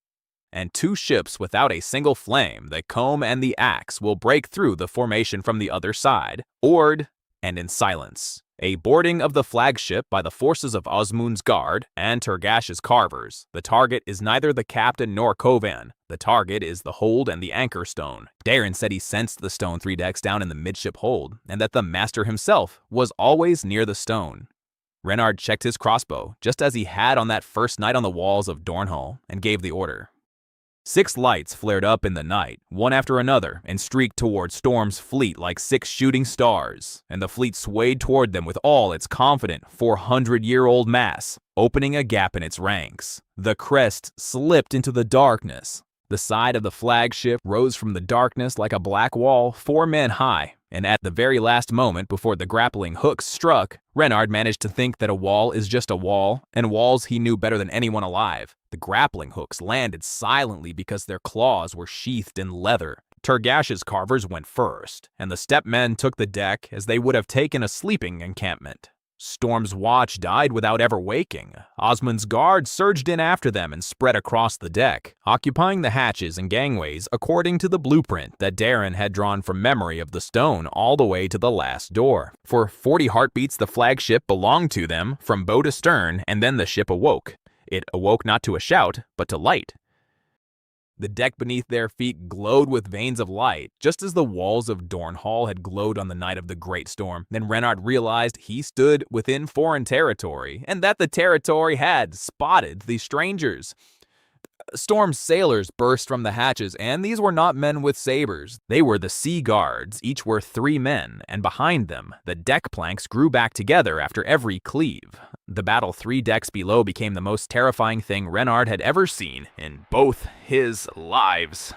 And 2 ships without a single flame, the comb and the axe, will break through the formation from the other side, oared and in silence. A boarding of the flagship by the forces of Osmund's guard and Turgash's carvers. The target is neither the captain nor Kovan. The target is the hold and the anchor stone. Darren said he sensed the stone 3 decks down in the midship hold, and that the master himself was always near the stone. Renard checked his crossbow, just as he had on that first night on the walls of Dornhall, and gave the order. 6 lights flared up in the night, one after another, and streaked toward Storm's fleet like 6 shooting stars, and the fleet swayed toward them with all its confident 400-year-old mass, opening a gap in its ranks. The crest slipped into the darkness. The side of the flagship rose from the darkness like a black wall 4 men high, and at the very last moment before the grappling hooks struck, Renard managed to think that a wall is just a wall, and walls he knew better than anyone alive. The grappling hooks landed silently because their claws were sheathed in leather. Turgash's carvers went first, and the stepmen took the deck as they would have taken a sleeping encampment. Storm's watch died without ever waking. Osmund's guard surged in after them and spread across the deck, occupying the hatches and gangways according to the blueprint that Darren had drawn from memory of the stone all the way to the last door. For 40 heartbeats the flagship belonged to them, from bow to stern, and then the ship awoke. It awoke not to a shout, but to light. The deck beneath their feet glowed with veins of light, just as the walls of Dornhall had glowed on the night of the Great Storm. Then Renard realized he stood within foreign territory, and that the territory had spotted the strangers. Storm's sailors burst from the hatches, and these were not men with sabers. They were the sea guards, each were 3 men, and behind them, the deck planks grew back together after every cleave. The battle 3 decks below became the most terrifying thing Renard had ever seen in both his lives.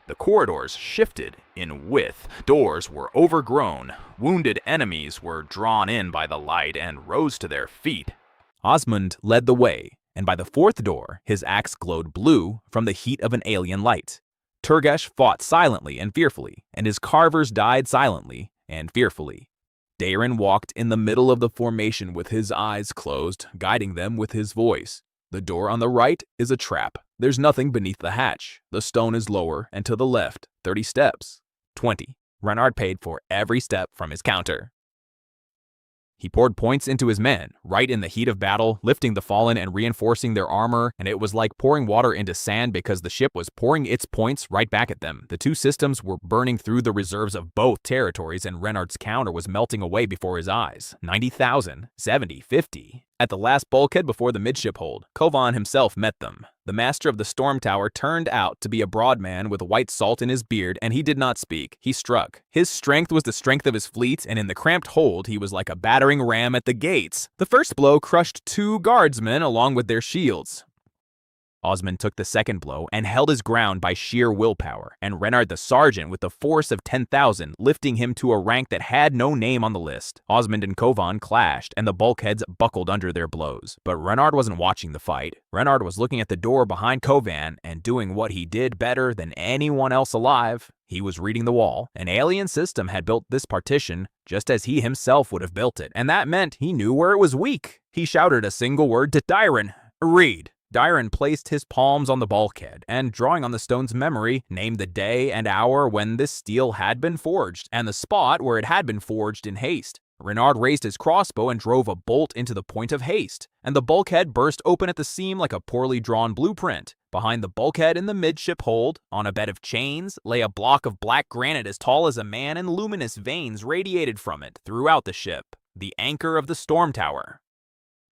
The corridors shifted in width, doors were overgrown, wounded enemies were drawn in by the light and rose to their feet. Osmund led the way, and by the 4th door, his axe glowed blue from the heat of an alien light. Turgash fought silently and fearfully, and his carvers died silently and fearfully. Darren walked in the middle of the formation with his eyes closed, guiding them with his voice. The door on the right is a trap. There's nothing beneath the hatch. The stone is lower, and to the left, 30 steps. 20. Renard paid for every step from his counter. He poured points into his men, right in the heat of battle, lifting the fallen and reinforcing their armor, and it was like pouring water into sand because the ship was pouring its points right back at them. The 2 systems were burning through the reserves of both territories, and Renard's counter was melting away before his eyes. 90,000, 70, 50. At the last bulkhead before the midship hold, Kovan himself met them. The master of the storm tower turned out to be a broad man with white salt in his beard, and he did not speak. He struck. His strength was the strength of his fleet, and in the cramped hold he was like a battering ram at the gates. The first blow crushed 2 guardsmen along with their shields. Osmond took the second blow and held his ground by sheer willpower, and Renard the sergeant with the force of 10,000 lifting him to a rank that had no name on the list. Osmond and Kovan clashed, and the bulkheads buckled under their blows. But Renard wasn't watching the fight. Renard was looking at the door behind Kovan and doing what he did better than anyone else alive. He was reading the wall. An alien system had built this partition just as he himself would have built it, and that meant he knew where it was weak. He shouted a single word to Dyron: "Read." Dyron placed his palms on the bulkhead and, drawing on the stone's memory, named the day and hour when this steel had been forged, and the spot where it had been forged in haste. Renard raised his crossbow and drove a bolt into the point of haste, and the bulkhead burst open at the seam like a poorly drawn blueprint. Behind the bulkhead in the midship hold, on a bed of chains, lay a block of black granite as tall as a man, and luminous veins radiated from it throughout the ship, the anchor of the storm tower.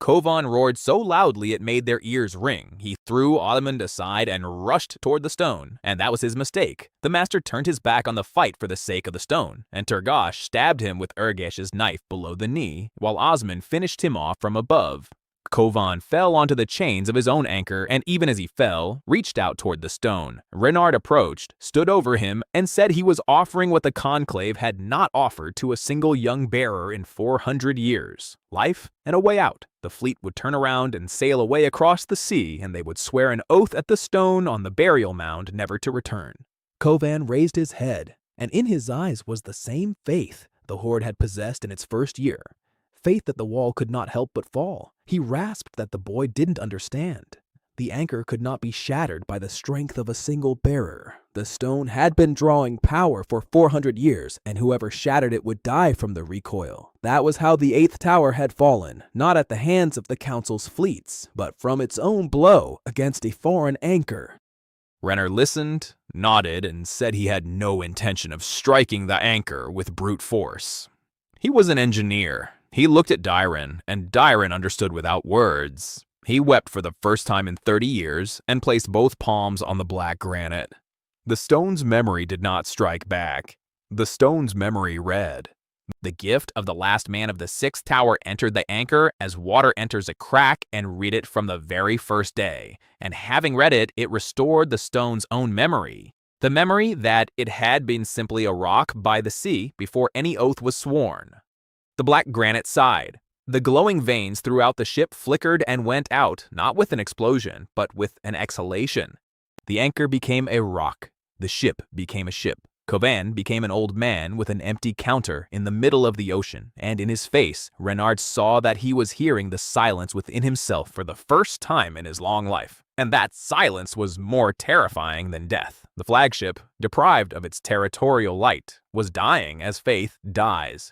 Kovan roared so loudly it made their ears ring. He threw Osmond aside and rushed toward the stone, and that was his mistake. The master turned his back on the fight for the sake of the stone, and Turgosh stabbed him with Urgesh's knife below the knee, while Osmond finished him off from above. Kovan fell onto the chains of his own anchor, and even as he fell, reached out toward the stone. Renard approached, stood over him, and said he was offering what the conclave had not offered to a single young bearer in 400 years: life and a way out. The fleet would turn around and sail away across the sea, and they would swear an oath at the stone on the burial mound never to return. Kovan raised his head, and in his eyes was the same faith the Horde had possessed in its first year. Faith that the wall could not help but fall. He rasped that the boy didn't understand. The anchor could not be shattered by the strength of a single bearer. The stone had been drawing power for 400 years, and whoever shattered it would die from the recoil. That was how the 8th tower had fallen, not at the hands of the council's fleets, but from its own blow against a foreign anchor. Renner listened, nodded, and said he had no intention of striking the anchor with brute force. He was an engineer. He looked at Dyron, and Dyron understood without words. He wept for the first time in 30 years and placed both palms on the black granite. The stone's memory did not strike back. The stone's memory read, "The gift of the last man of the 6th tower entered the anchor as water enters a crack, and read it from the very first day. And having read it, it restored the stone's own memory. The memory that it had been simply a rock by the sea before any oath was sworn." The black granite sighed. The glowing veins throughout the ship flickered and went out, not with an explosion, but with an exhalation. The anchor became a rock. The ship became a ship. Kovan became an old man with an empty counter in the middle of the ocean, and in his face, Renard saw that he was hearing the silence within himself for the first time in his long life. And that silence was more terrifying than death. The flagship, deprived of its territorial light, was dying as faith dies.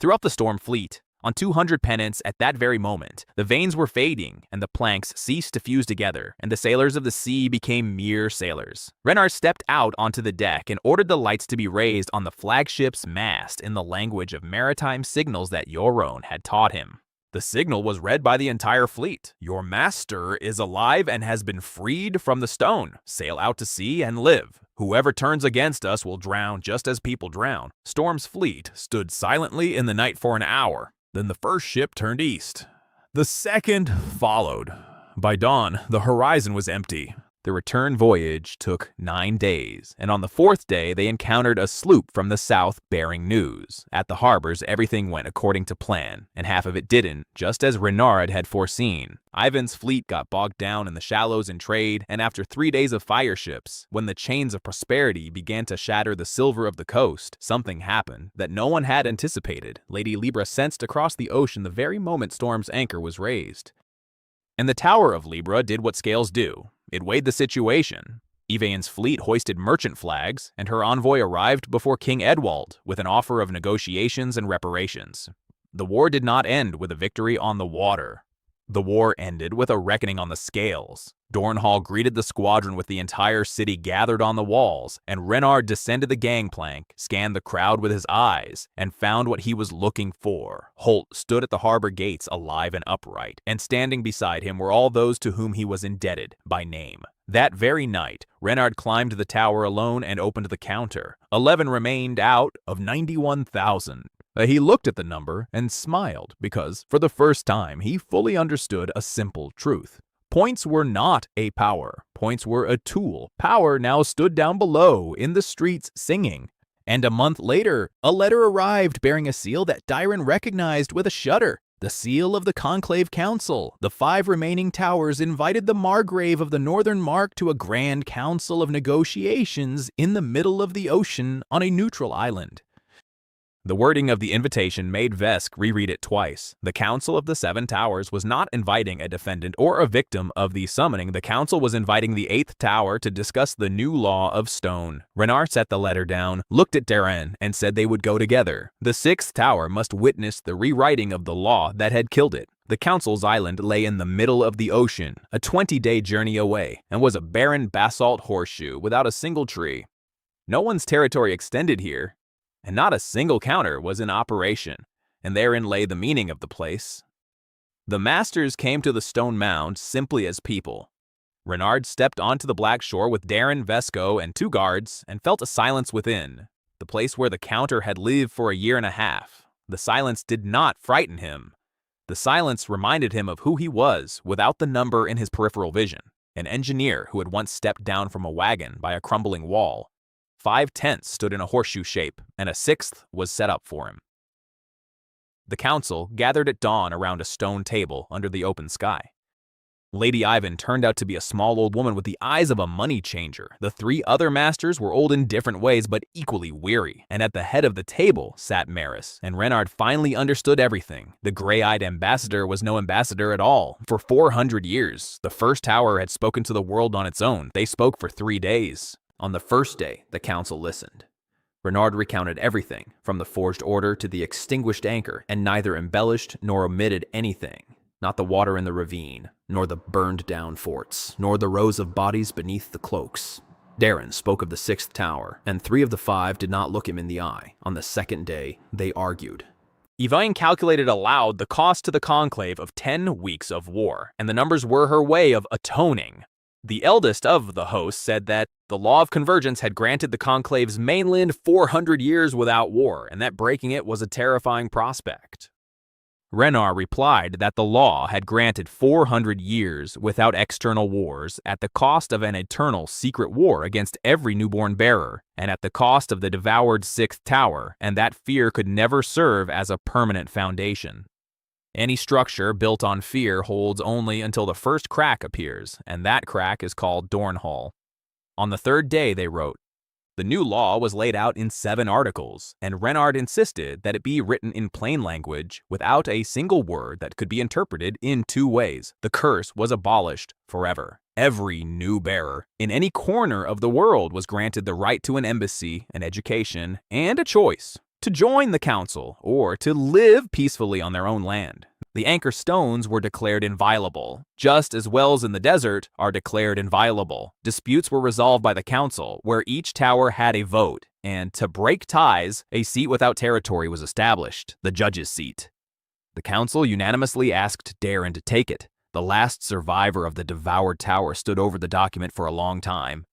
Throughout the storm fleet, on 200 pennants at that very moment, the veins were fading, and the planks ceased to fuse together, and the sailors of the sea became mere sailors. Renard stepped out onto the deck and ordered the lights to be raised on the flagship's mast in the language of maritime signals that Yoron had taught him. The signal was read by the entire fleet. "Your master is alive and has been freed from the stone. Sail out to sea and live. Whoever turns against us will drown just as people drown." Storm's fleet stood silently in the night for an hour. Then the first ship turned east. The second followed. By dawn, the horizon was empty. The return voyage took 9 days, and on the 4th day they encountered a sloop from the south bearing news. At the harbors, everything went according to plan, and half of it didn't, just as Renard had foreseen. Ivan's fleet got bogged down in the shallows in trade, and after 3 days of fire ships, when the chains of prosperity began to shatter the silver of the coast, something happened that no one had anticipated. Lady Libra sensed across the ocean the very moment Storm's anchor was raised. And the Tower of Libra did what scales do. It weighed the situation. Evain's fleet hoisted merchant flags, and her envoy arrived before King Edwald with an offer of negotiations and reparations. The war did not end with a victory on the water. The war ended with a reckoning on the scales. Dornhall greeted the squadron with the entire city gathered on the walls, and Renard descended the gangplank, scanned the crowd with his eyes, and found what he was looking for. Holt stood at the harbor gates alive and upright, and standing beside him were all those to whom he was indebted, by name. That very night, Renard climbed the tower alone and opened the counter. 11 remained out of 91,000. He looked at the number and smiled because, for the first time, he fully understood a simple truth. Points were not a power. Points were a tool. Power now stood down below in the streets singing. And a month later, a letter arrived bearing a seal that Dairon recognized with a shudder. The seal of the Conclave Council. The 5 remaining towers invited the Margrave of the Northern Mark to a grand council of negotiations in the middle of the ocean on a neutral island. The wording of the invitation made Vesk reread it twice. The Council of the 7 Towers was not inviting a defendant or a victim of the summoning. The council was inviting the 8th tower to discuss the new law of stone. Renard set the letter down, looked at Darren, and said they would go together. The 6th tower must witness the rewriting of the law that had killed it. The council's island lay in the middle of the ocean, a 20-day journey away, and was a barren basalt horseshoe without a single tree. No one's territory extended here, and not a single counter was in operation, and therein lay the meaning of the place. The masters came to the stone mound simply as people. Renard stepped onto the black shore with Darren, Vesco, and 2 guards, and felt a silence within, the place where the counter had lived for a year and a half. The silence did not frighten him. The silence reminded him of who he was without the number in his peripheral vision, an engineer who had once stepped down from a wagon by a crumbling wall. 5 tents stood in a horseshoe shape, and a 6th was set up for him. The council gathered at dawn around a stone table under the open sky. Lady Ivan turned out to be a small old woman with the eyes of a money changer. The 3 other masters were old in different ways but equally weary, and at the head of the table sat Maris, and Renard finally understood everything. The gray-eyed ambassador was no ambassador at all. For 400 years, the first tower had spoken to the world on its own. They spoke for 3 days. On the first day, the council listened. Renard recounted everything, from the forged order to the extinguished anchor, and neither embellished nor omitted anything. Not the water in the ravine, nor the burned-down forts, nor the rows of bodies beneath the cloaks. Darren spoke of the 6th tower, and 3 of the 5 did not look him in the eye. On the second day, they argued. Yvain calculated aloud the cost to the conclave of 10 weeks of war, and the numbers were her way of atoning. The eldest of the hosts said that the law of convergence had granted the conclave's mainland 400 years without war, and that breaking it was a terrifying prospect. Renard replied that the law had granted 400 years without external wars at the cost of an eternal secret war against every newborn bearer, and at the cost of the devoured 6th tower, and that fear could never serve as a permanent foundation. Any structure built on fear holds only until the first crack appears, and that crack is called Dornhall. On the 3rd day, they wrote. The new law was laid out in 7 articles, and Renard insisted that it be written in plain language without a single word that could be interpreted in 2 ways. The curse was abolished forever. Every new bearer in any corner of the world was granted the right to an embassy, an education, and a choice to join the council or to live peacefully on their own land. The anchor stones were declared inviolable, just as wells in the desert are declared inviolable. Disputes were resolved by the council, where each tower had a vote, and to break ties, a seat without territory was established, the judge's seat. The council unanimously asked Darren to take it. The last survivor of the devoured tower stood over the document for a long time.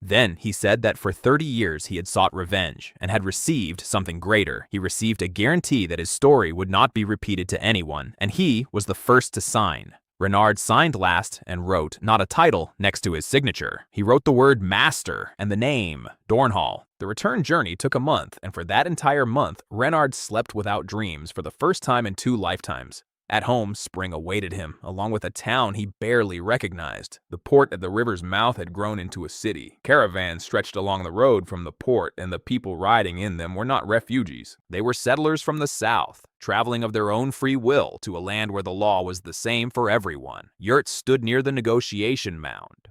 Then he said that for 30 years he had sought revenge and had received something greater. He received a guarantee that his story would not be repeated to anyone, and he was the first to sign. Renard signed last and wrote not a title next to his signature. He wrote the word master and the name, Dornhall. The return journey took a month, and for that entire month, Renard slept without dreams for the first time in 2 lifetimes. At home, spring awaited him, along with a town he barely recognized. The port at the river's mouth had grown into a city. Caravans stretched along the road from the port, and the people riding in them were not refugees. They were settlers from the south, traveling of their own free will to a land where the law was the same for everyone. Yurts stood near the negotiation mound.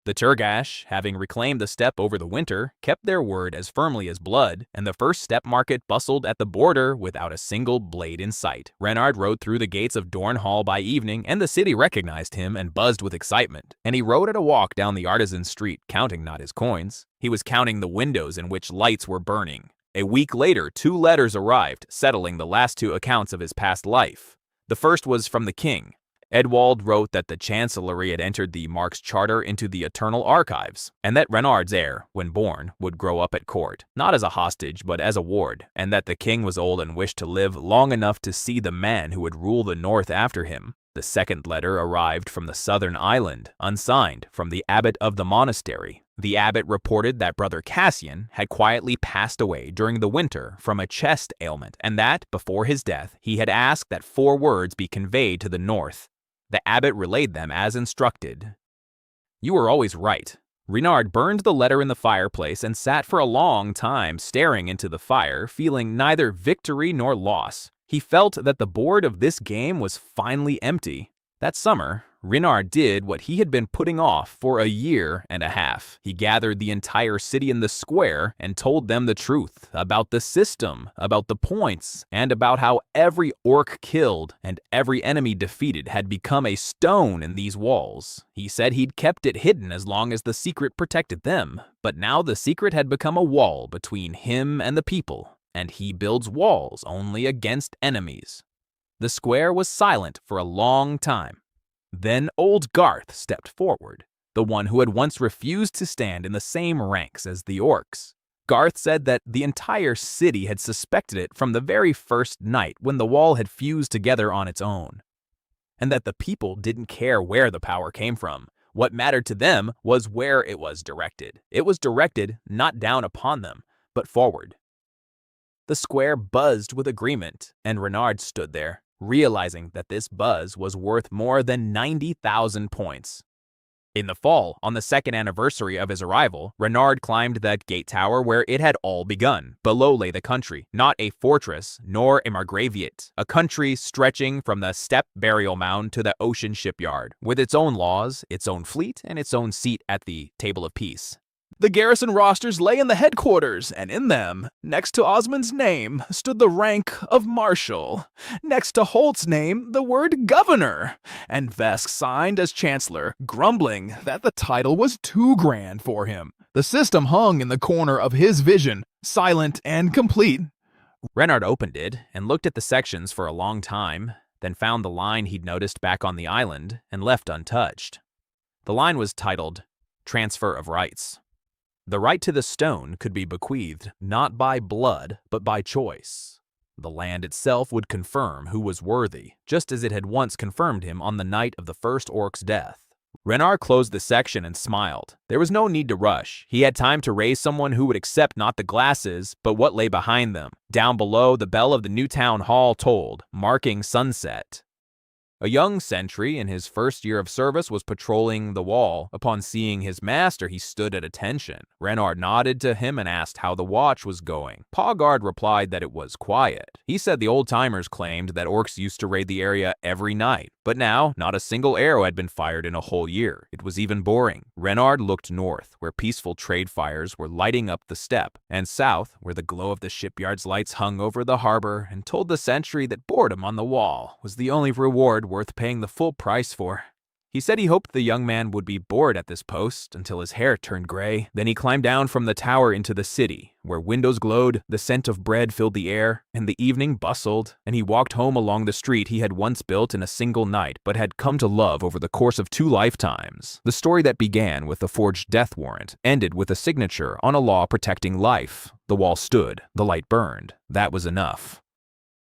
The Turgash, having reclaimed the steppe over the winter, kept their word as firmly as blood, and the first steppe market bustled at the border without a single blade in sight. Renard rode through the gates of Dornhall by evening, and the city recognized him and buzzed with excitement. And he rode at a walk down the artisan street, counting not his coins. He was counting the windows in which lights were burning. A week later, 2 letters arrived, settling the last 2 accounts of his past life. The first was from the king. Edwald wrote that the Chancellery had entered the Mark's charter into the eternal archives, and that Renard's heir, when born, would grow up at court, not as a hostage but as a ward, and that the king was old and wished to live long enough to see the man who would rule the north after him. The second letter arrived from the southern island, unsigned, from the abbot of the monastery. The abbot reported that Brother Cassian had quietly passed away during the winter from a chest ailment, and that, before his death, he had asked that 4 words be conveyed to the north. The abbot relayed them as instructed. You were always right. Renard burned the letter in the fireplace and sat for a long time staring into the fire, feeling neither victory nor loss. He felt that the board of this game was finally empty. That summer, Renard did what he had been putting off for a year and a half. He gathered the entire city in the square and told them the truth about the system, about the points, and about how every orc killed and every enemy defeated had become a stone in these walls. He said he'd kept it hidden as long as the secret protected them, but now the secret had become a wall between him and the people, and he builds walls only against enemies. The square was silent for a long time. Then old Garth stepped forward, the one who had once refused to stand in the same ranks as the orcs. Garth said that the entire city had suspected it from the very first night when the wall had fused together on its own, and that the people didn't care where the power came from. What mattered to them was where it was directed. It was directed not down upon them, but forward. The square buzzed with agreement, and Renard stood there, realizing that this buzz was worth more than 90,000 points. In the fall, on the 2nd anniversary of his arrival, Renard climbed the gate tower where it had all begun. Below lay the country, not a fortress nor a margraviate, a country stretching from the steppe burial mound to the ocean shipyard, with its own laws, its own fleet, and its own seat at the table of peace. The garrison rosters lay in the headquarters, and in them, next to Osmond's name, stood the rank of Marshal. Next to Holt's name, the word Governor. And Vesk signed as Chancellor, grumbling that the title was too grand for him. The system hung in the corner of his vision, silent and complete. Renard opened it and looked at the sections for a long time, then found the line he'd noticed back on the island and left untouched. The line was titled, Transfer of Rights. The right to the stone could be bequeathed not by blood, but by choice. The land itself would confirm who was worthy, just as it had once confirmed him on the night of the first orc's death. Renard closed the section and smiled. There was no need to rush. He had time to raise someone who would accept not the glasses, but what lay behind them. Down below, the bell of the new town hall tolled, marking sunset. A young sentry in his first year of service was patrolling the wall. Upon seeing his master, he stood at attention. Renard nodded to him and asked how the watch was going. Pawguard replied that it was quiet. He said the old-timers claimed that orcs used to raid the area every night, but now not a single arrow had been fired in a whole year. It was even boring. Renard looked north, where peaceful trade fires were lighting up the steppe, and south, where the glow of the shipyard's lights hung over the harbor, and told the sentry that boredom on the wall was the only reward worth paying the full price for. He said he hoped the young man would be bored at this post until his hair turned gray. Then he climbed down from the tower into the city, where windows glowed, the scent of bread filled the air, and the evening bustled, and he walked home along the street he had once built in a single night, but had come to love over the course of 2 lifetimes. The story that began with a forged death warrant ended with a signature on a law protecting life. The wall stood, the light burned. That was enough.